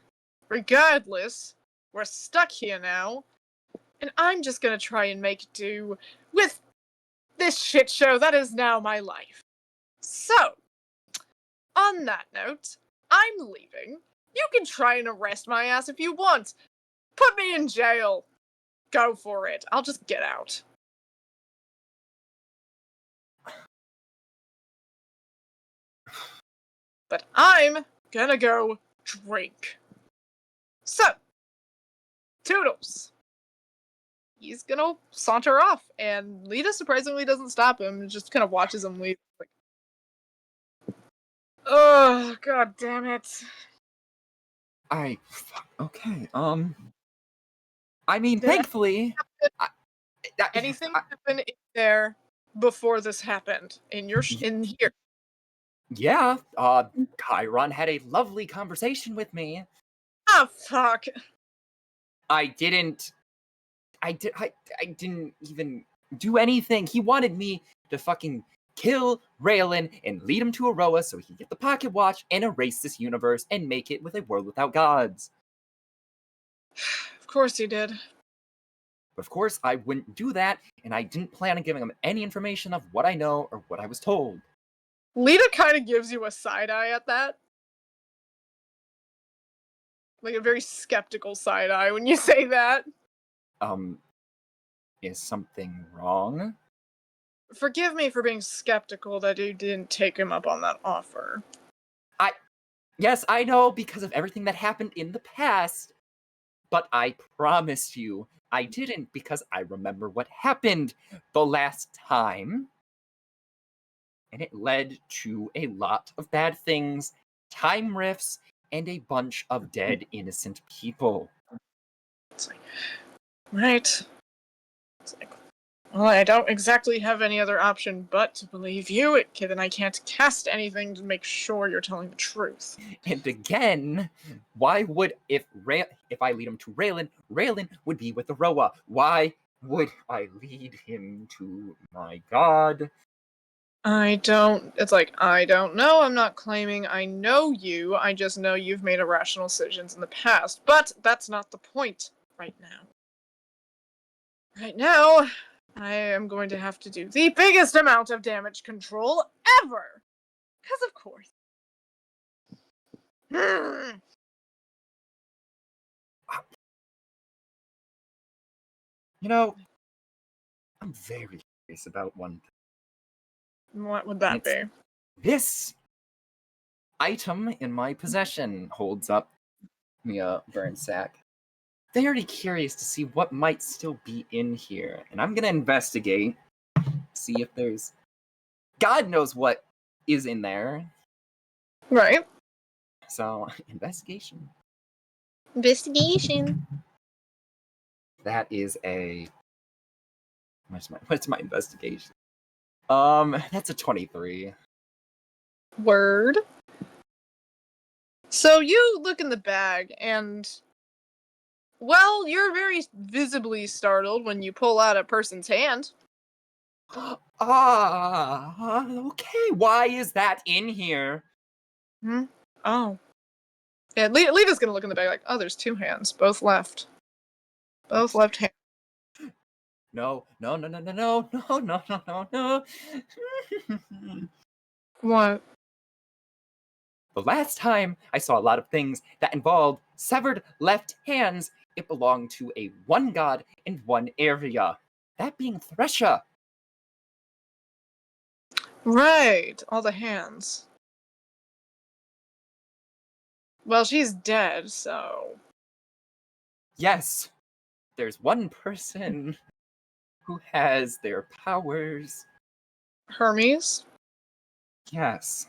regardless, we're stuck here now, and I'm just gonna try and make do with this shit show that is now my life. So, on that note, I'm leaving. You can try and arrest my ass if you want. Put me in jail. Go for it. I'll just get out. But I'm gonna go drink. So, Toodles. He's gonna saunter off, and Lita surprisingly doesn't stop him, and just kind of watches him leave. Like, oh, god damn it. Okay, I mean, thankfully... Anything happened in there before this happened? In here? Yeah, Chiron had a lovely conversation with me. Ah, fuck. I didn't even do anything. He wanted me to fucking kill Raylan and lead him to Aroa so he could get the pocket watch and erase this universe and make it with a world without gods. Of course you did. But of course, I wouldn't do that, and I didn't plan on giving him any information of what I know or what I was told. Lita kind of gives you a side eye at that. Like a very skeptical side eye when you say that. Is something wrong? Forgive me for being skeptical that you didn't take him up on that offer. Yes, I know because of everything that happened in the past. But I promise you, I didn't because I remember what happened the last time. And it led to a lot of bad things, time rifts, and a bunch of dead innocent people. It's like, right. It's like, well, I don't exactly have any other option but to believe you, then I can't cast anything to make sure you're telling the truth. And again, why would, if I lead him to Raylan, Raylan would be with Aroa. Why would I lead him to my god? It's like, I don't know, I'm not claiming I know you, I just know you've made irrational decisions in the past, but that's not the point right now. Right now, I am going to have to do the biggest amount of damage control ever! Because of course. You know, I'm very curious about one thing. What would that be? This item in my possession holds up the burn sack. Very curious to see what might still be in here, and I'm gonna investigate, see if there's God knows what is in there. Right. So, investigation. Investigation. That is a what's my investigation? That's a 23. Word. So you look in the bag and, well, you're very visibly startled when you pull out a person's hand. Okay, why is that in here? Oh. Yeah, Lita's gonna look in the bag like, oh, there's two hands, both left. Both left hands. No. What? The last time I saw a lot of things that involved severed left hands, it belonged to a one god in one area. That being Thresha. Right, all the hands. Well, she's dead, so... Yes, there's one person who has their powers. Hermes? Yes.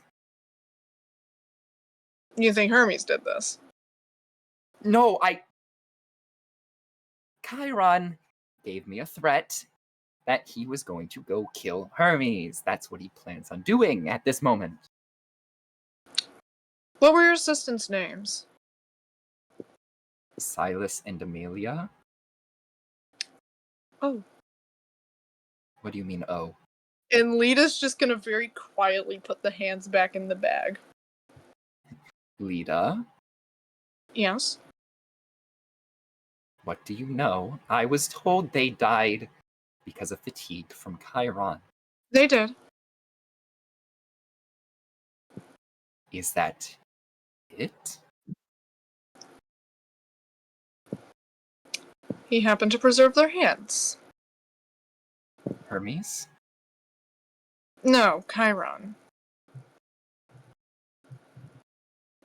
You think Hermes did this? No, Chiron gave me a threat that he was going to go kill Hermes. That's what he plans on doing at this moment. What were your assistants' names? Silas and Amelia? Oh. What do you mean, oh? And Lita's just gonna very quietly put the hands back in the bag. Lita? Yes? What do you know? I was told they died because of fatigue from Chiron. They did. Is that it? He happened to preserve their hands. Hermes? No, Chiron.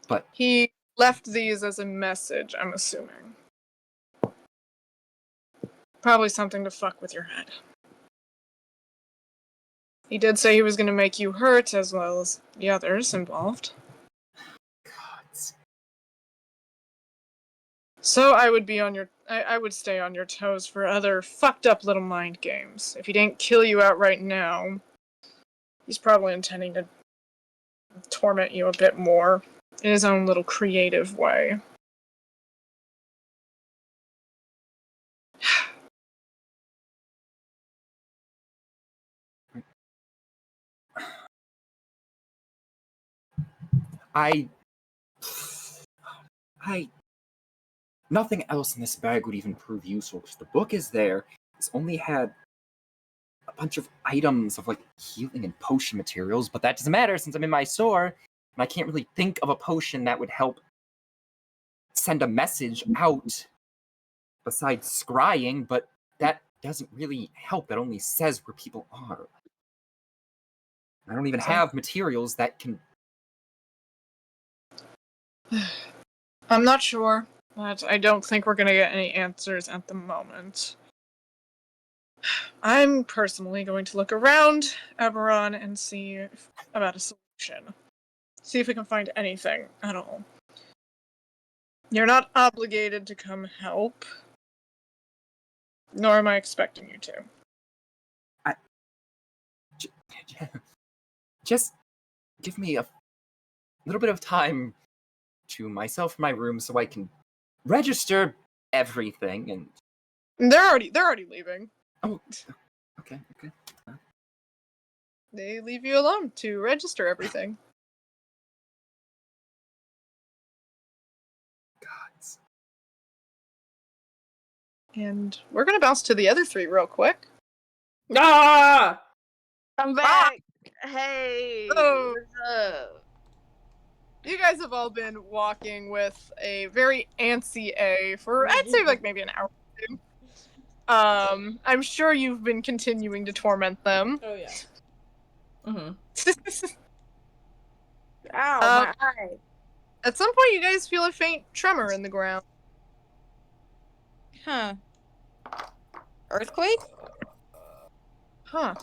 But he left these as a message, I'm assuming. Probably something to fuck with your head. He did say he was going to make you hurt as well as the others involved. gods. So I would be on your... I would stay on your toes for other fucked up little mind games. If he didn't kill you outright now, he's probably intending to torment you a bit more in his own little creative way. I nothing else in this bag would even prove useful because the book is there. It's only had a bunch of items of like healing and potion materials, but that doesn't matter since I'm in my store and I can't really think of a potion that would help send a message out besides scrying, but that doesn't really help. That only says where people are. I don't even have materials that can. I'm not sure, but I don't think we're gonna get any answers at the moment. I'm personally going to look around Eberron and see about a solution. See if we can find anything at all. You're not obligated to come help, nor am I expecting you to. Just give me a little bit of time to myself in my room so I can register everything and They're already leaving. oh okay. They leave you alone to register everything. Gods. And we're gonna bounce to the other three real quick. Ah! I'm back. Hey. Oh. What's up? You guys have all been walking with a very antsy A for I'd say like maybe an hour or two. I'm sure you've been continuing to torment them. Oh yeah. Mm-hmm. Ow, my eye. At some point, you guys feel a faint tremor in the ground. Huh. Earthquake? Huh.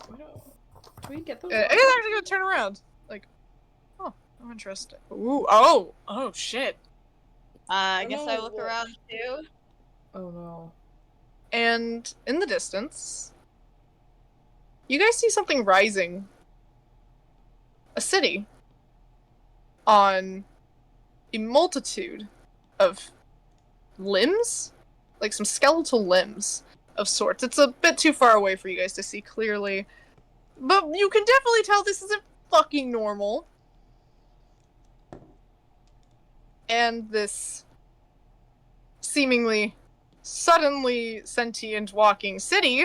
Can we get those? It's actually gonna turn around. Like, oh, interesting. Ooh, oh, shit. I Oh, guess no, I look what? around too. Oh no. And in the distance, you guys see something rising. A city. On a multitude of limbs? Like some skeletal limbs of sorts. It's a bit too far away for you guys to see clearly. But you can definitely tell this isn't fucking normal. And this seemingly suddenly sentient walking city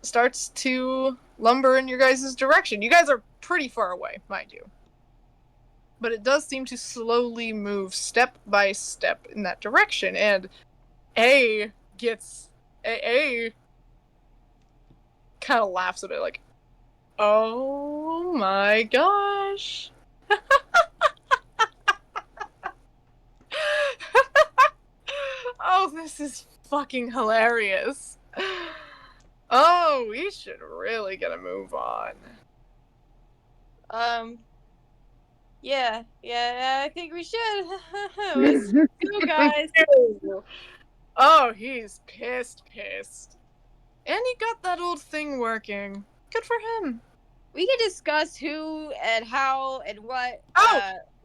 starts to lumber in your guys' direction. You guys are pretty far away, mind you. But it does seem to slowly move step by step in that direction, and A kind of laughs a bit like, oh my gosh. Oh, this is fucking hilarious. Oh, we should really get a move on. Yeah, I think we should. Let's go, guys. Oh, he's pissed. And he got that old thing working. Good for him. We can discuss who and how and what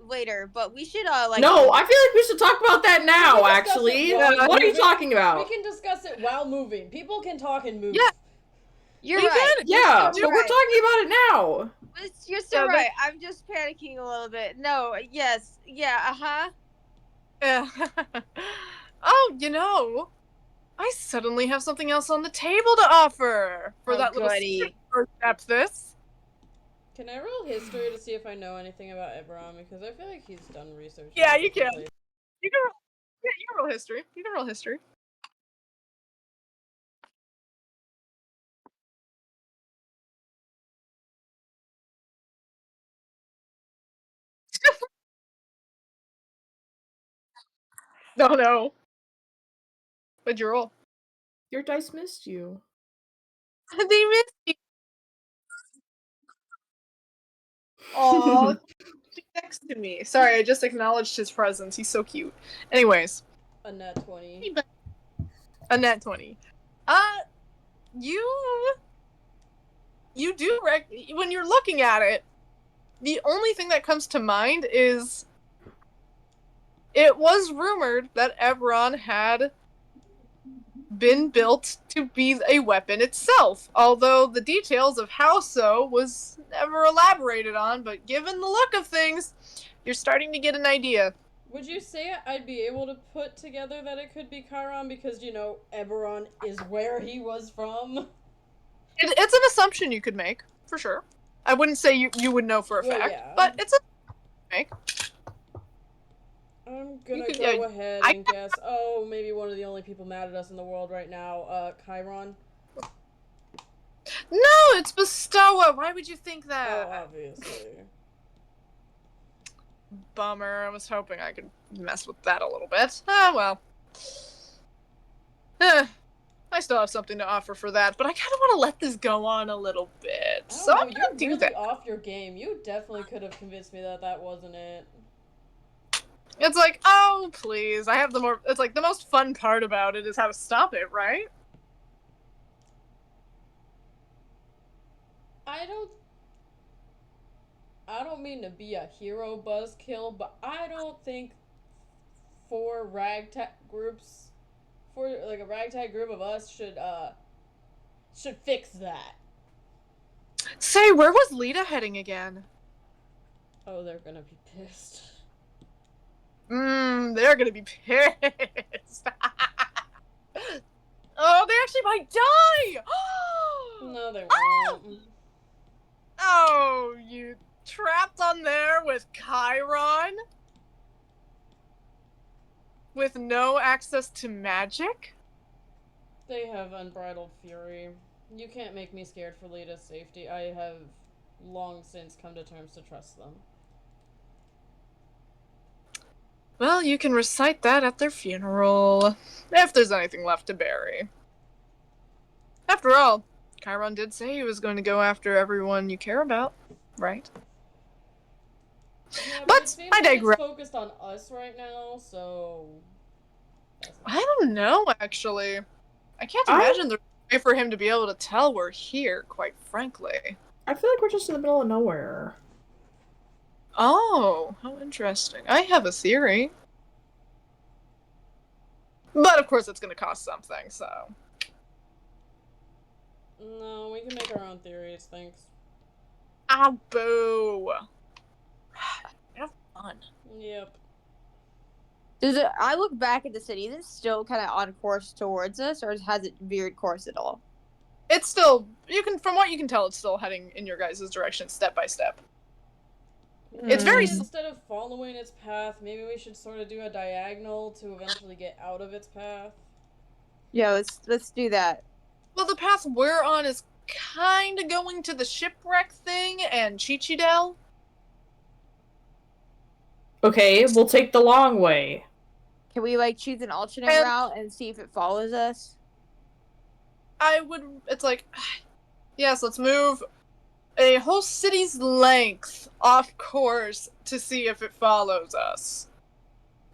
later, but we should like. No, I feel like we should talk about that now. We can discuss Actually, it while what are you moving. talking We about? can discuss it while moving. People can talk and move. Yeah. You're We right. can. Yeah, but You're we're right. talking about it now. You're so Yeah, but- right. I'm just panicking a little bit. No, yes, yeah, Yeah. Oh, you know, I suddenly have something else on the table to offer for that little goody. step this. Can I roll history to see if I know anything about Eberron? Because I feel like he's done research. Yeah, on you can. different places. You can roll, yeah, you can roll history. You can roll history. No. What'd you roll? Your dice missed you. They missed you. Aw, next to me. Sorry, I just acknowledged his presence. He's so cute. Anyways. A nat 20. A nat 20. You do when you're looking at it, the only thing that comes to mind is it was rumored that Eberron had been built to be a weapon itself, although the details of how so was never elaborated on, but given the look of things, you're starting to get an idea. Would you say I'd be able to put together that it could be Chiron because, you know, Eberron is where he was from? It's an assumption you could make, for sure. I wouldn't say you would know for a fact, yeah. but it's a make. I'm gonna could- go yeah, ahead I- and guess, oh, maybe one of the only people mad at us in the world right now, Chiron. No, it's Bestowa. Why would you think Oh, that? obviously. Bummer. I was hoping I could mess with that a little bit. Ah, well. I still have something to offer for that, but I kind of want to let this go on a little bit. I So don't I'm know, gonna you're do really that. off your game. You definitely could have convinced me that that wasn't it. It's like, oh, please. I have the more. It's like the most fun part about it is how to stop it, right? I don't mean to be a hero buzzkill, but I don't think for a ragtag group of us should fix that. Say, where was Lita heading again? Oh, they're gonna be pissed. They're gonna be pissed. Oh, they actually might die! No, they won't. Oh, you trapped on there with Chiron? With no access to magic? They have unbridled fury. You can't make me scared for Lita's safety. I have long since come to terms to trust them. Well, you can recite that at their funeral, if there's anything left to bury. After all, Chiron did say he was going to go after everyone you care about, right? Yeah, But it seems I like digress. it's focused on us right now, so that's not- I don't know, actually. I can't imagine there's a way for him to be able to tell we're here, quite frankly. I feel like we're just in the middle of nowhere. Oh, how interesting. I have a theory. But of course it's going to cost something, so... No, we can make our own theories, thanks. Ah, boo! Have fun. Yep. I look back at the city, is it still kind of on course towards us, or has it veered course at all? It's still, from what you can tell, it's still heading in your guys' direction step by step. It's very... Instead of following its path, maybe we should sort of do a diagonal to eventually get out of its path. Yeah, let's do that. Well, the path we're on is kind of going to the shipwreck thing and Chichidel. Okay, we'll take the long way. Can we, choose an alternate And- route and see if it follows us? It's like, yes, let's move a whole city's length off course to see if it follows us.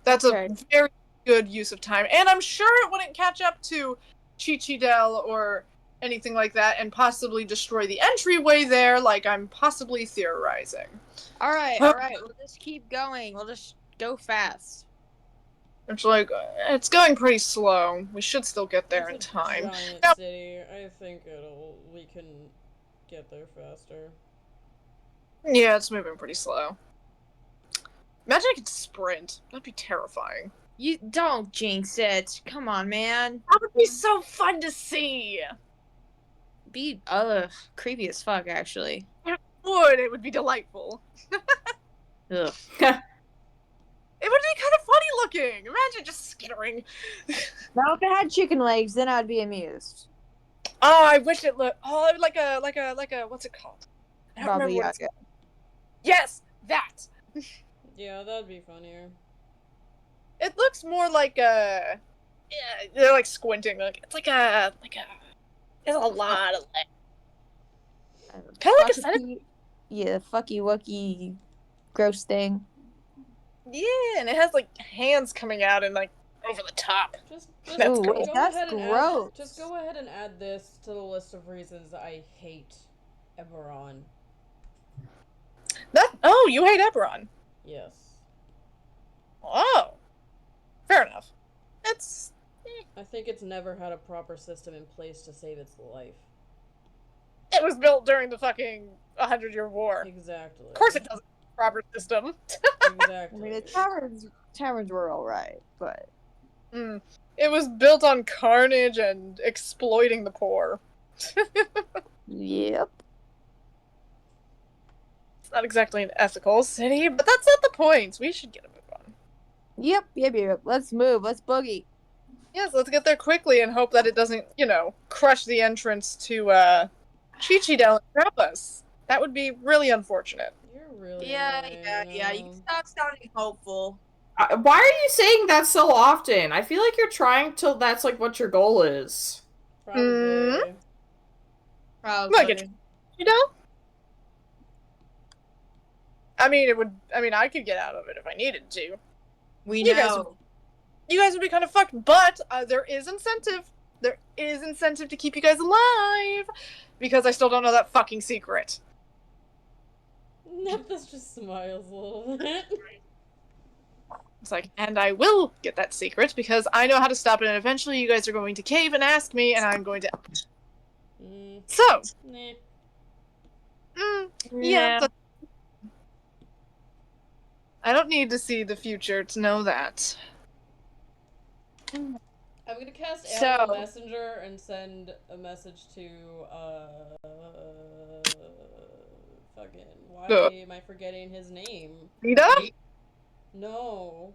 That's Okay. a very good use of time. And I'm sure it wouldn't catch up to Chichidel or anything like that and possibly destroy the entryway there like I'm possibly theorizing. Alright, we'll just keep going. We'll just go fast. It's like, it's going pretty slow. We should still get there in It's a time. giant Now- city. I think we can get there faster. Yeah, it's moving pretty slow. Imagine I could sprint. That'd be terrifying. You don't jinx it. Come on, man. That would be so fun to see. Be creepy as fuck, actually. It would be delightful. Ugh. It would be kind of funny looking. Imagine just skittering. Now, if it had chicken legs, then I'd be amused. Oh, I wish it looked. Oh, like a. What's it called? I don't Baba remember what it's- Yaga. Yes, that. Yeah, that'd be funnier. It looks more like a. Yeah, they're like squinting. It's like a. There's a lot of legs. Kinda like a Fucky- Yeah, fucky wucky gross thing. Yeah, and it has like hands coming out and like over the top. Just That's Ooh, cool. wait, that's gross. Just go ahead and add this to the list of reasons I hate Eberron. Oh, you hate Eberron. Yes. Oh. Fair enough. It's... I think it's never had a proper system in place to save its life. It was built during the fucking 100-Year War. Exactly. Of course it doesn't have a proper system. Exactly. I mean, the taverns were alright, but It was built on carnage and exploiting the poor. yep. It's not exactly an ethical city, but that's not the point. We should get a move on. Yep. Let's move. Let's boogie. Yes, let's get there quickly and hope that it doesn't, crush the entrance to Chichidel and grab us. That would be really unfortunate. You're really Yeah. annoying, You can stop sounding hopeful. Why are you saying that so often? I feel like you're trying till that's like what your goal is. Probably. Probably. Look, I could get out of it if I needed to. We You guys know. You guys would be kind of fucked, but there is incentive. There is incentive to keep you guys alive, because I still don't know that fucking secret. Nephthys just smiles a little bit. It's like, and I will get that secret because I know how to stop it, and eventually you guys are going to cave and ask me, and I'm going to. So. Nah. Yeah. But I don't need to see the future to know that. I'm gonna cast So- Animal Messenger and send a message to, fucking, why am I forgetting his name? Rita? No.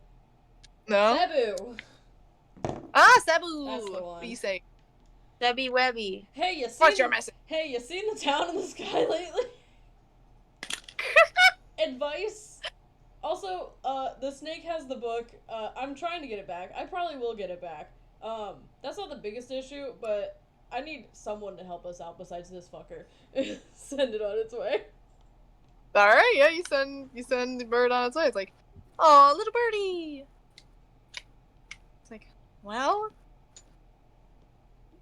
No? Cebu! Ah, Sabu! That's the one. What do you say? Debbie Webby. Hey, you What's your message? Hey, you seen the town in the sky lately? Advice? Also, the snake has the book. I'm trying to get it back. I probably will get it back. That's not the biggest issue, but I need someone to help us out besides this fucker. Send it on its way. Alright, yeah, you send the bird on its way. It's like, oh, little birdie! It's like, well,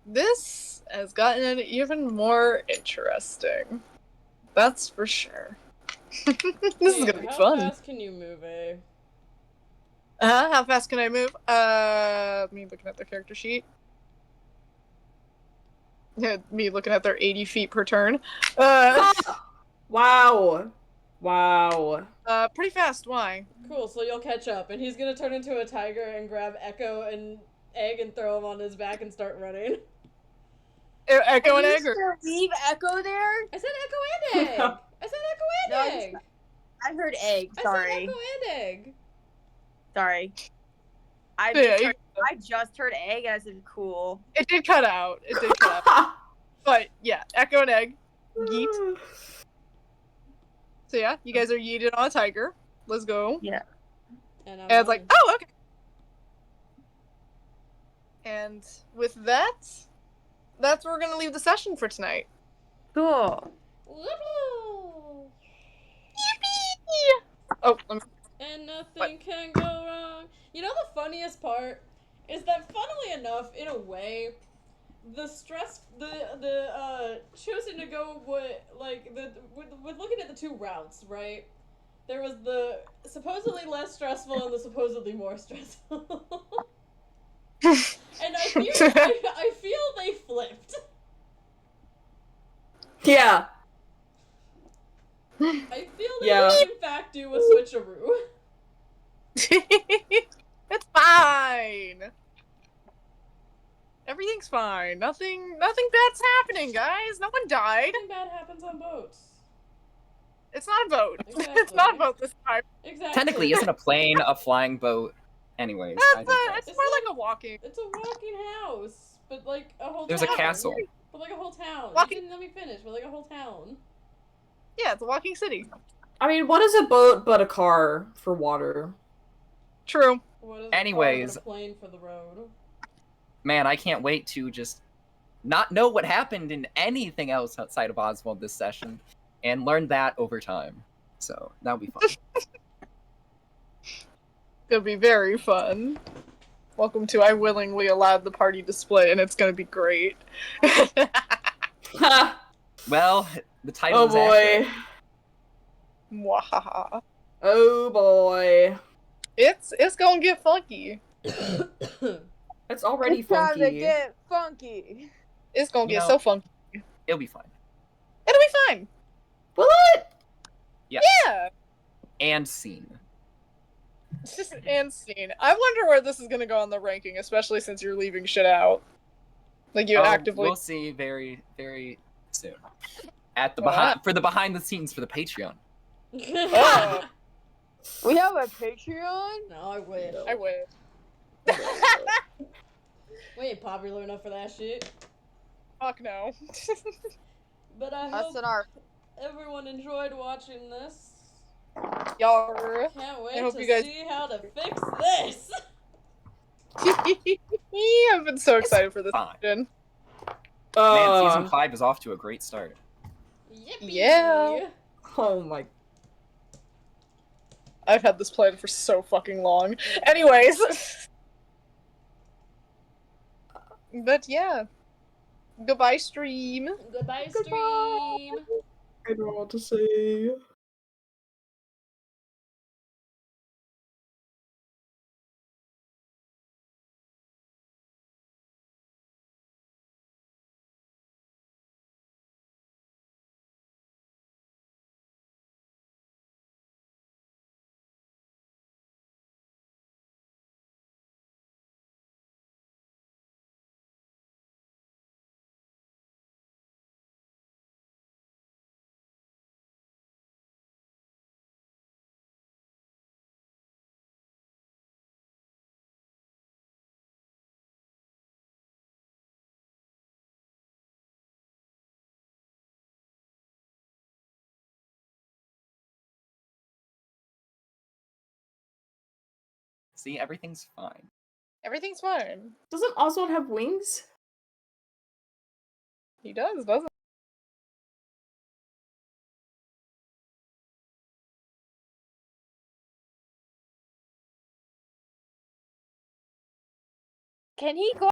this has gotten even more interesting. That's for sure. This is gonna be How fun. fast can you move, eh? How fast can I move? Me looking at their character sheet. Yeah, me looking at their 80 feet per turn. Wow. Pretty fast, why? Cool, so you'll catch up, and he's gonna turn into a tiger and grab Echo and Egg and throw him on his back and start running. Echo and Are you Egg? gonna leave Echo there? I said Echo and Egg! I said Echo and No, I Egg! I heard egg. I Sorry. said Echo and Egg! Sorry. I Yeah, just heard egg and I said cool. It did cut out. But yeah, Echo and Egg. Yeet. So yeah, you guys are yeeted on a tiger. Let's go. Yeah. And And it's like, oh, okay. And with that, that's where we're gonna leave the session for tonight. Cool. Oh, And nothing can go wrong. You know the funniest part is that, funnily enough, in a way, the stress, the choosing to go with looking at the two routes, right? There was the supposedly less stressful and the supposedly more stressful. And I feel they flipped. Yeah. I feel they Yeah. did in fact do a switcheroo. it's fine. Everything's fine. Nothing bad's happening, guys. No one died. Nothing bad happens on boats. It's not a boat. Exactly. It's not a boat this time. Exactly. Technically, isn't a plane a flying boat? Anyways, I think It's It's more like- like a walking. It's a walking house, but like a whole there's a town. castle. But like a whole town. Walking- You didn't let me finish, but like a whole town. Yeah, it's a walking city. I mean, what is a boat but a car for water? True. What is Anyways. a plane for the road? Man, I can't wait to just not know what happened in anything else outside of Oswald this session, and learn that over time. So that'll be fun. It'll be very fun. Welcome to I willingly allowed the party display, and it's gonna be great. Ha! Well, the title Oh is accurate. boy. Mwahaha. Oh boy. It's gonna get funky. It's already It's time to funky. get funky. It's gonna You get know- so funky. It'll be fine. It'll be fine. Will it? Yes. Yeah. And scene. And scene. I wonder where this is gonna go on the ranking, especially since you're leaving shit out. Like you actively. We'll see very, very soon. At the Wow. for the behind the scenes for the Patreon. Oh, We have a Patreon? No, I wish. I wish. We ain't popular enough for that shit. Fuck no. But I Us hope and our everyone enjoyed watching this. Y'all. Can't wait hope to you guys- see how to fix this. I've been so excited for this fine. season. Man, season 5 is off to a great start. Yippee! Yeah. Oh my. I've had this plan for so fucking long. Anyways. But yeah. Goodbye, stream. Goodbye, stream. I don't know what to say. See, everything's fine. Everything's fine. Doesn't Oswald have wings? He does, doesn't Can he go